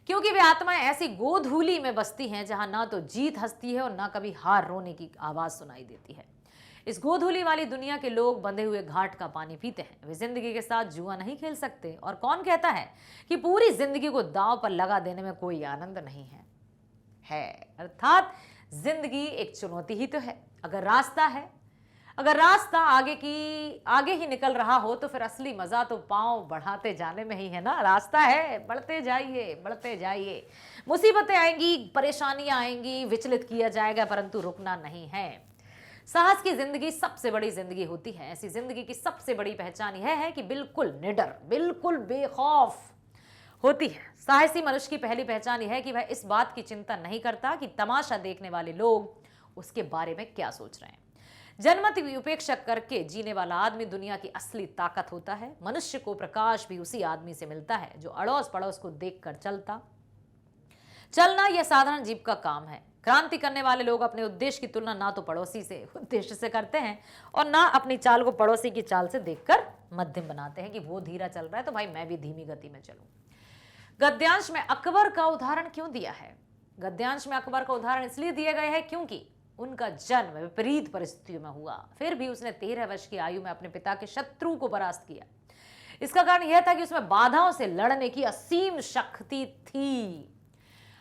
क्योंकि वे आत्माएं ऐसी गोधूली में बसती हैं जहां ना तो जीत हंसती है और ना कभी हार रोने की आवाज सुनाई देती है। इस गोधूली वाली दुनिया के लोग बंधे हुए घाट का पानी पीते हैं। वे जिंदगी के साथ जुआ नहीं खेल सकते, और कौन कहता है कि पूरी जिंदगी को दांव पर लगा देने में कोई आनंद नहीं है। अर्थात जिंदगी एक चुनौती ही तो है। अगर रास्ता है, अगर रास्ता आगे ही निकल रहा हो तो फिर असली मजा तो पांव बढ़ाते जाने में ही है ना। रास्ता है, बढ़ते जाइए बढ़ते जाइए। मुसीबतें आएंगी, परेशानियां आएंगी, विचलित किया जाएगा, परंतु रुकना नहीं है। साहस की जिंदगी सबसे बड़ी जिंदगी होती है। ऐसी जिंदगी की सबसे बड़ी पहचान यह है कि बिल्कुल निडर, बिल्कुल बेखौफ होती है। साहसी मनुष्य की पहली पहचान यह है कि वह इस बात की चिंता नहीं करता कि तमाशा देखने वाले लोग उसके बारे में क्या सोच रहे हैं। जनमत की उपेक्षा करके जीने वाला आदमी दुनिया की असली ताकत होता है। मनुष्य को प्रकाश भी उसी आदमी से मिलता है जो अड़ोस पड़ोस को देखकर चलना यह साधारण जीव का काम है। क्रांति करने वाले लोग अपने उद्देश्य की तुलना ना तो पड़ोसी से उद्देश्य से करते हैं और ना अपनी चाल को पड़ोसी की चाल से देखकर मध्यम बनाते हैं कि वो धीरा चल रहा है तो भाई मैं भी धीमी गति में चलूं। गद्यांश में अकबर का उदाहरण क्यों दिया है? गद्यांश में अकबर का उदाहरण इसलिए दिया गया है क्योंकि उनका जन्म विपरीत परिस्थितियों में हुआ, फिर भी उसने 13 वर्ष की आयु में अपने पिता के शत्रु को परास्त किया। इसका कारण यह था कि उसमें बाधाओं से लड़ने की असीम शक्ति थी।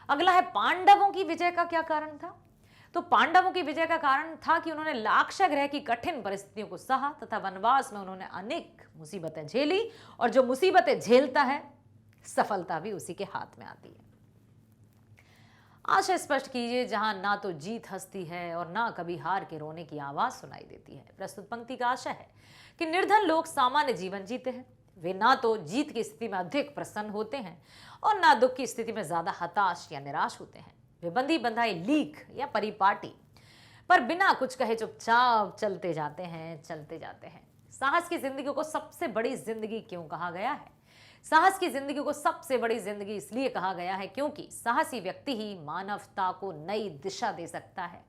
अगला है पांडवों की विजय का क्या कारण था? तो पांडवों की विजय का कारण था कि उन्होंने लाक्षागृह की कठिन परिस्थितियों को सहा तथा वनवास में उन्होंने अनेक मुसीबतें झेली, और जो मुसीबतें झेलता है सफलता भी उसी के हाथ में आती है। आशा स्पष्ट कीजिए जहां ना तो जीत हंसती है और ना कभी हार के रोने की आवाज सुनाई देती है। प्रस्तुत पंक्ति का आशा है कि निर्धन लोग सामान्य जीवन जीते हैं। वे ना तो जीत की स्थिति में अधिक प्रसन्न होते हैं और ना दुख की स्थिति में ज्यादा हताश या निराश होते हैं। वे बंधी बंधाई लीक या परिपाटी पर बिना कुछ कहे चुपचाप चलते जाते हैं। साहस की जिंदगी को सबसे बड़ी जिंदगी क्यों कहा गया है? साहस की जिंदगी को सबसे बड़ी जिंदगी इसलिए कहा गया है क्योंकि साहसी व्यक्ति ही मानवता को नई दिशा दे सकता है।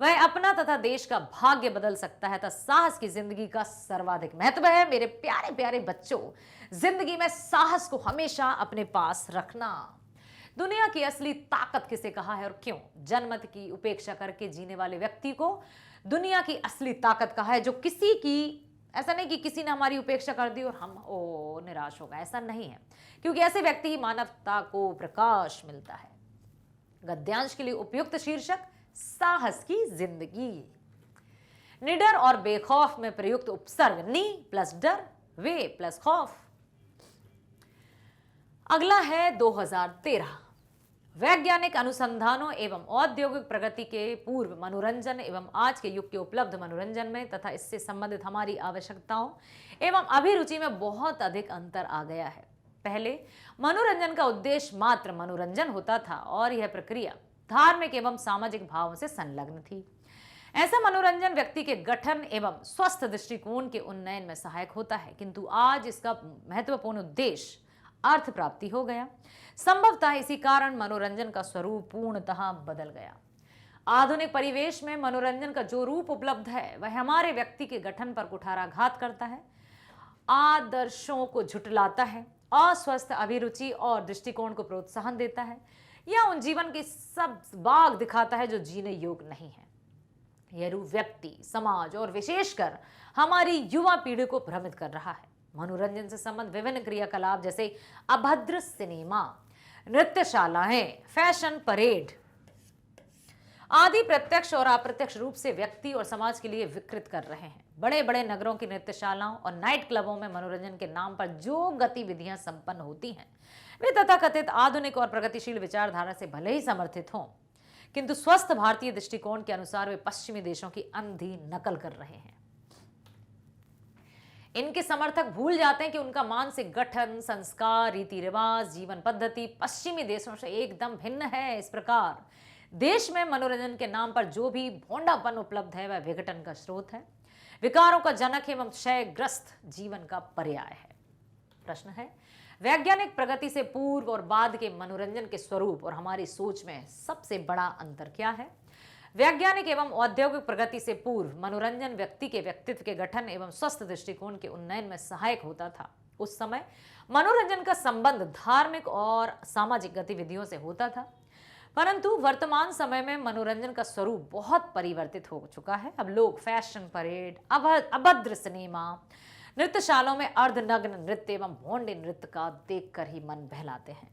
वह अपना तथा देश का भाग्य बदल सकता है। तथा साहस की जिंदगी का सर्वाधिक महत्व है। मेरे प्यारे प्यारे बच्चों, जिंदगी में साहस को हमेशा अपने पास रखना। दुनिया की असली ताकत किसे कहा है और क्यों? जनमत की उपेक्षा करके जीने वाले व्यक्ति को दुनिया की असली ताकत कहा है, जो किसी की, ऐसा नहीं कि किसी ने हमारी उपेक्षा कर दी और हम निराश हो गए, ऐसा नहीं है, क्योंकि ऐसे व्यक्ति ही मानवता को प्रकाश मिलता है। गद्यांश के लिए उपयुक्त शीर्षक साहस की जिंदगी। निडर और बेखौफ में प्रयुक्त उपसर्ग नी प्लस डर, वे प्लस खौफ। अगला है 2013। वैज्ञानिक अनुसंधानों एवं औद्योगिक प्रगति के पूर्व मनोरंजन एवं आज के युग के उपलब्ध मनोरंजन में तथा इससे संबंधित हमारी आवश्यकताओं एवं अभिरुचि में बहुत अधिक अंतर आ गया है। पहले मनोरंजन का उद्देश्य मात्र मनोरंजन होता था और यह प्रक्रिया धार्मिक एवं सामाजिक भावों से संलग्न थी। ऐसा मनोरंजन व्यक्ति के गठन एवं स्वस्थ दृष्टिकोण के उन्नयन में सहायक होता है, किंतु आज इसका महत्वपूर्ण उद्देश्य अर्थ प्राप्ति हो गया। संभवतः इसी कारण मनोरंजन का स्वरूप पूर्णतः बदल गया। आधुनिक परिवेश में मनोरंजन का जो रूप उपलब्ध है वह हमारे व्यक्ति के गठन पर कुठाराघात करता है, आदर्शों को झुटलाता है, अस्वस्थ अभिरुचि और दृष्टिकोण को प्रोत्साहन देता है, या उन जीवन की सब बाग दिखाता है जो जीने योग्य नहीं है। यह रूप व्यक्ति, समाज और विशेषकर हमारी युवा पीढ़ी को भ्रमित कर रहा है। मनोरंजन से संबंध विभिन्न क्रियाकलाप जैसे अभद्र सिनेमा, नृत्यशालाएं, फैशन परेड आदि प्रत्यक्ष और अप्रत्यक्ष रूप से व्यक्ति और समाज के लिए विकृत कर रहे हैं। बड़े बड़े नगरों की नृत्यशालाओं और नाइट क्लबों में मनोरंजन के नाम पर जो गतिविधियां संपन्न होती हैं वे तथाकथित आधुनिक और प्रगतिशील विचारधारा से भले ही समर्थित हों, किंतु स्वस्थ भारतीय दृष्टिकोण के अनुसार वे पश्चिमी देशों की अंधी नकल कर रहे हैं। इनके समर्थक भूल जाते हैं कि उनका मानसिक गठन, संस्कार, रीति रिवाज, जीवन पद्धति पश्चिमी देशों से एकदम भिन्न है। इस प्रकार देश में मनोरंजन के नाम पर जो भी भोंडापन उपलब्ध है वह विघटन का स्रोत है, विकारों का जनक एवं क्षयग्रस्त जीवन का पर्याय है। प्रश्न है, वैज्ञानिक प्रगति से पूर्व और बाद के मनोरंजन के स्वरूप और हमारी सोच में सबसे बड़ा अंतर क्या है? वैज्ञानिक एवं औद्योगिक प्रगति से पूर्व मनोरंजन व्यक्ति के व्यक्तित्व के गठन एवं स्वस्थ दृष्टिकोण के उन्नयन में सहायक होता था। उस समय मनोरंजन का संबंध धार्मिक और सामाजिक गतिविधियों से होता था, परंतु वर्तमान समय में मनोरंजन का स्वरूप बहुत परिवर्तित हो चुका है। अब लोग फैशन परेड, अभद्र सिनेमा, नृत्यशालाओं में अर्धनग्न नृत्य एवं भोंडे नृत्य का देखकर ही मन बहलाते हैं।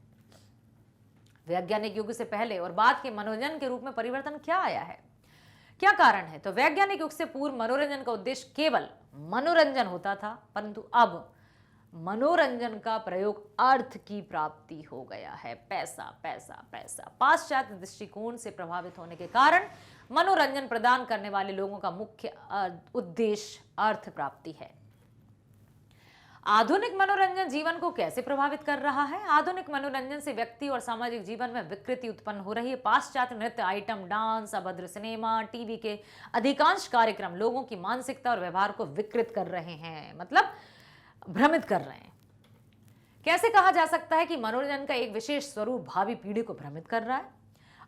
वैज्ञानिक युग से पहले और बाद के मनोरंजन के रूप में परिवर्तन क्या आया है? क्या कारण है? तो वैज्ञानिक युग से पूर्व मनोरंजन का उद्देश्य केवल मनोरंजन होता था, परंतु अब मनोरंजन का प्रयोग अर्थ की प्राप्ति हो गया है। पैसा पैसा पैसा। पाश्चात्य दृष्टिकोण से प्रभावित होने के कारण मनोरंजन प्रदान करने वाले लोगों का मुख्य उद्देश्य अर्थ प्राप्ति है। आधुनिक मनोरंजन जीवन को कैसे प्रभावित कर रहा है? आधुनिक मनोरंजन से व्यक्ति और सामाजिक जीवन में विकृति उत्पन्न हो रही है। पाश्चात्य नृत्य, आइटम डांस, अभद्र सिनेमा, टीवी के अधिकांश कार्यक्रम लोगों की मानसिकता और व्यवहार को विकृत कर रहे हैं, मतलब भ्रमित कर रहे हैं। कैसे कहा जा सकता है कि मनोरंजन का एक विशेष स्वरूप भावी पीढ़ी को भ्रमित कर रहा है?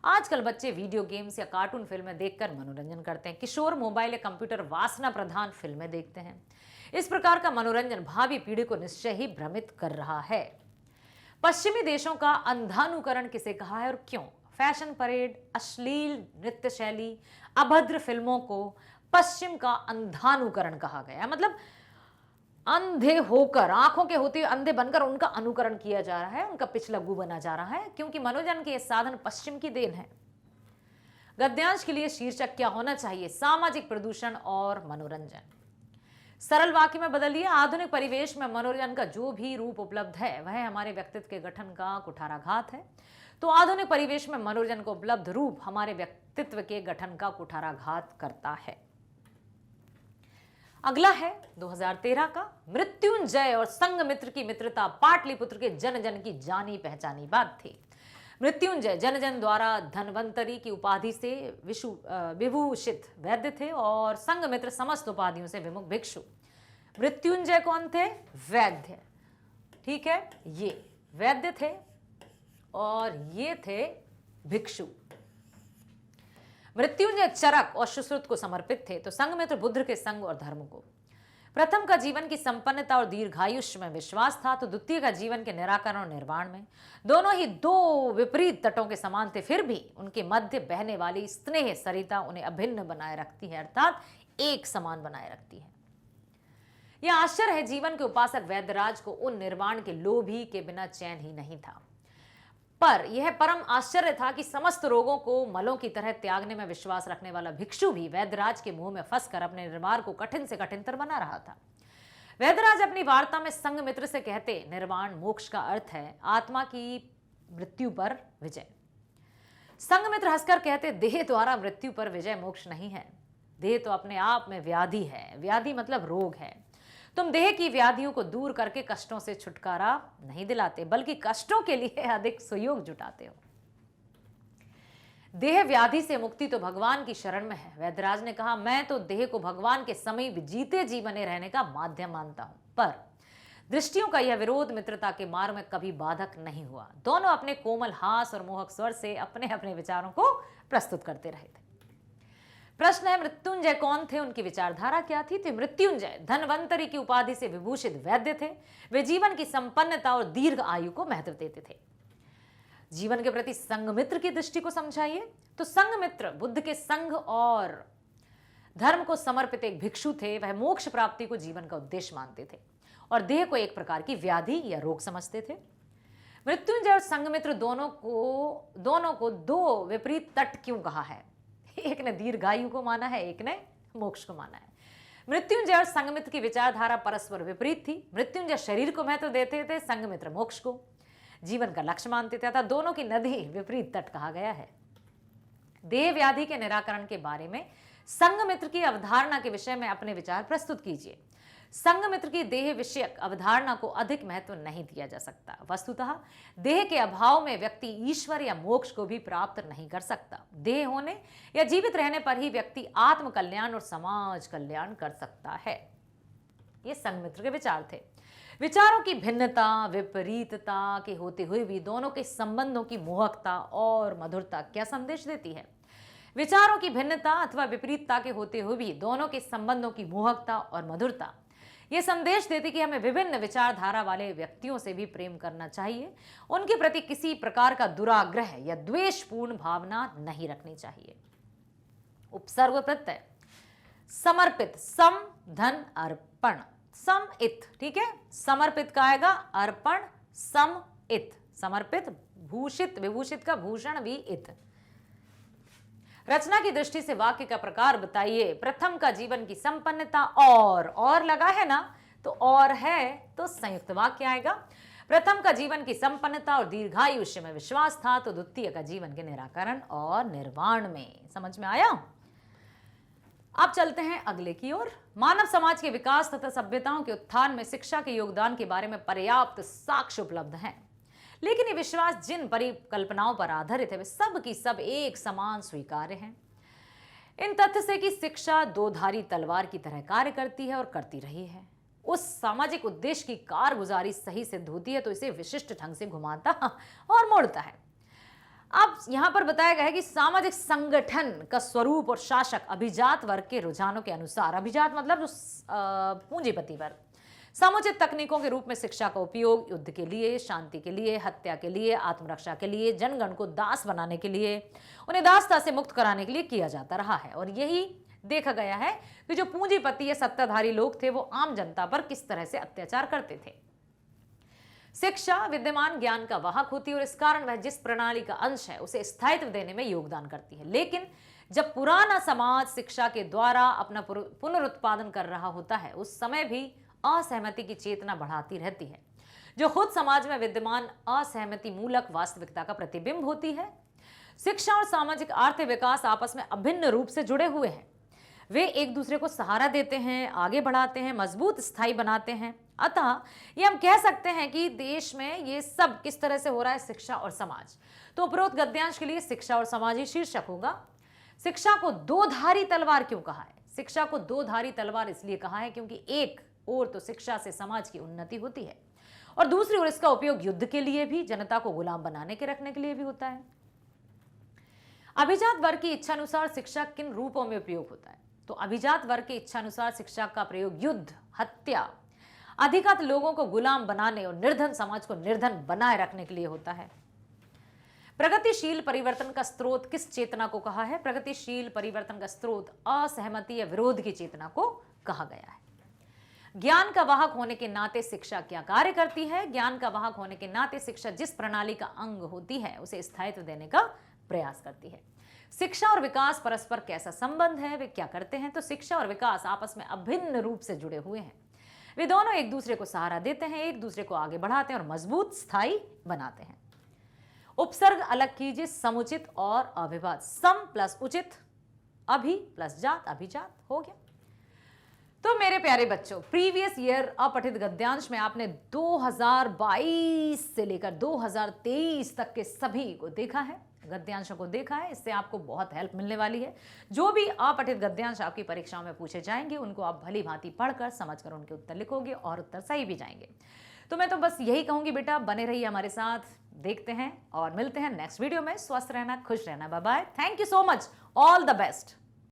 आजकल बच्चे वीडियो गेम्स या कार्टून फिल्में देखकर मनोरंजन करते हैं। किशोर मोबाइल या कंप्यूटर वासना प्रधान फिल्में देखते हैं। इस प्रकार का मनोरंजन भावी पीढ़ी को निश्चय ही भ्रमित कर रहा है। पश्चिमी देशों का अंधानुकरण किसे कहा है और क्यों? फैशन परेड, अश्लील नृत्य शैली, अभद्र फिल्मों को पश्चिम का अंधानुकरण कहा गया है। मतलब अंधे होकर, आंखों के होते अंधे बनकर उनका अनुकरण किया जा रहा है, उनका पिछलग्गू बना जा रहा है, क्योंकि मनोरंजन के साधन पश्चिम की देन है। गद्यांश के लिए शीर्षक क्या होना चाहिए? सामाजिक प्रदूषण और मनोरंजन। सरल वाक्य में बदलिए। आधुनिक परिवेश में मनोरंजन का जो भी रूप उपलब्ध है वह हमारे व्यक्तित्व के गठन का कुठाराघात है। तो आधुनिक परिवेश में मनोरंजन को उपलब्ध रूप हमारे व्यक्तित्व के गठन का कुठाराघात करता है। अगला है 2013 का। मृत्युंजय और संघमित्र की मित्रता पाटलिपुत्र के जन जन की जानी पहचानी बात थी। मृत्युंजय जन जन द्वारा धनवंतरी की उपाधि से विभूषित वैद्य थे और संघमित्र समस्त उपाधियों से विमुख भिक्षु। मृत्युंजय कौन थे? वैद्य। ठीक है, ये वैद्य थे और ये थे भिक्षु। मृत्युंजय चरक और सुश्रुत को समर्पित थे, तो संघमित्र बुद्ध के संग और धर्म को। प्रथम का जीवन की संपन्नता और दीर्घायुष्य में विश्वास था, तो द्वितीय का जीवन के निराकरण और निर्वाण में। दोनों ही दो विपरीत तटों के समान थे, फिर भी उनके मध्य बहने वाली स्नेह सरिता उन्हें अभिन्न बनाए रखती है, अर्थात एक समान बनाए रखती है। यह आश्चर्य है, जीवन के उपासक वैद्यराज को उन निर्वाण के लोभी के बिना चैन ही नहीं था। पर यह परम आश्चर्य था कि समस्त रोगों को मलों की तरह त्यागने में विश्वास रखने वाला भिक्षु भी वैद्यराज के मुंह में फंसकर अपने निर्वाण को कठिन से कठिनतर बना रहा था। वैद्यराज अपनी वार्ता में संघमित्र से कहते, निर्वाण मोक्ष का अर्थ है आत्मा की मृत्यु पर विजय। संघमित्र हंसकर कहते, देह द्वारा मृत्यु पर विजय मोक्ष नहीं है। देह तो अपने आप में व्याधि है। व्याधि मतलब रोग है। तुम देह की व्याधियों को दूर करके कष्टों से छुटकारा नहीं दिलाते, बल्कि कष्टों के लिए अधिक सहयोग जुटाते हो। देह व्याधि से मुक्ति तो भगवान की शरण में है। वैद्यराज ने कहा, मैं तो देह को भगवान के समीप जीते जी बने रहने का माध्यम मानता हूं, पर दृष्टियों का यह विरोध मित्रता के मार्ग में कभी बाधक नहीं हुआ। दोनों अपने कोमल हास और मोहक स्वर से अपने अपने विचारों को प्रस्तुत करते रहे थे। प्रश्न है, मृत्युंजय कौन थे? उनकी विचारधारा क्या थी? तो मृत्युंजय धनवंतरी की उपाधि से विभूषित वैद्य थे। वे जीवन की संपन्नता और दीर्घ आयु को महत्व देते थे। जीवन के प्रति संघमित्र की दृष्टि को समझाइए। तो संघमित्र बुद्ध के संघ और धर्म को समर्पित एक भिक्षु थे। वह मोक्ष प्राप्ति को जीवन का उद्देश्य मानते थे और देह को एक प्रकार की व्याधि या रोग समझते थे। मृत्युंजय और संघमित्र दोनों को दो विपरीत तट क्यों कहा है? एक ने दीर्घायु को माना है, एक ने मोक्ष को माना है। मृत्युंजय और संघमित्र की विचारधारा परस्पर विपरीत थी। मृत्युंजय शरीर को महत्व देते थे, संघमित्र मोक्ष को जीवन का लक्ष्य मानते थे, अतः दोनों की नदी विपरीत तट कहा गया है। देह व्याधि के निराकरण के बारे में संघमित्र की अवधारणा के विषय में अपने विचार प्रस्तुत कीजिए। संघमित्र की देह विषयक अवधारणा को अधिक महत्व नहीं दिया जा सकता। वस्तुतः देह के अभाव में व्यक्ति ईश्वर या मोक्ष को भी प्राप्त नहीं कर सकता। देह होने या जीवित रहने पर ही व्यक्ति आत्म कल्याण और समाज कल्याण कर सकता है। ये संघमित्र के विचार थे। विचारों की भिन्नता, विपरीतता के होते हुए भी दोनों के संबंधों की मोहकता और मधुरता क्या संदेश देती है? विचारों की भिन्नता अथवा विपरीतता के होते हुए भी दोनों के संबंधों की मोहकता और मधुरता यह संदेश देती कि हमें विभिन्न विचारधारा वाले व्यक्तियों से भी प्रेम करना चाहिए। उनके प्रति किसी प्रकार का दुराग्रह या द्वेषपूर्ण भावना नहीं रखनी चाहिए। उपसर्ग प्रत्यय समर्पित, सम धन अर्पण, सम इत, ठीक है। समर्पित का आएगा अर्पण, सम इत, समर्पित, भूषित, विभूषित का भूषण भी इत। रचना की दृष्टि से वाक्य का प्रकार बताइए। प्रथम का जीवन की संपन्नता और लगा है ना, तो और है तो संयुक्त वाक्य आएगा। प्रथम का जीवन की संपन्नता और दीर्घायुष्य में विश्वास था, तो द्वितीय का जीवन के निराकरण और निर्वाण में। समझ में आया? अब चलते हैं अगले की ओर। मानव समाज के विकास तथा सभ्यताओं के उत्थान में शिक्षा के योगदान के बारे में पर्याप्त साक्ष्य उपलब्ध हैं, लेकिन ये विश्वास जिन परिकल्पनाओं पर आधारित है वे सब की सब एक समान स्वीकार्य हैं। इन तथ्य से कि शिक्षा दो धारी तलवार की तरह कार्य करती है और करती रही है, उस सामाजिक उद्देश्य की कारगुजारी सही सिद्ध होती है, तो इसे विशिष्ट ढंग से घुमाता और मोड़ता है। अब यहां पर बताया गया है कि सामाजिक संगठन का स्वरूप और शासक अभिजात वर्ग के रुझानों के अनुसार, अभिजात मतलब जो पूंजीपति वर्ग, समुचित तकनीकों के रूप में शिक्षा का उपयोग युद्ध के लिए, शांति के लिए, हत्या के लिए, आत्मरक्षा के लिए, जनगण को दास बनाने के लिए, उन्हें दासता से मुक्त कराने के लिए किया जाता रहा है। और यही देखा गया है कि जो पूंजीपति या सत्ताधारी लोग थे वो आम जनता पर किस तरह से अत्याचार करते थे। शिक्षा विद्यमान ज्ञान का वाहक होती है और इस कारण वह जिस प्रणाली का अंश है उसे स्थायित्व देने में योगदान करती है। लेकिन जब पुराना समाज शिक्षा के द्वारा अपना पुनरुत्पादन कर रहा होता है, उस समय भी असहमति की चेतना बढ़ाती रहती है, जो खुद समाज में विद्यमान असहमति मूलक वास्तविकता का प्रतिबिंब होती है। शिक्षा और सामाजिक आर्थिक विकास आपस में अभिन्न रूप से जुड़े हुए हैं। वे एक दूसरे को सहारा देते हैं, आगे बढ़ाते हैं, मजबूत स्थायी बनाते हैं। अतः ये हम कह सकते हैं कि देश में ये सब किस तरह से हो रहा है, शिक्षा और समाज। तो उपरोक्त गद्यांश के लिए शिक्षा और समाज ही शीर्षक होगा। शिक्षा को दो धारी तलवार क्यों कहा है? शिक्षा को दो धारी तलवार इसलिए कहा है क्योंकि एक ओर तो शिक्षा से समाज की उन्नति होती है और दूसरी ओर इसका उपयोग युद्ध के लिए भी, जनता को गुलाम बनाने के रखने के लिए भी होता है। अभिजात वर्ग की इच्छा अनुसार शिक्षा किन रूपों में उपयोग होता है? तो अभिजात वर्ग की इच्छा अनुसार शिक्षा का प्रयोग युद्ध, हत्या, अधिकांश लोगों को गुलाम बनाने और निर्धन समाज को निर्धन बनाए रखने के लिए होता है। प्रगतिशील परिवर्तन का स्रोत किस चेतना को कहा है? प्रगतिशील परिवर्तन का स्रोत असहमति या विरोध की चेतना को कहा गया है। ज्ञान का वाहक होने के नाते शिक्षा क्या कार्य करती है? ज्ञान का वाहक होने के नाते शिक्षा जिस प्रणाली का अंग होती है उसे स्थायित्व देने का प्रयास करती है। शिक्षा और विकास परस्पर कैसा संबंध है, वे क्या करते हैं? तो शिक्षा और विकास आपस में अभिन्न रूप से जुड़े हुए हैं। वे दोनों एक दूसरे को सहारा देते हैं, एक दूसरे को आगे बढ़ाते हैं और मजबूत स्थायी बनाते हैं। उपसर्ग अलग कीजिए, समुचित और अभिवाद। सम प्लस उचित, अभि प्लस जात, अभिजात हो गया। तो मेरे प्यारे बच्चों, प्रीवियस ईयर अपठित गद्यांश में आपने 2022 से लेकर 2023 तक के सभी को देखा है, गद्यांशों को देखा है। इससे आपको बहुत हेल्प मिलने वाली है। जो भी अपठित गद्यांश आपकी परीक्षाओं में पूछे जाएंगे उनको आप भली भांति पढ़कर समझकर उनके उत्तर लिखोगे और उत्तर सही भी जाएंगे। तो मैं तो बस यही कहूंगी बेटा, बने रहिए हमारे साथ, देखते हैं और मिलते हैं नेक्स्ट वीडियो में। स्वस्थ रहना, खुश रहना, bye bye, thank you so much, all the best.